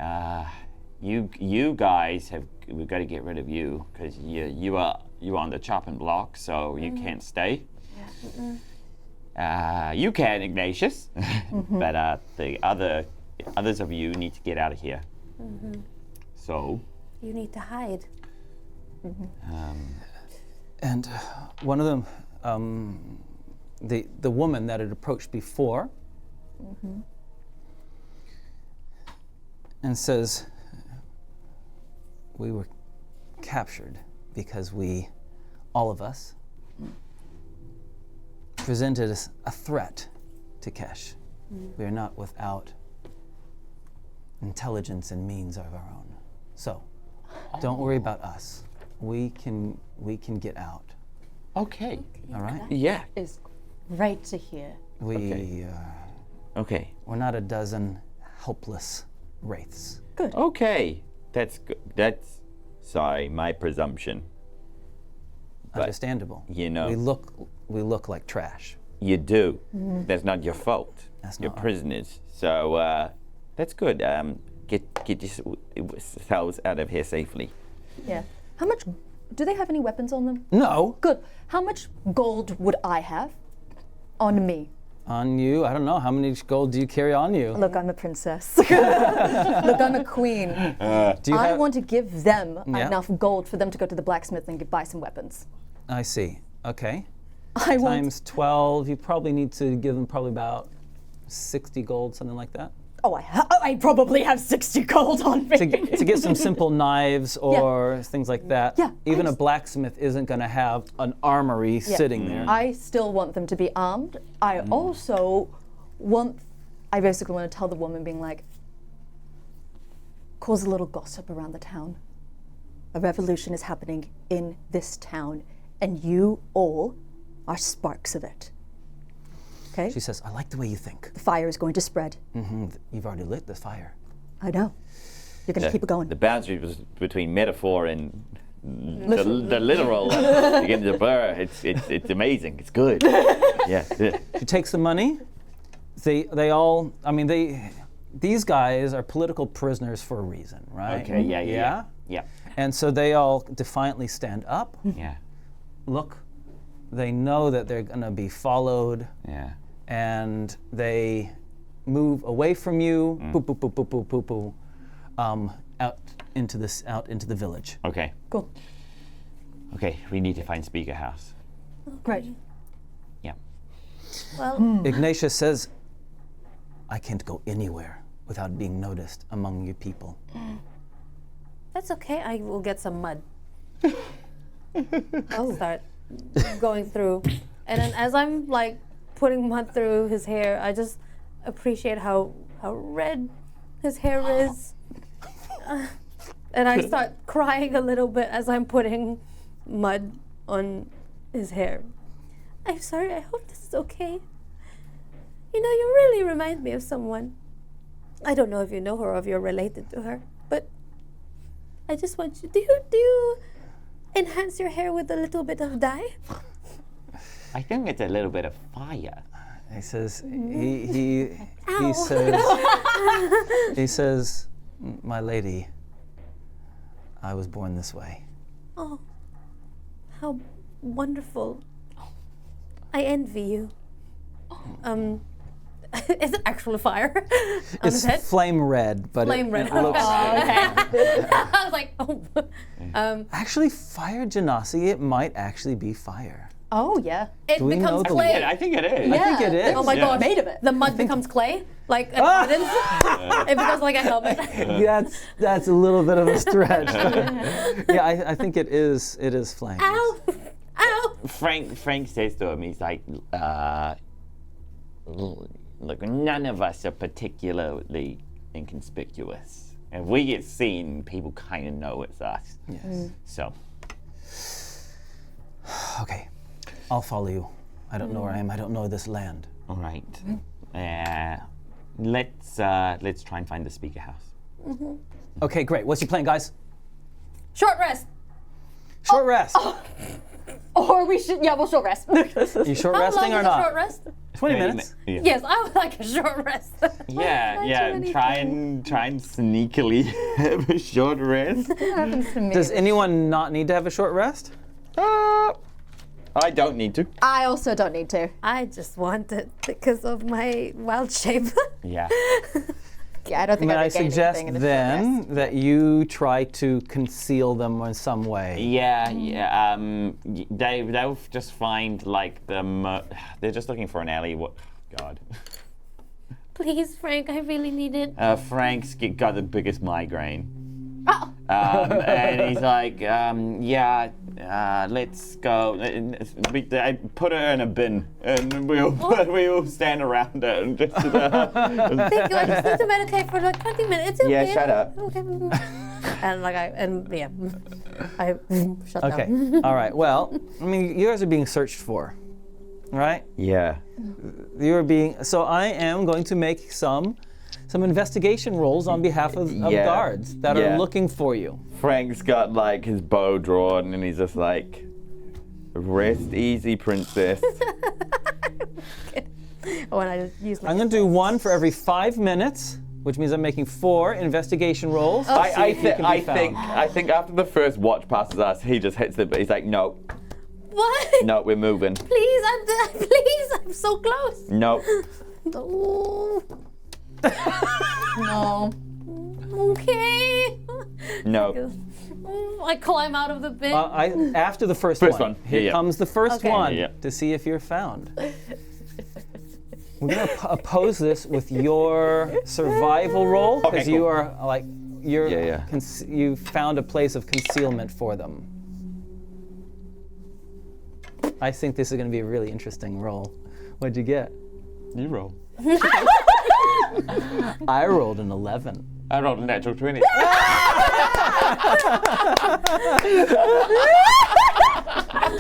you guys we've got to get rid of you because you are on the chopping block, so you can't stay. You can, Ignatius, but the others of you need to get out of here. So You need to hide. And one of them, the woman that had approached before, and says, we were captured because all of us, presented as a threat to Kesh. We are not without intelligence and means of our own. So, don't worry about us. We can get out. okay, All right? yeah, Is great to hear. okay, We're not a dozen helpless wraiths. okay. That's good. That's my presumption. But, Understandable. you know- we look like trash. You do. That's not your fault. That's You're not our- prisoners. So that's good. Get yourselves out of here safely. Yeah. How much, do they have any weapons on them? No, Good. How much gold would I have on me? on you. I don't know how many gold do you carry on you. Look, I'm a princess. Look, I'm a queen. Do you I have? want to give them Yeah. enough gold for them to go to the blacksmith and buy some weapons. I see. Okay. I want. Times 12. You probably need to give them probably about 60 gold, something like that. Oh, I probably have 60 gold on me. To get some simple knives or things like that. Yeah, Even I a blacksmith isn't going to have an armory sitting there. I still want them to be armed. I also want. I basically want to tell the woman, being like, cause a little gossip around the town. A revolution is happening in this town, and you all are sparks of it. Okay? She says, I like the way you think. The fire is going to spread. You've already lit the fire. I know. You're going to keep it going. The boundary was between metaphor and the literal begin to blur. It's amazing. It's good. Yeah. She takes the money. They all, I mean, these guys are political prisoners for a reason, right? Okay. Yeah. And so they all defiantly stand up, Yeah. look, they know that they're going to be followed, Yeah. and they move away from you, boop, boop, boop, boop, boop, boop, boop, out into the village. Okay. Cool. Okay. We need to find Speaker House. Great. Yeah. Well, Ignatius says, I can't go anywhere without being noticed among you people. that's okay. I will get some mud. I'll start going through. And then as I'm like putting mud through his hair, I just appreciate how red his hair is. And I start crying a little bit as I'm putting mud on his hair. I'm sorry, I hope this is okay. You know, you really remind me of someone. I don't know if you know her or if you're related to her, but I just want you, do you enhance your hair with a little bit of dye? I think it's a little bit of fire. He says, he says, my lady, I was born this way. Oh, how wonderful. I envy you. Is it actually fire on It's his head? flame red, but Flame red. it looks... I was like, oh. Actually, fire genasi, it might actually be fire. Oh, yeah. It Do we know becomes the- clay. I think it is. I think it is. Oh my Yeah. gosh. Made of it. The mud becomes clay? Like a gardens? It becomes like a helmet. That's a little bit of a stretch. Yeah, I think it is flame. Ow! Ow! Frank says to him, he's like, look, none of us are particularly inconspicuous. If we get seen, people kind of know it's us. Yes. So, Okay, I'll follow you. I don't know where I am. I don't know this land. all right. Let's try and find the speaker house. Okay, great. What's your plan, guys? Short rest. Short rest. Or we should, we'll short rest. You short How resting long or is a not? short rest? 20 minutes. Yeah. Yes, I would like a short rest. Yeah. Try and sneakily have a short rest. Does anyone not need to have a short rest? I don't need to. I also don't need to. I just want it because of my wild shape. Yeah. Yeah, I don't think May I I would gain suggest anything in a short then rest. that you try to conceal them in some way? Yeah. They'll just find like they're just looking for an alley. What? God. Please, Frank, I really need it. Frank's got the biggest migraine. And he's like, let's go. I put her in a bin, and we'll stand around it and just. Thank you. I just need to meditate for like 20 minutes. It's Yeah, okay. shut up. Okay. And I shut Okay. down. All right. Well, I mean, you guys are being searched for, right? Yeah. You are being. So I am going to make some investigation rolls on behalf of Yeah. guards that Yeah. are looking for you. Frank's got like his bow drawn, and he's just like, "Rest easy, princess." When I just use my. I'm going to do one for every 5 minutes, which means I'm making 4 investigation rolls. I can be found. think after the first watch passes us, he just hits it. But he's like, "No, What? no, we're moving. Please, I'm so close. No." Oh, No. okay. No. I climb out of the bin. After the first First one. one. Here Yeah. comes the first Okay. one Yeah. to see if you're found. We're going to oppose this with your survival roll because Okay, you cool. are like Yeah. you found a place of concealment for them. I think this is going to be a really interesting roll. What'd you get? You roll. I rolled an 11. I rolled a natural 20.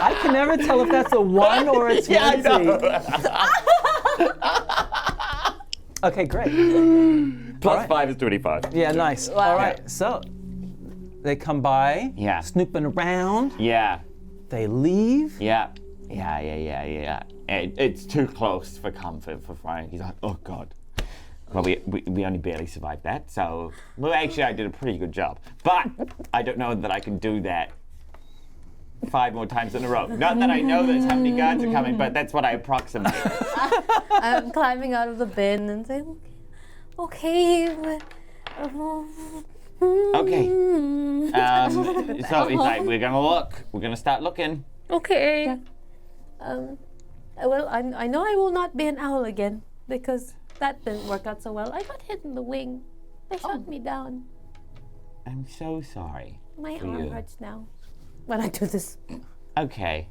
I can never tell if that's a 1 or a 20. Yeah, I know. Okay, great. Plus right. 5 is 25. Yeah, nice. All right, so they come by, Yeah. snooping around. Yeah. They leave. Yeah. It's too close for comfort for Frank. He's like, "Oh God." Well, we only barely survived that, so actually I did a pretty good job. But I don't know that I can do that 5 more times in a row. Not that I know that's how many guards are coming, but that's what I approximate. I'm climbing out of the bin and saying, okay. Okay. So he's like, "We're gonna look. We're gonna start looking." Okay. Well, I know I will not be an owl again because that didn't work out so well. I got hit in the wing. They shot me down. I'm so sorry. My for arm you. hurts now when I do this. Okay.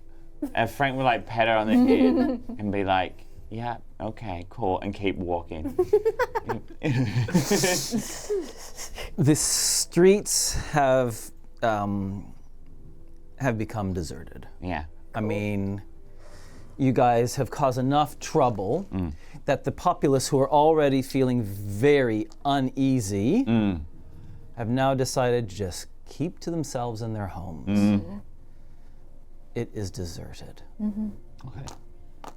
Frank will like pat her on the head and be like, "Yeah, okay, cool," and keep walking. The streets have become deserted. Yeah. I mean, you guys have caused enough trouble that the populace, who are already feeling very uneasy, have now decided to just keep to themselves in their homes. It is deserted. Okay.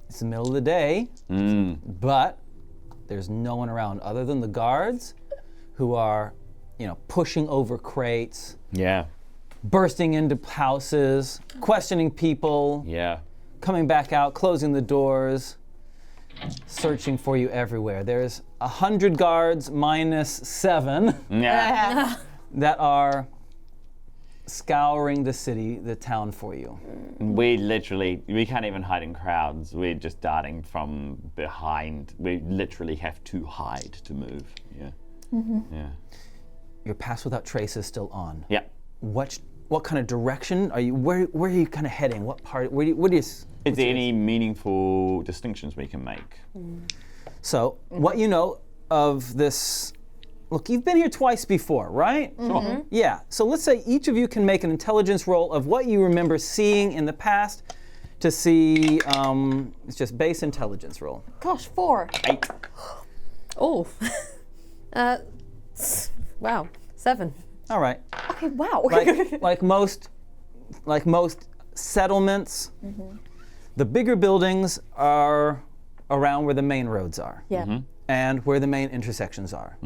It's the middle of the day, but there's no one around other than the guards, who are, pushing over crates, Yeah. bursting into houses, questioning people, Yeah. coming back out, closing the doors, searching for you everywhere. There's 100 guards minus 7 Yeah. that are scouring the city, the town for you. We can't even hide in crowds. We're just darting from behind. We literally have to hide to move. Yeah. Yeah. Your pass without trace is still on. Yeah. What kind of direction are you? Where are you kind of heading? What part? What is? Is there any meaningful distinctions we can make? So what you know of this look, you've been here twice before, right? Sure. Yeah. So let's say each of you can make an intelligence roll of what you remember seeing in the past to see, it's just base intelligence roll. Gosh, 4. 8. Oh. Wow. 7. All right. Okay, wow. Like most settlements, the bigger buildings are around where the main roads are. Yeah. And where the main intersections are.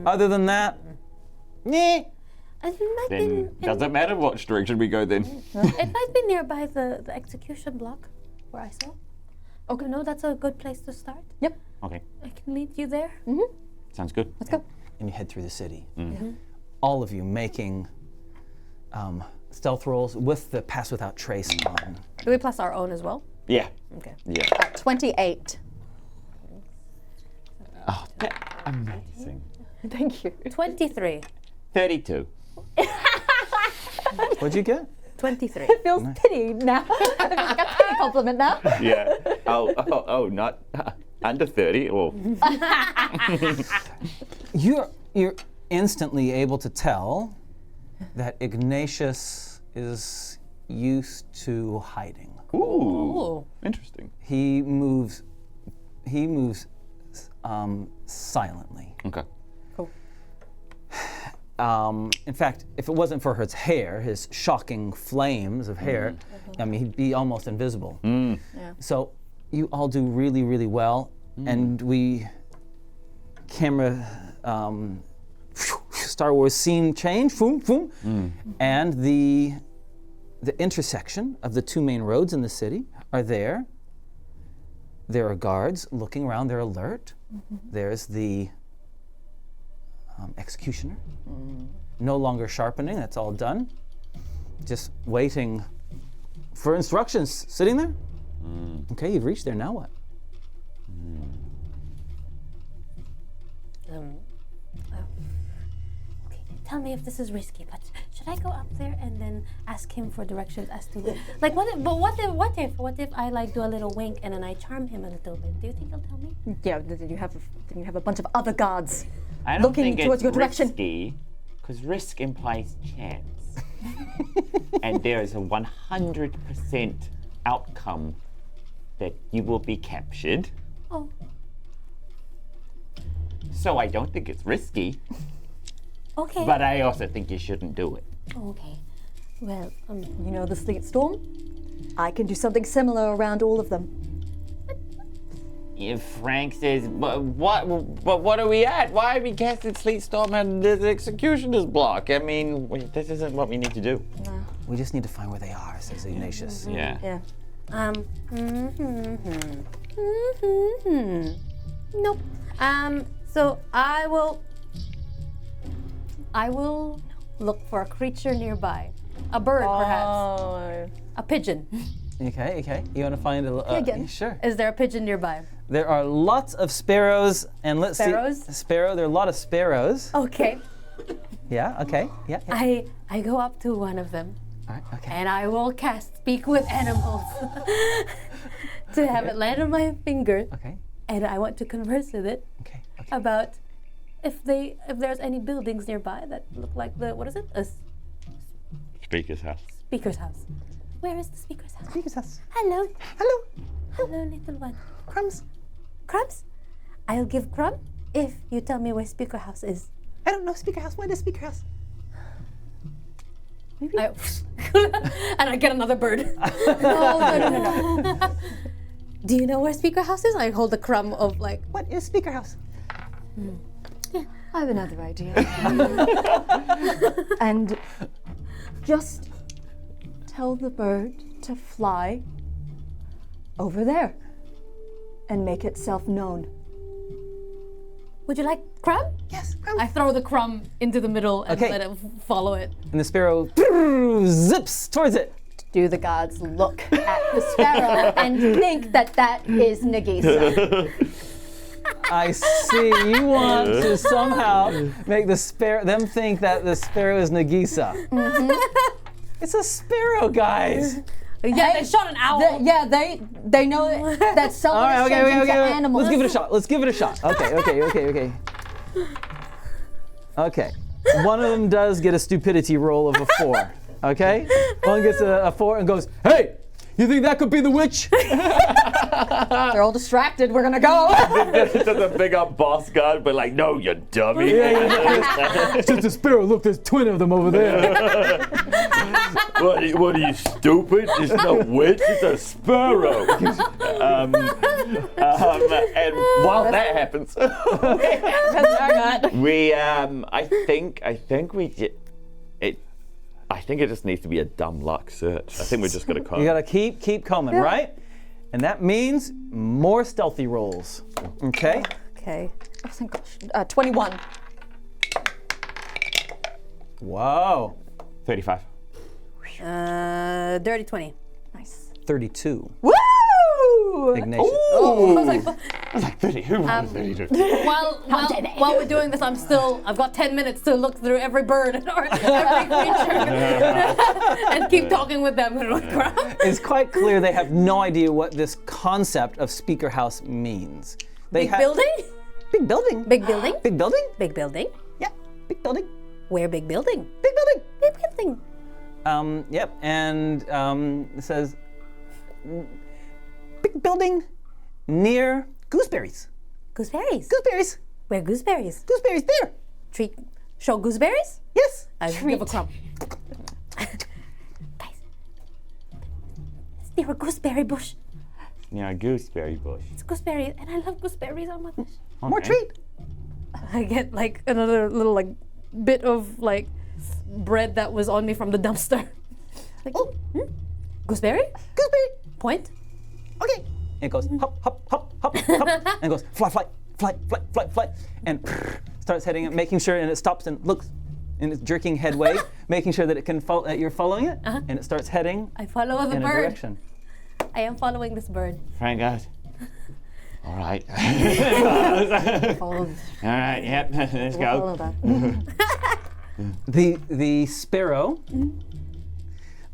Other than that, meh. It might Then doesn't matter which direction we go then. It might be nearby the execution block where I saw. Okay, no, that's a good place to start. Yep. Okay, I can lead you there. sounds good. Let's go. And you head through the city. All of you making stealth rolls with the pass without trace on. Do we plus our own as well? Yeah. Okay. Yeah. 28. Oh, amazing. Thank you. 23. 32. What'd you get? 23. Feels pity now. I've got a pity compliment now. Yeah. Oh, not under 30 or You're instantly able to tell that Ignatius is used to hiding. Ooh. Ooh. Interesting. He moves silently. Okay. In fact, if it wasn't for his hair, his shocking flames of hair, I mean, he'd be almost invisible. So you all do really, really well, and camera Star Wars scene change, boom, boom, and the intersection of the two main roads in the city are there. There are guards looking around, they're alert. There's the executioner, no longer sharpening, that's all done. Just waiting for instructions, sitting there. Okay, you've reached there, now what? Okay, tell me if this is risky, but should I go up there and then ask him for directions as to like what if I like do a little wink and then I charm him a little bit? Do you think he'll tell me? Yeah, then you have a bunch of other guards I don't looking think towards it's your direction. risky, because risk implies chance. And there is a 100% outcome that you will be captured. Oh. So I don't think it's risky, Okay. but I also think you shouldn't do it. Okay. Well, You know the sleet storm? I can do something similar around all of them. If Frank says, but what are we at? Why are we casting Sleet Storm and the executioner's block? I mean, this isn't what we need to do. We just need to find where they are, says Ignatius. Yeah. Yeah. Nope. So I will look for a creature nearby. A bird, perhaps. Oh. A pigeon. Okay. You want to find a again. Sure. Is there a pigeon nearby? There are lots of sparrows, and let's Sparrows? see. Sparrow. There are a lot of sparrows. Okay. Yeah. Okay. Yeah. I go up to one of them All right. Okay. and I will cast Speak with Animals to have it land on my finger, Okay. and I want to converse with it Okay. about if there's any buildings nearby that look like a Speaker's house. speaker's house. Where is the speaker's house? Speaker's house. Hello. Hello. Hello, little one. Crumbs. Crumbs? I'll give crumb if you tell me where speaker house is. I don't know Speaker House. Where is Speaker House? And I get another bird. No. Do you know where speaker house is? I hold a crumb of like. What is Speaker House? I have another idea. And just tell the bird to fly over there and make itself known. Would you like crumb? Yes. Crumbs. I throw the crumb into the middle and Okay. let it follow it. And the sparrow zips towards it. Do the gods look At the sparrow and think that is Nagiisa. I see. You want to somehow make them think that the sparrow is Nagiisa. It's a sparrow, guys. Yeah, they shot an owl. They know that someone All right. is changing to Okay. animals. Let's give it a shot. Okay. Okay. One of them does get a stupidity roll of a 4. Okay? One gets a 4 and goes, "Hey! You think that could be the witch?" They're all distracted. We're gonna go. Just a big up boss guard, but like, no, you dummy. It's just a sparrow. Look, there's twin of them over there. What are you, stupid? It's no witch, it's a sparrow. And while that happens, I think it just needs to be a dumb luck search. I think we're just gonna call. You gotta keep coming, right? And that means more stealthy rolls. Okay? Okay. Oh, thank gosh. 21. Wow. 35. Dirty 20. Nice. 32. Woo! Ignatius. Oh, I was like, I was like 30. Who was 32? while we're doing this, I've got 10 minutes to look through every bird or every creature and keep talking with them. It's quite clear they have no idea what this concept of speaker house means. Big building? Big building. Big building? Big building? Big building? Yeah, big building. Where big building? Big building. Big building. Yep, and it says big building near gooseberries. Gooseberries? Gooseberries. Where gooseberries? Gooseberries there. Show gooseberries? Yes. I give a crumb. Guys, it's near a gooseberry bush. Yeah, a gooseberry bush. It's gooseberry, and I love gooseberries on my dish. More treat. I get like another little like bit of like bread that was on me from the dumpster. Like, gooseberry? Gooseberry. Point. Okay. And it goes hop, hop, hop, hop, hop, and it goes fly, fly, fly, fly, fly, fly, and starts heading, making sure, and it stops and looks, and it's jerking headway, making sure that it can that you're following it, and it starts heading I follow the in a bird. direction. I am following this bird. Frank, guys. All right. Follow, All right. Yep. Let's follow go. that. The sparrow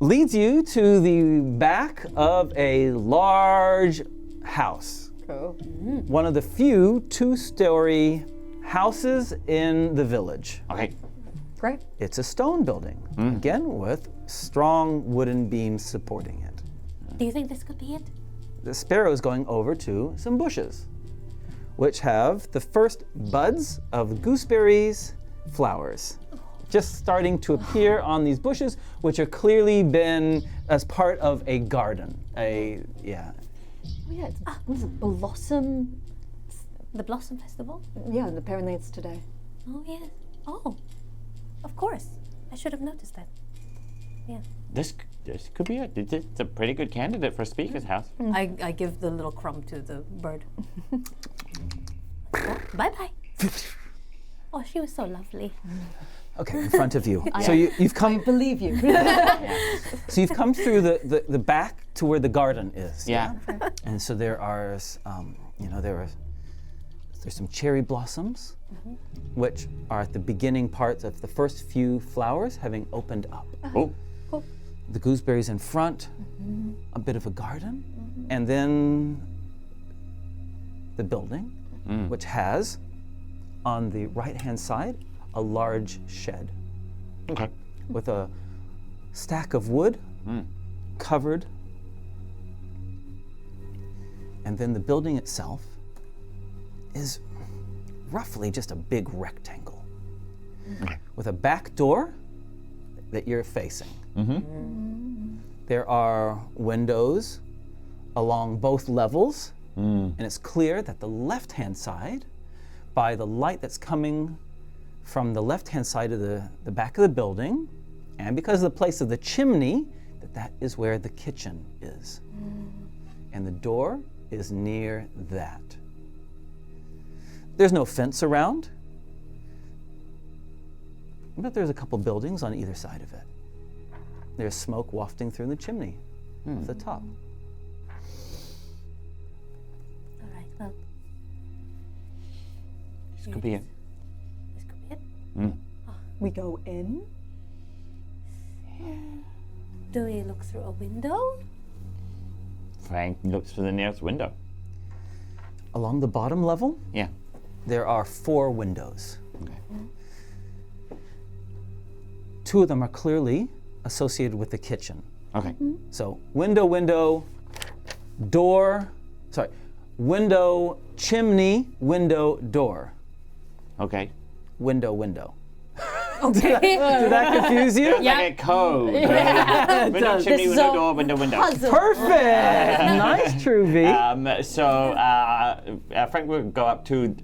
leads you to the back of a large house. Cool. One of the few 2-story houses in the village. Okay. Great. It's a stone building, again with strong wooden beams supporting it. Do you think this could be it? The sparrow is going over to some bushes, which have the first buds of gooseberries flowers just starting to appear on these bushes, which are clearly been as part of a garden. Oh yeah, it's what is it, Blossom. The Blossom Festival? Yeah, the Pyrenees today. Oh, yes. Oh, of course. I should have noticed that. Yeah. This could be it. It's a pretty good candidate for a speaker's house. I give the little crumb to the bird. Bye-bye. Oh, she was so lovely. Okay, in front of you. So you've come. Believe you. So you've come through the back to where the garden is. Yeah. And so there are, there's some cherry blossoms, which are at the beginning parts of the first few flowers having opened up. Oh. The gooseberries in front, a bit of a garden, and then the building, which has, on the right-hand side, a large shed. Okay. With a stack of wood covered. And then the building itself is roughly just a big rectangle with a back door that you're facing. There are windows along both levels, and it's clear that the left-hand side, by the light that's coming from the left-hand side of the back of the building, and because of the place of the chimney, that is where the kitchen is. And the door is near that. There's no fence around, but there's a couple buildings on either side of it. There's smoke wafting through the chimney at the top. All right, well, This could be it. this could be it. We go in. Do we look through a window? Frank looks for the nearest window. Along the bottom level, Yeah. there are 4 windows. Okay. 2 of them are clearly associated with the kitchen. Okay. So window, door, window, chimney, window, door. Okay. Window. Okay. Did that confuse you? Like a code. Window, chimney, window, door, window. Perfect! Nice, True V. So Frank will go up to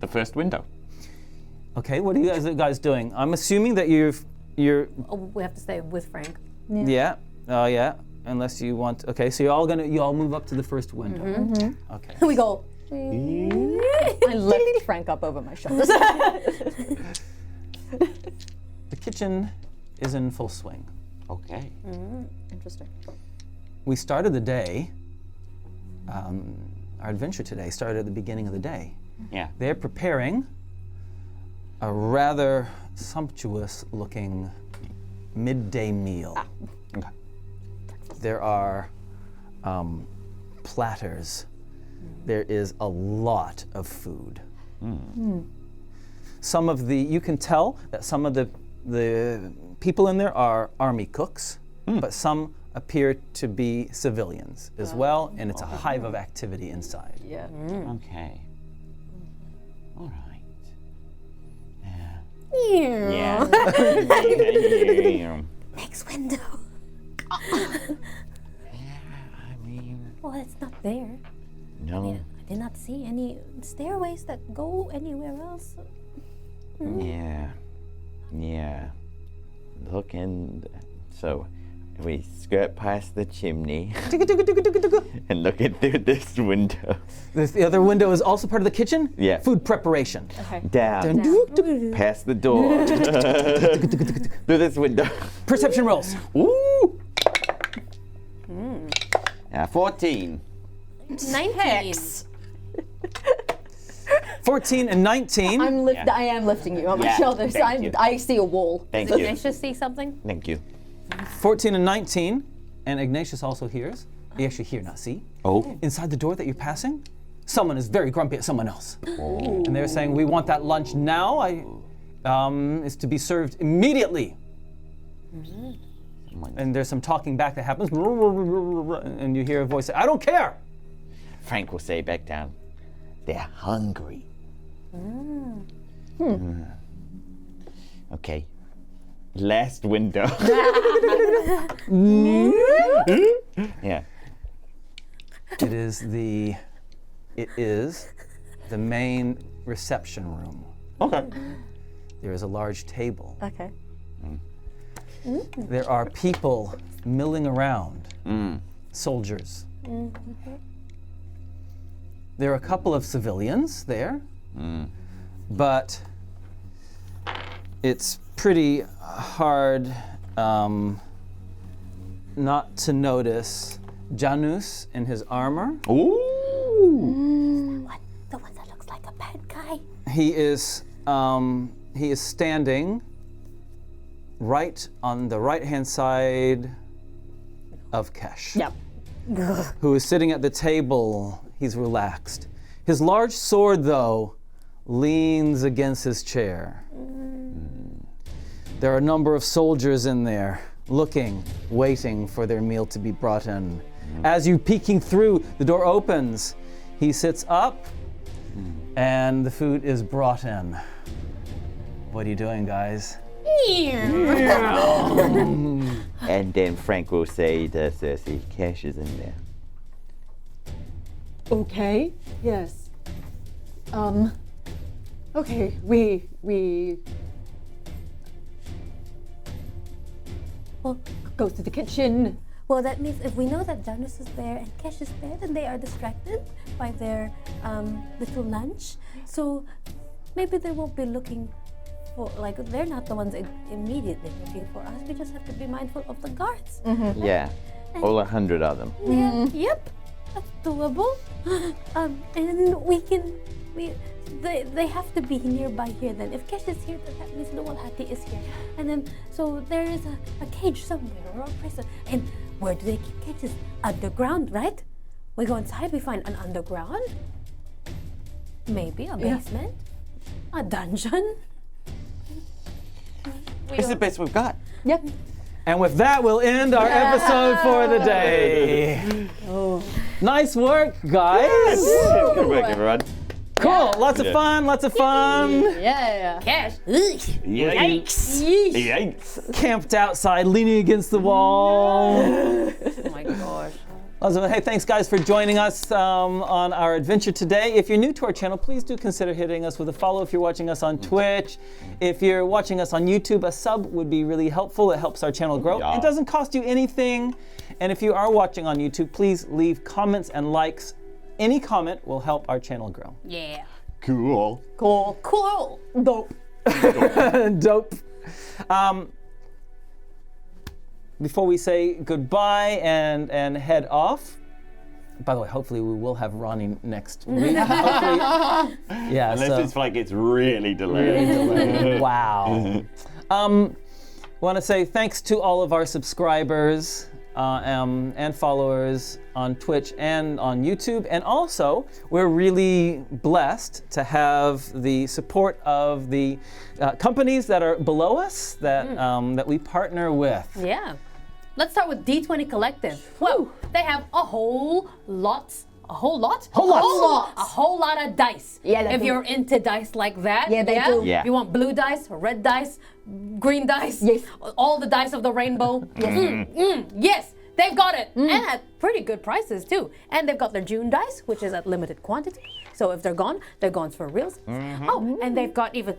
the first window. Okay, what are you guys doing? I'm assuming that you're Oh, we have to stay with Frank. yeah. Oh yeah. Unless you want. Okay, so you all move up to the first window. Okay. We go. I lift Frank up over my shoulders. The kitchen is in full swing. Okay. Interesting. We started the day. Our adventure today started at the beginning of the day. Yeah. They're preparing a rather sumptuous-looking midday meal. Okay. There are platters. There is a lot of food. Some of you can tell that some of the people in there are army cooks, but some appear to be civilians as well, and it's a hive of activity inside. Yeah. Okay. All right. Yeah. Yeah. Next window. I mean, Well, it's not there. no. I did not see any stairways that go anywhere else. Yeah. Look, and so we skirt past the chimney and look in through this window. The other window is also part of the kitchen? Yeah. Food preparation. Down. Past the door. Through this window. Perception rolls. Ooh. 14. 19. 14 and 19. I am lifting you on my Yeah, shoulders. thank you. I see a wall. Thank Did you. Ignatius see something? Thank you. 14 and 19. And Ignatius also hears. You actually hear, not see. Oh. Inside the door that you're passing, someone is very grumpy at someone else. And they're saying, we want that lunch now. Is to be served immediately. And there's some talking back that happens. And you hear a voice say, I don't care. Frank will say back down, they're hungry. Okay. Last window. Yeah. It is the main reception room. Okay. There is a large table. Okay. There are people milling around, soldiers. There are a couple of civilians there, but it's pretty hard not to notice Janus in his armor. Ooh. What? The one that looks like a bad guy? He is standing right on the right-hand side of Kesh. Yep. Who is sitting at the table. He's relaxed. His large sword, though, leans against his chair. There are a number of soldiers in there, looking, waiting for their meal to be brought in. As you peeking through, the door opens. He sits up, and the food is brought in. What are you doing, guys? And then Frank will say to Cerci, Cash is in there. Okay. Yes. Okay. We. Well, Go to the kitchen. Well, that means if we know that Janus is there and Kesh is there, then they are distracted by their little lunch. So maybe they won't be looking for, they're not the ones immediately looking for us. We just have to be mindful of the guards. Yeah. All 100 of them. Yeah, yep, that's doable. And then they have to be nearby here then. If Kesh is here, then that means Luwalhati is here. And then, so there is a cage somewhere or a prison. And where do they keep cages? Underground, right? We go inside, we find an underground. Maybe a basement. A dungeon. It's the best we've got. Yep. And with that, we'll end our episode for the day. Nice work, guys. Good work, everyone. Cool. Lots of Yeah. fun. Lots of fun. Yeah. Cash. Yikes. Yikes. Camped outside, leaning against the wall. Oh my gosh. Hey, thanks guys for joining us on our adventure today. If you're new to our channel, please do consider hitting us with a follow if you're watching us on Twitch. If you're watching us on YouTube, a sub would be really helpful. It helps our channel grow. Yeah. It doesn't cost you anything. And if you are watching on YouTube, please leave comments and likes. Any comment will help our channel grow. Yeah. Cool. Cool. Dope. Dope. Before we say goodbye and head off, by the way, hopefully we will have Ronnie next week. Hopefully, yeah. Unless so, this flight gets really delayed. wow. Want to say thanks to all of our subscribers and followers on Twitch and on YouTube. And also, we're really blessed to have the support of the companies that are below us that we partner with. Yeah. Let's start with D20 Collective. Whoa, they have a whole lot of dice. Yeah, they if do. you're into dice like that, Yeah, they do. Yeah. If you want blue dice, red dice, green dice, Yes. all the dice of the rainbow. Yes, they've got it, and at pretty good prices too. And they've got their June dice, which is at limited quantity. So if they're gone for reals. Oh, and they've got even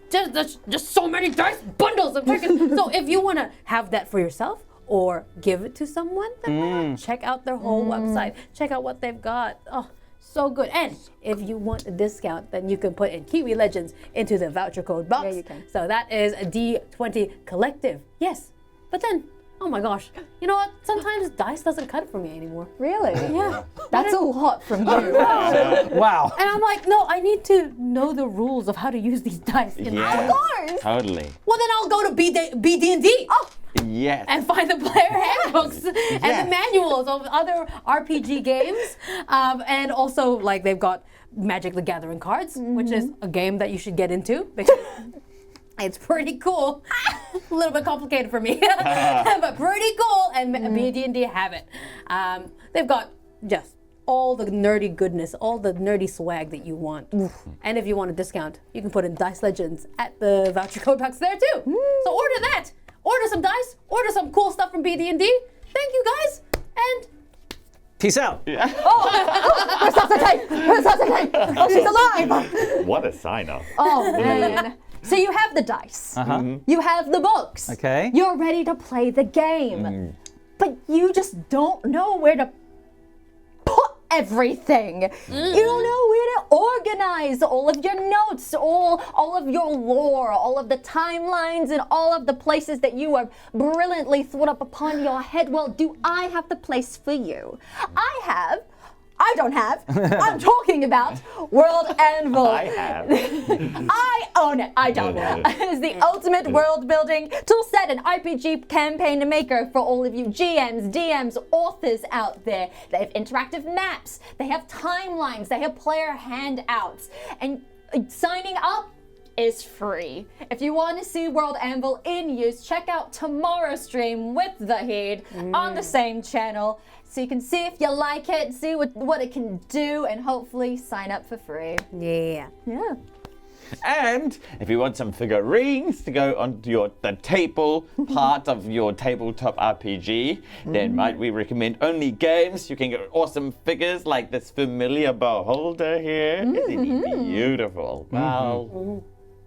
just so many dice bundles of freaking. So if you want to have that for yourself, or give it to someone, then check out their whole website. Check out what they've got. Oh, so good. And if you want a discount, then you can put in Kiwi Legends into the voucher code box. Yeah, you can. So that is a D20 Collective. Yes. But then, oh my gosh, you know what? Sometimes dice doesn't cut it for me anymore. Really? Yeah. That's a lot from you. Wow. And I'm like, no, I need to know the rules of how to use these dice. You know? Yeah. Of course. Totally. Well, then I'll go to BD&D. Oh. Yes. And find the player handbooks and the manuals of other RPG games. And also, like, they've got Magic the Gathering cards, which is a game that you should get into because it's pretty cool. A little bit complicated for me, but pretty cool. And BD&D have it. They've got just all the nerdy goodness, all the nerdy swag that you want. And if you want a discount, you can put in Dice Legenz at the voucher code box there too. So order that. Order some dice, order some cool stuff from BD&D. Thank you guys, and Peace out. Where's Sasaki? Oh, she's alive! What a sign off. Oh man. So you have the dice. You have the books. Okay. You're ready to play the game. But you just don't know where to put everything. You don't know where to organize all of your notes, all of your lore, all of the timelines, and all of the places that you are brilliantly thought up upon your head. Well, do I have the place for you? I don't have. I'm talking about World Anvil. I have. I own it. I don't. It's the ultimate world building tool set and RPG campaign maker for all of you GMs, DMs, authors out there. They have interactive maps. They have timelines. They have player handouts. And signing up is free. If you want to see World Anvil in use, check out tomorrow's stream with the Heed on the same channel. So you can see if you like it, see what it can do, and hopefully sign up for free. yeah. Yeah. And if you want some figurines to go onto the table part of your tabletop RPG, then might we recommend only games. You can get awesome figures like this familiar beholder here. Isn't he beautiful? Wow.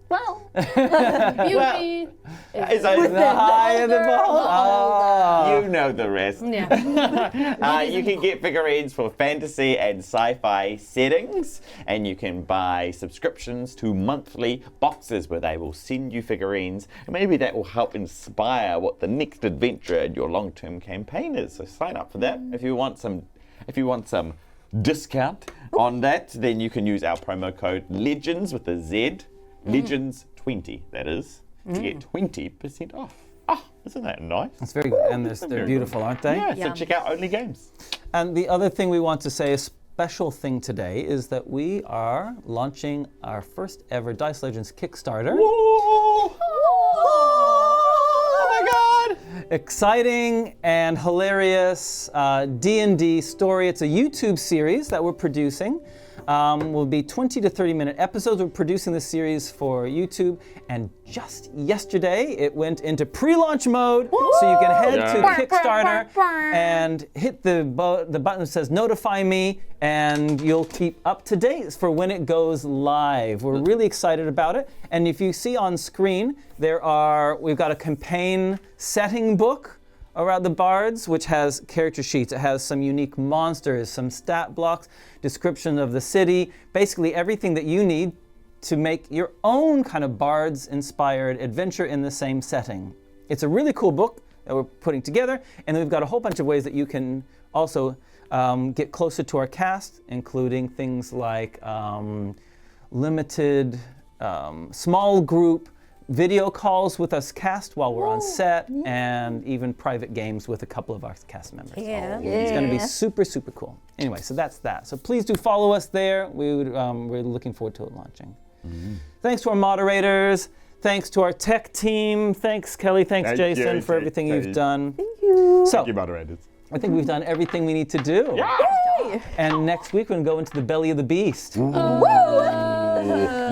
Well, Beauty. Is that The eye of the ball. You know the rest. Yeah. You can get figurines for fantasy and sci-fi settings, and you can buy subscriptions to monthly boxes where they will send you figurines, and maybe that will help inspire what the next adventure in your long-term campaign is. So sign up for that. If you want some discount on that, then you can use our promo code LEGENDS with a Z, LEGENDS20 that is, to get 20% off. Oh, isn't that nice? That's very good. And they're Very beautiful, good. aren't they? Yeah, so Yum. check out Only Games. And the other thing we want to say, a special thing today, is that we are launching our first ever Dice Legenz Kickstarter. Oh my exciting and hilarious D&D story. It's a YouTube series that we're producing. Will be 20 to 30 minute episodes. We're producing this series for YouTube, and just yesterday it went into pre-launch mode. So you can head to Kickstarter and hit the button that says notify me, and you'll keep up to date for when it goes live. We're really excited about it. And if you see on screen, we've got a campaign setting book around the bards, which has character sheets. It has some unique monsters, some stat blocks, description of the city, basically everything that you need to make your own kind of bards-inspired adventure in the same setting. It's a really cool book that we're putting together, and we've got a whole bunch of ways that you can also get closer to our cast, including things like limited small group video calls with us cast while we're on set, and even private games with a couple of our cast members. Yeah. It's going to be super, super cool. Anyway, so that's that. So please do follow us there. We're looking forward to it launching. Thanks to our moderators. Thanks to our tech team. Thanks, Kelly. Thanks, Jason, for everything you've done. Thank you. So, Thank you, moderators. I think we've done everything we need to do. Yay! And next week, we're going to go into the belly of the beast.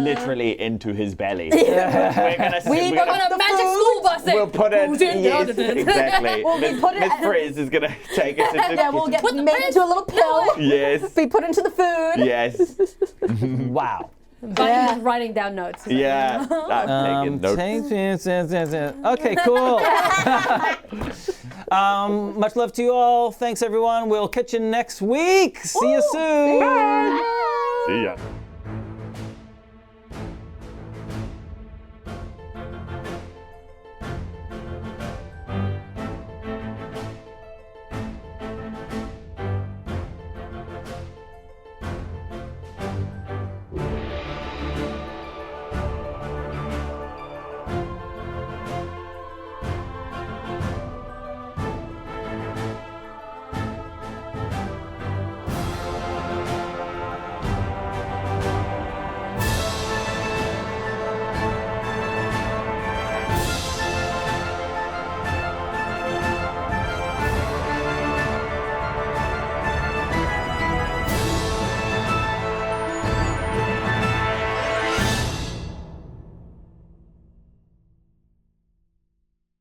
Literally into his belly. We're gonna We're gonna magic school bus it. We'll put it. Yes, exactly. we put it Miss at- Frizz is gonna take us into. Yeah, we'll get kitchen. made into a little pill. Yes. Be put into the food. Yes. Wow. Bunny's just writing down notes. Yeah. I'm taking notes. Okay, cool. Much love to you all. Thanks, everyone. We'll catch you next week. See you soon. See ya.